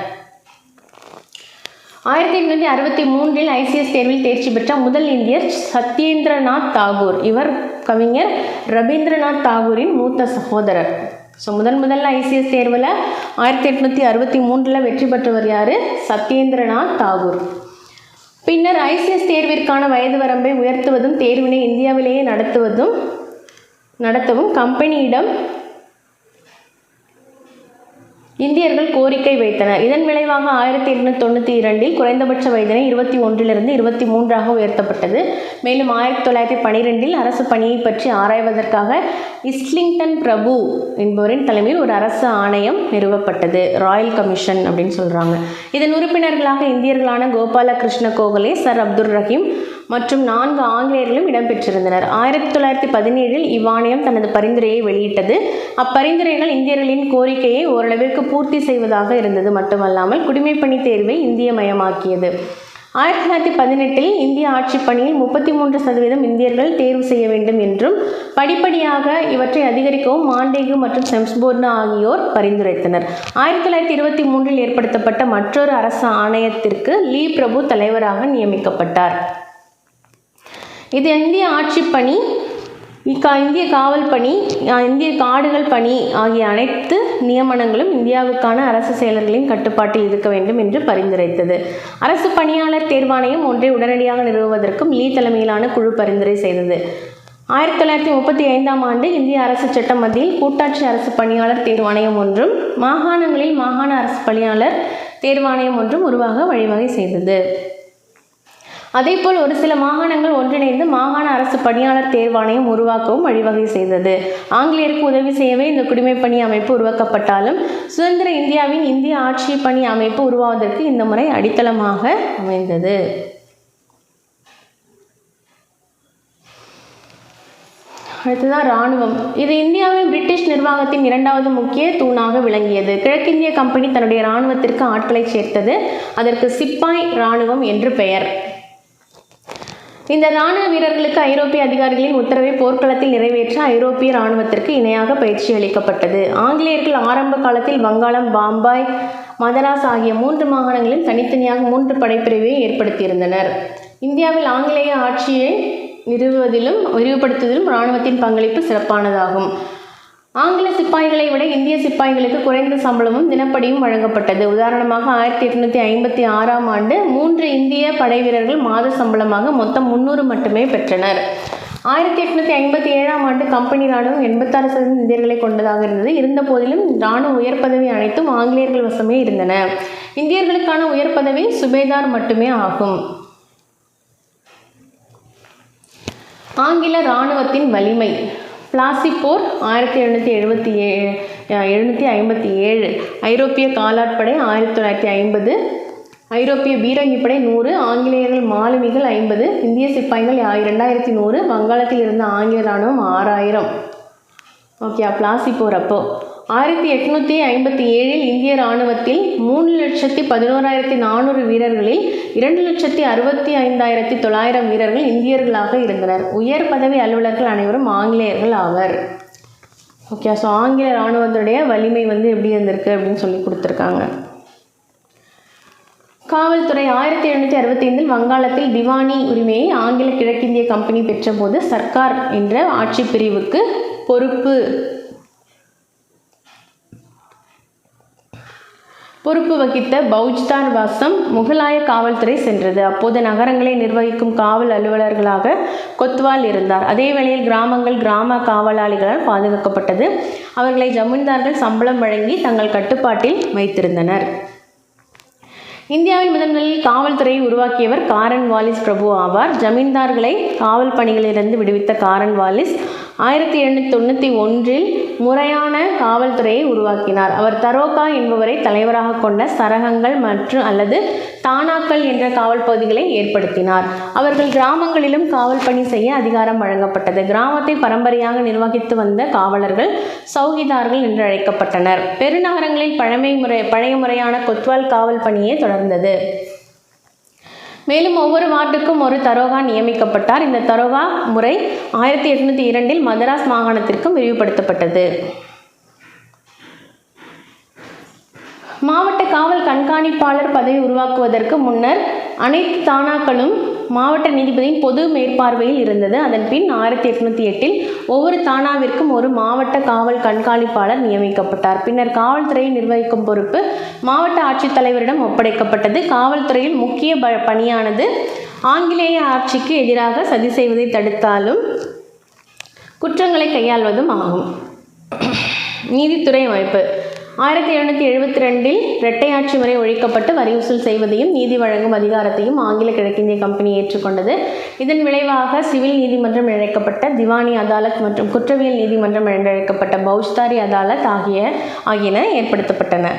1863 ஐசிஎஸ் தேர்வில் தேர்ச்சி பெற்ற முதல் இந்தியர் சத்யேந்திரநாத் தாகூர். இவர் கவிஞர் ரவீந்திரநாத் தாகூரின் மூத்த சகோதரர். ஸோ முதல்ல ஐசிஎஸ் தேர்வில் 1863 வெற்றி பெற்றவர் யார்? சத்யேந்திரநாத் தாகூர். பின்னர் ஐசிஎஸ் தேர்விற்கான வயது வரம்பை உயர்த்துவதும் தேர்வினை இந்தியாவிலேயே நடத்தவும் கம்பெனியிடம் இந்தியர்கள் கோரிக்கை வைத்தனர். இதன் விளைவாக 1892 குறைந்தபட்ச வயதினை 21 23 உயர்த்தப்பட்டது. மேலும் 1912 அரசு பணியை பற்றி ஆராய்வதற்காக இஸ்லிங்டன் பிரபு என்பவரின் தலைமையில் ஒரு அரசு ஆணையம் நிறுவப்பட்டது. ராயல் கமிஷன் அப்படின்னு சொல்கிறாங்க. இதன் உறுப்பினர்களாக இந்தியர்களான கோபால கிருஷ்ண கோகலே, சர் அப்துல் ரஹீம் மற்றும் 4 ஆங்கிலேயர்களும் இடம்பெற்றிருந்தனர். 1917 இவ்வாணையம் தனது பரிந்துரையை வெளியிட்டது. அப்பரிந்துரைகள் இந்தியர்களின் கோரிக்கையை ஓரளவிற்கு பூர்த்தி செய்வதாக இருந்தது மட்டுமல்லாமல் குடிமைப்பணி தேர்வை இந்திய மயமாக்கியது. 1918 இந்திய ஆட்சி பணியில் 33% இந்தியர்கள் தேர்வு செய்ய வேண்டும் என்றும் படிப்படியாக இவற்றை அதிகரிக்கவும் மாண்டேகு மற்றும் செம்ஸ்போர்ன் ஆகியோர் பரிந்துரைத்தனர். 1923 ஏற்படுத்தப்பட்ட மற்றொரு அரசு ஆணையத்திற்கு லீ பிரபு தலைவராக நியமிக்கப்பட்டார். இது இந்திய ஆட்சி பணி, இந்திய காவல் பணி, இந்திய காடுகள் பணி ஆகிய அனைத்து நியமனங்களும் இந்தியாவுக்கான அரசு செயலர்களின் கட்டுப்பாட்டில் இருக்க வேண்டும் என்று பரிந்துரைத்தது. அரசு பணியாளர் தேர்வாணையம் ஒன்றை உடனடியாக நிறுவுவதற்கும் லீ தலைமையிலான குழு பரிந்துரை செய்தது. 1935 இந்திய அரசு சட்டம் மத்தியில் கூட்டாட்சி அரசு பணியாளர் தேர்வாணையம் ஒன்றும் மாகாணங்களில் மாகாண அரசு பணியாளர் தேர்வாணையம் ஒன்றும் உருவாக வழிவகை செய்தது. அதேபோல் ஒரு சில மாகாணங்கள் ஒன்றிணைந்து மாகாண அரசு பணியாளர் தேர்வாணையம் உருவாக்கவும் வழிவகை செய்தது. ஆங்கிலேயருக்கு உதவி செய்யவே இந்த குடிமைப்பணி அமைப்பு உருவாக்கப்பட்டாலும் சுதந்திர இந்தியாவின் இந்திய ஆட்சி பணி அமைப்பு உருவாவதற்கு இந்த முறை அடித்தளமாக அமைந்தது. அடுத்ததான் இராணுவம். இது இந்தியாவின் பிரிட்டிஷ் நிர்வாகத்தின் 2வது முக்கிய தூணாக விளங்கியது. கிழக்கிந்திய கம்பெனி தன்னுடைய இராணுவத்திற்கு ஆட்களை சேர்த்தது. அதற்கு சிப்பாய் இராணுவம் என்று பெயர். இந்த இராணுவ வீரர்களுக்கு ஐரோப்பிய அதிகாரிகளின் உத்தரவை போர்க்களத்தில் நிறைவேற்ற ஐரோப்பிய இராணுவத்திற்கு இணையாக பயிற்சி அளிக்கப்பட்டது. ஆங்கிலேயர்கள் ஆரம்ப காலத்தில் வங்காளம், பாம்பாய், மதராஸ் ஆகிய 3 மாகாணங்களில் தனித்தனியாக 3 படைப்பிரிவை ஏற்படுத்தியிருந்தனர். இந்தியாவில் ஆங்கிலேய ஆட்சியை நிறுவுவதிலும் விரிவுபடுத்துவதிலும் இராணுவத்தின் பங்களிப்பு சிறப்பானதாகும். ஆங்கில சிப்பாய்களை விட இந்திய சிப்பாய்களுக்கு குறைந்த சம்பளமும் தினப்படியும் வழங்கப்பட்டது. உதாரணமாக 1856 3 இந்திய படை வீரர்கள் மாத சம்பளமாக மொத்தம் 300 மட்டுமே பெற்றனர். 1857 கம்பெனி இராணுவம் 86% இந்தியர்களை கொண்டதாக இருந்தது. இருந்த போதிலும் இராணுவ உயர் பதவி அனைத்தும் ஆங்கிலேயர்கள் வசமே இருந்தன. இந்தியர்களுக்கான உயர் பதவி சுபேதார் மட்டுமே ஆகும். ஆங்கில இராணுவத்தின் வலிமை. பிளாசி போர் 1757, ஐரோப்பிய காலாட்படை 1950, ஐரோப்பிய பீரங்கிப்படை 100, ஆங்கிலேயர்கள் மாலுமிகள் 50, இந்திய சிப்பாய்கள் 2100, வங்காளத்தில் இருந்த ஆங்கில இராணுவம் 6000. ஓகே, பிளாசி போர் அப்போ 1857 இந்திய இராணுவத்தில் 3,11,400 வீரர்களில் 2,65,900 வீரர்கள் இந்தியர்களாக இருந்தனர். உயர் பதவி அலுவலர்கள் அனைவரும் ஆங்கிலேயர்கள் ஆவர். ஓகே, ஸோ ஆங்கில இராணுவத்துடைய வலிமை எப்படி இருந்திருக்கு அப்படின்னு சொல்லி கொடுத்துருக்காங்க. காவல்துறை 1765 வங்காளத்தில் திவானி உரிமையை ஆங்கில கிழக்கிந்திய கம்பெனி பெற்றபோது சர்க்கார் என்ற ஆட்சி பிரிவுக்கு பொறுப்பு வகித்த பௌஜ்தார் வசம் முகலாய காவல்துறை சென்றது. அப்போது நகரங்களை நிர்வகிக்கும் காவல் அலுவலர்களாக கொத்வால் இருந்தார். அதே வேளையில் கிராமங்கள் கிராம காவலாளிகளால் பாதுகாக்கப்பட்டது. அவர்களை ஜமீன்தார்கள் சம்பளம் வழங்கி தங்கள் கட்டுப்பாட்டில் வைத்திருந்தனர். இந்தியாவில் முதலில் காவல்துறையை உருவாக்கியவர் காரன் வாலிஸ் பிரபு ஆவார். ஜமீன்தார்களை காவல் பணிகளிலிருந்து விடுவித்த காரன் வாலிஸ் 1791 முறையான காவல்துறையை உருவாக்கினார். அவர் தரோகா என்பவரை தலைவராக கொண்ட சரகங்கள் மற்றும் அல்லது தானாக்கள் என்ற காவல் பகுதிகளை ஏற்படுத்தினார். அவர்கள் கிராமங்களிலும் காவல் பணி செய்ய அதிகாரம் வழங்கப்பட்டது. கிராமத்தை பரம்பரையாக நிர்வகித்து வந்த காவலர்கள் சௌகிதார்கள் என்று அழைக்கப்பட்டனர். பெருநகரங்களில் பழைய முறையான கொத்வால் காவல் பணியே தொடர்ந்தது. மேலும் ஒவ்வொரு வார்டுக்கும் ஒரு தரோகா நியமிக்கப்பட்டார். இந்த தரோகா முறை 1802 மதராஸ் மாகாணத்திற்கும் விரிவுபடுத்தப்பட்டது. மாவட்ட காவல் கண்காணிப்பாளர் பதவி உருவாக்குவதற்கு முன்னர் அனைத்து தானாக்களும் மாவட்ட நீதிபதியின் பொது மேற்பார்வையில் இருந்தது. அதன் பின் 1808 ஒவ்வொரு தானாவிற்கும் ஒரு மாவட்ட காவல் கண்காணிப்பாளர் நியமிக்கப்பட்டார். பின்னர் காவல்துறையை நிர்வகிக்கும் பொறுப்பு மாவட்ட ஆட்சித்தலைவரிடம் ஒப்படைக்கப்பட்டது. காவல்துறையில் முக்கிய பணியானது ஆங்கிலேய ஆட்சிக்கு எதிராக சதி செய்வதை தடுத்தாலும் குற்றங்களை கையாள்வதும் ஆகும். நீதித்துறை அமைப்பு 1772 இரட்டையாட்சி முறை ஒழிக்கப்பட்டு வரி வசூல் செய்வதையும் நீதி வழங்கும் அதிகாரத்தையும் ஆங்கில கிழக்கிந்திய கம்பெனி ஏற்றுக்கொண்டது. இதன் விளைவாக சிவில் நீதிமன்றம் இழைக்கப்பட்ட திவானி அதாலத் மற்றும் குற்றவியல் நீதிமன்றம் என்றழைக்கப்பட்ட பௌஜ்தாரி அதாலத் ஆகியன ஏற்படுத்தப்பட்டன.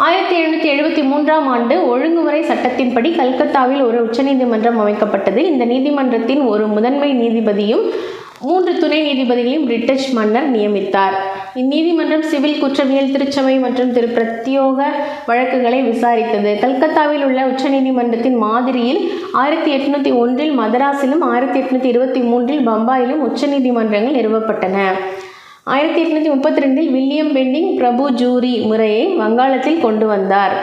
1773 ஆண்டு ஒழுங்குமுறை சட்டத்தின்படி கல்கத்தாவில் ஒரு உச்சநீதிமன்றம் அமைக்கப்பட்டது. இந்த நீதிமன்றத்தின் ஒரு முதன்மை நீதிபதியும் 3 துணை நீதிபதிகளையும் பிரிட்டிஷ் மன்னர் நியமித்தார். இந்நீதிமன்றம் சிவில், குற்றவியல், திருச்சபை மற்றும் பிரத்யோக வழக்குகளை விசாரித்தது. கல்கத்தாவில் உள்ள உச்சநீதிமன்றத்தின் மாதிரியில் 1801 மதராஸிலும் 1823 பம்பாயிலும் உச்சநீதிமன்றங்கள் நிறுவப்பட்டன. 1832 வில்லியம் பெண்டிங் பிரபு ஜூரி முறையை வங்காளத்தில் கொண்டு வந்தார்.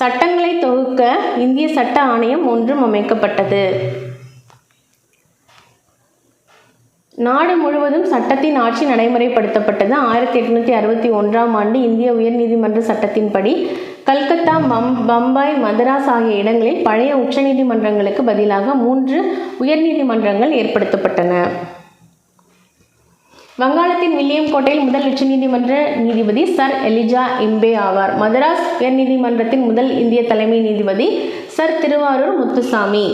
சட்டங்களை தொகுக்க இந்திய சட்ட ஆணையம் ஒன்றும் அமைக்கப்பட்டது. நாடு முழுவதும் சட்டத்தின் ஆட்சி நடைமுறைப்படுத்தப்பட்டது. 1861 ஆண்டு இந்திய உயர்நீதிமன்ற சட்டத்தின்படி கல்கத்தா, பம்பாய், மதராஸ் ஆகிய இடங்களில் பழைய உச்சநீதிமன்றங்களுக்கு பதிலாக 3 உயர்நீதிமன்றங்கள் ஏற்படுத்தப்பட்டன. வங்காளத்தின் வில்லியம் கோட்டையில் முதல் உச்சநீதிமன்ற நீதிபதி சர் எலிஜா இம்பே ஆவார். மதராஸ் உயர்நீதிமன்றத்தின் முதல் இந்திய தலைமை நீதிபதி சர் திருவாரூர் முத்துசாமி.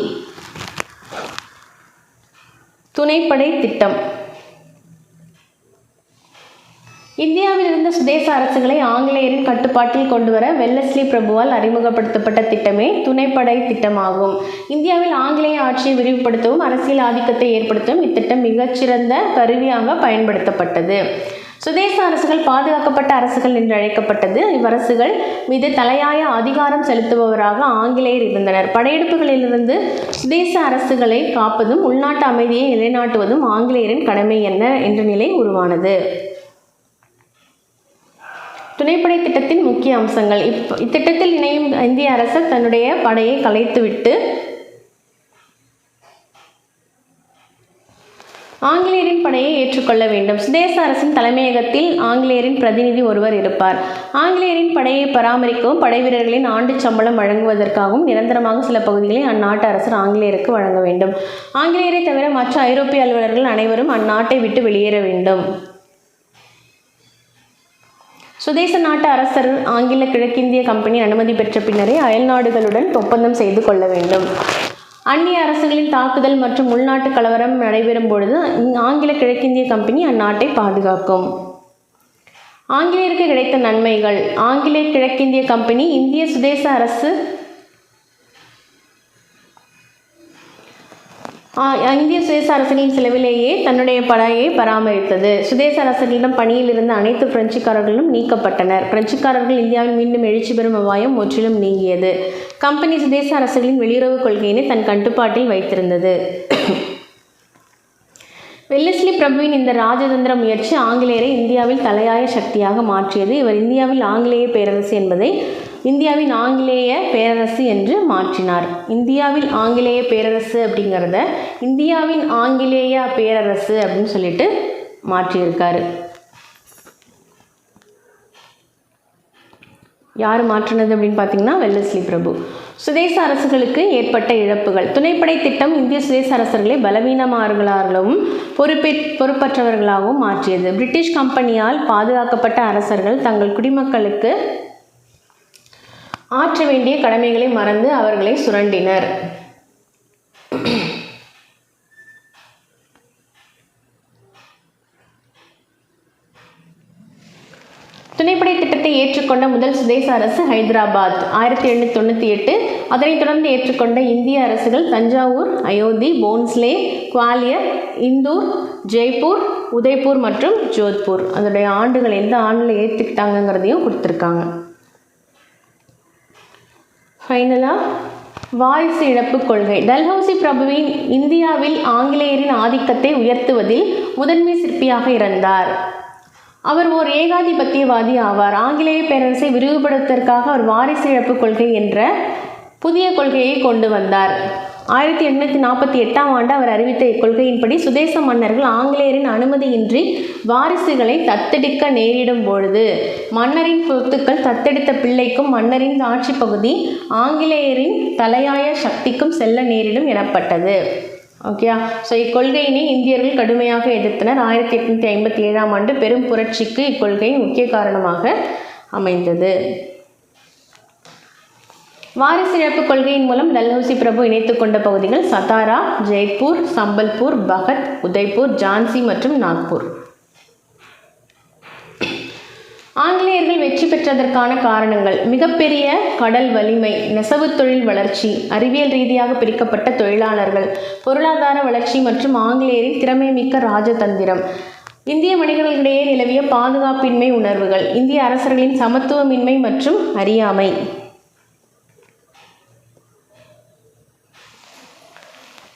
துணைப்படை திட்டம். இந்தியாவில் இருந்த சுதேச அரசுகளை ஆங்கிலேயரின் கட்டுப்பாட்டில் கொண்டுவர வெல்லஸ்லி பிரபுவால் அறிமுகப்படுத்தப்பட்ட திட்டமே துணைப்படை திட்டமாகும். இந்தியாவில் ஆங்கிலேய ஆட்சியை விரிவுபடுத்தவும் அரசியல் ஆதிக்கத்தை ஏற்படுத்தவும் இத்திட்டம் மிகச்சிறந்த கருவியாக பயன்படுத்தப்பட்டது. சுதேச அரசுகள் பாதுகாக்கப்பட்ட அரசுகள் என்று அழைக்கப்பட்டது. இவ்வரசுகள் மீது தலையாய அதிகாரம் செலுத்துபவராக ஆங்கிலேயர் இருந்தனர். படையெடுப்புகளிலிருந்து சுதேச அரசுகளை காப்பதும் உள்நாட்டு அமைதியை நிலைநாட்டுவதும் ஆங்கிலேயரின் கடமை என்ற நிலை உருவானது. துணைப்படை திட்டத்தின் முக்கிய அம்சங்கள். இத்திட்டத்தில் இணையும் இந்திய அரசு தன்னுடைய படையை கலைத்துவிட்டு ஆங்கிலேயரின் படையை ஏற்றுக்கொள்ள வேண்டும். சுதேச அரசின் தலைமையகத்தில் ஆங்கிலேயரின் பிரதிநிதி ஒருவர் இருப்பார். ஆங்கிலேயரின் படையை பராமரிக்கவும் படை வீரர்களின் ஆண்டு சம்பளம் வழங்குவதற்காகவும் நிரந்தரமாக சில பகுதிகளை அந்நாட்டு அரசர் ஆங்கிலேயருக்கு வழங்க வேண்டும். ஆங்கிலேயரை தவிர மற்ற ஐரோப்பிய அலுவலர்கள் அனைவரும் அந்நாட்டை விட்டு வெளியேற வேண்டும். சுதேச நாட்டு அரசர் ஆங்கில கிழக்கிந்திய கம்பெனி அனுமதி பெற்ற பின்னரே அயல்நாடுகளுடன் ஒப்பந்தம் செய்து கொள்ள வேண்டும். அந்நிய அரசுகளின் தாக்குதல் மற்றும் உள்நாட்டு கலவரம் நடைபெறும் பொழுது ஆங்கில கிழக்கிந்திய கம்பெனி அந்நாட்டை பாதுகாக்கும். ஆங்கிலேயருக்கு கிடைத்த நன்மைகள். ஆங்கில கிழக்கிந்திய கம்பெனி இந்திய சுதேச அரசு இந்திய சுதேச அரசுகளின் செலவிலேயே தன்னுடைய படையை பராமரித்தது. சுதேச அரசுகளிடம் பணியில் இருந்த அனைத்து பிரெஞ்சுக்காரர்களும் நீக்கப்பட்டனர். பிரெஞ்சுக்காரர்கள் இந்தியாவில் மீண்டும் எழுச்சி பெறும் அபாயம் முற்றிலும் நீங்கியது. கம்பெனி சுதேச அரசுகளின் வெளியுறவு கொள்கையினை தன் கட்டுப்பாட்டில் வைத்திருந்தது. வெல்லஸ்லி பிரபுவின் இந்த ராஜதந்திர முயற்சி ஆங்கிலேயரை இந்தியாவில் தலையாய சக்தியாக மாற்றியது. இவர் இந்தியாவில் ஆங்கிலேய பேரரசு என்பதை இந்தியாவின் ஆங்கிலேய பேரரசு என்று மாற்றினார். இந்தியாவில் ஆங்கிலேய பேரரசு அப்படிங்கிறத இந்தியாவின் ஆங்கிலேய பேரரசு அப்படின்னு சொல்லிட்டு மாற்றியிருக்காரு. யார் மாற்றினது அப்படின்னு பார்த்தீங்கன்னா வெல்லஸ்லி பிரபு. சுதேச அரசுகளுக்கு ஏற்பட்ட இழப்புகள். துணைப்படை திட்டம் இந்திய சுதேச அரசர்களை பலவீனமானவர்களாகவும் பொறுப்பற்றவர்களாகவும் மாற்றியது. பிரிட்டிஷ் கம்பெனியால் பாதுகாக்கப்பட்ட அரசர்கள் தங்கள் குடிமக்களுக்கு ஆற்ற வேண்டிய கடமைகளை மறந்து அவர்களை சுரண்டினர். துணைப்படை திட்டத்தை ஏற்றுக்கொண்ட முதல் சுதேச அரசு ஹைதராபாத் 1798. அதனைத் தொடர்ந்து ஏற்றுக்கொண்ட இந்திய அரசுகள் தஞ்சாவூர், அயோத்தி, போன்ஸ்லே, குவாலியர், இந்தூர், ஜெய்ப்பூர், உதய்பூர் மற்றும் ஜோத்பூர். அதோடைய ஆண்டுகள் எந்த ஆண்டில் ஏற்றுக்கிட்டாங்கிறதையும் கொடுத்துருக்காங்க. ஃபைனலாக வாரிசு இழப்பு கொள்கை. டல்ஹௌசி பிரபுவின் இந்தியாவில் ஆங்கிலேயரின் ஆதிக்கத்தை உயர்த்துவதில் முதன்மை சிற்பியாக இருந்தார். அவர் ஓர் ஏகாதிபத்தியவாதி ஆவார். ஆங்கிலேய பேரரசை விரிவுபடுத்துவதற்காக அவர் வாரிசு இழப்பு கொள்கை என்ற புதிய கொள்கையை கொண்டு வந்தார். 1848ஆம் ஆண்டு அவர் அறிவித்த இக்கொள்கையின்படி சுதேச மன்னர்கள் ஆங்கிலேயரின் அனுமதியின்றி வாரிசுகளை தத்தெடுக்க நேரிடும் பொழுது மன்னரின் சொத்துக்கள் தத்தெடுத்த பிள்ளைக்கும் மன்னரின் ஆட்சி பகுதி ஆங்கிலேயரின் தலையாய சக்திக்கும் செல்ல நேரிடும் எனப்பட்டது. ஓகேயா. ஸோ இக்கொள்கையினை இந்தியர்கள் கடுமையாக எதிர்த்தனர். 1857ஆம் ஆண்டு பெரும் புரட்சிக்கு இக்கொள்கை முக்கிய காரணமாக அமைந்தது. வாரிசு இழப்பு கொள்கையின் மூலம் டல்ஹௌசி பிரபு இணைத்து கொண்ட பகுதிகள் சதாரா, ஜெய்ப்பூர், சம்பல்பூர், பகத், உதய்பூர், ஜான்சி மற்றும் நாக்பூர். ஆங்கிலேயர்கள் வெற்றி பெற்றதற்கான காரணங்கள்: மிகப்பெரிய கடல் வலிமை, நெசவு தொழில் வளர்ச்சி, அறிவியல் ரீதியாக பிரிக்கப்பட்ட தொழிலாளர்கள், பொருளாதார வளர்ச்சி மற்றும் ஆங்கிலேயரின் திறமைமிக்க ராஜதந்திரம். இந்திய வணிகர்களிடையே நிலவிய பாதுகாப்பின்மை உணர்வுகள், இந்திய அரசர்களின் சமத்துவமின்மை மற்றும் அறியாமை.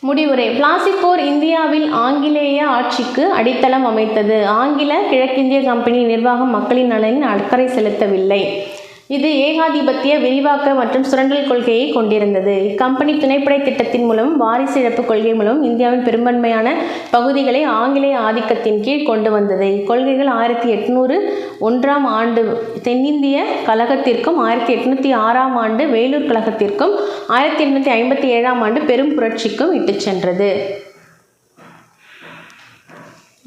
முடிவுரை. பிளாசி போர் இந்தியாவில் ஆங்கிலேய ஆட்சிக்கு அடித்தளம் அமைத்தது. ஆங்கில கிழக்கிந்திய கம்பெனி நிர்வாகம் மக்களின் நலனில் அக்கறை செலுத்தவில்லை. இது ஏகாதிபத்திய விரிவாக்க மற்றும் சுரண்டல் கொள்கையை கொண்டிருந்தது. இக்கம்பெனி துணைப்படை திட்டத்தின் மூலம் வாரிசு இழப்பு கொள்கை மூலம் இந்தியாவின் பெரும்பான்மையான பகுதிகளை ஆங்கிலேய ஆதிக்கத்தின் கீழ் கொண்டு வந்தது. இக்கொள்கைகள் 1801ஆம் ஆண்டு தென்னிந்திய கழகத்திற்கும் 1806ஆம் ஆண்டு வேலூர் கழகத்திற்கும் 1857ஆம் ஆண்டு பெரும் புரட்சிக்கும் இட்டுச் சென்றது.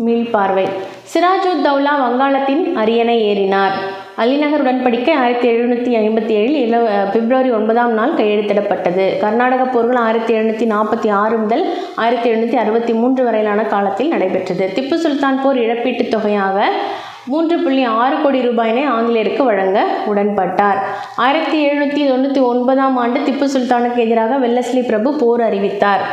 மீள்பார்வை. சிராஜுத்தௌலா வங்காளத்தின் அரியணை ஏறினார். அலிநகர் உடன்படிக்கை 1757 பிப்ரவரி 9ஆம் நாள் கையெழுத்திடப்பட்டது. கர்நாடக போர்கள் 1746 முதல் 1763 வரையிலான காலத்தில் நடைபெற்றது. திப்பு சுல்தான் போர் இழப்பீட்டுத் தொகையாக 3.6 கோடி ரூபாயினை ஆங்கிலேயருக்கு வழங்க உடன்பட்டார். 1799ஆம் ஆண்டு திப்பு சுல்தானுக்கு எதிராக வெல்லஸ்லி பிரபு போர் அறிவித்தார்.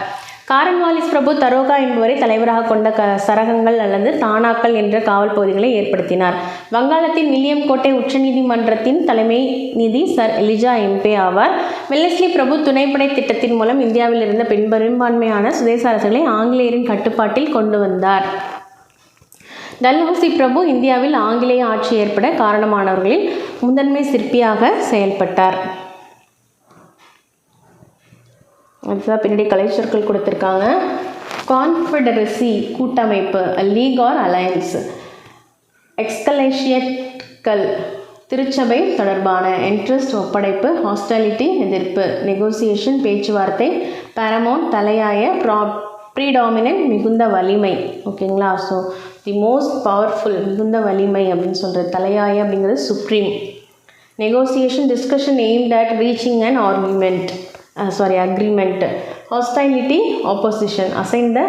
காரன்வாலிஸ் பிரபு தரோகா என்பவரை தலைவராக கொண்ட சரகங்கள் அல்லது தானாக்கள் என்ற காவல் பகுதிகளை ஏற்படுத்தினார். வங்காளத்தின் வில்லியம் கோட்டை உச்சநீதிமன்றத்தின் தலைமை நீதி சர் எலிஜா எம்பே ஆவார். வெல்லஸ்லி பிரபு துணைப்படை திட்டத்தின் மூலம் இந்தியாவில் இருந்த பெரும்பான்மையான சுதேச அரசுகளை ஆங்கிலேயரின் கட்டுப்பாட்டில் கொண்டு வந்தார். டல்ஹௌசி பிரபு இந்தியாவில் ஆங்கிலேய ஆட்சி ஏற்பட காரணமானவர்களில் முதன்மை சிற்பியாக செயல்பட்டார். அதுதான் பின்னாடி கலைச்சொற்கள் கொடுத்துருக்காங்க. கான்ஃபெடரசி கூட்டமைப்பு, லீக் ஆர் அலையன்ஸ். எக்ஸ்கலேஷியட்கள் திருச்சபை தொடர்பான. இன்ட்ரெஸ்ட் ஒப்படைப்பு, ஹாஸ்டாலிட்டி எதிர்ப்பு, நெகோசியேஷன் பேச்சுவார்த்தை, பேரமௌண்ட் தலையாய, ப்ரீடாமினன்ட் மிகுந்த வலிமை. ஓகேங்களா. ஸோ தி மோஸ்ட் பவர்ஃபுல் மிகுந்த வலிமை அப்படின்னு சொல்கிறது. தலையாய அப்படிங்கிறது supreme. Negotiation discussion aimed at reaching an agreement. Hostility opposition. Assign the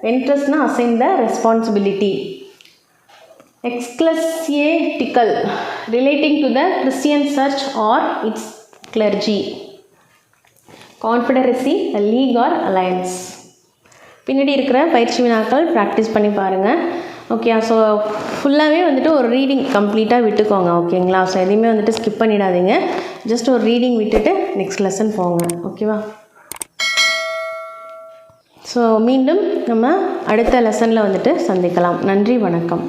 interest na assign the responsibility. Ecclesiastical relating to the Christian church or its clergy. Confederacy, a league or alliance. பின்னாடி இருக்கிற பயிற்சி வினாக்கள் practice பண்ணி பாருங்கள். Okay. So ஃபுல்லாகவே வந்துட்டு ஒரு reading கம்ப்ளீட்டாக விட்டுக்கோங்க. ஓகேங்களா. ஸோ எதையுமே வந்துட்டு ஸ்கிப் பண்ணிடாதீங்க. ஜஸ்ட் ஒரு ரீடிங் விட்டுட்டு நெக்ஸ்ட் லெசன் போங்க. ஓகேவா. ஸோ மீண்டும் நம்ம அடுத்த லெசனில் வந்துட்டு சந்திக்கலாம். நன்றி, வணக்கம்.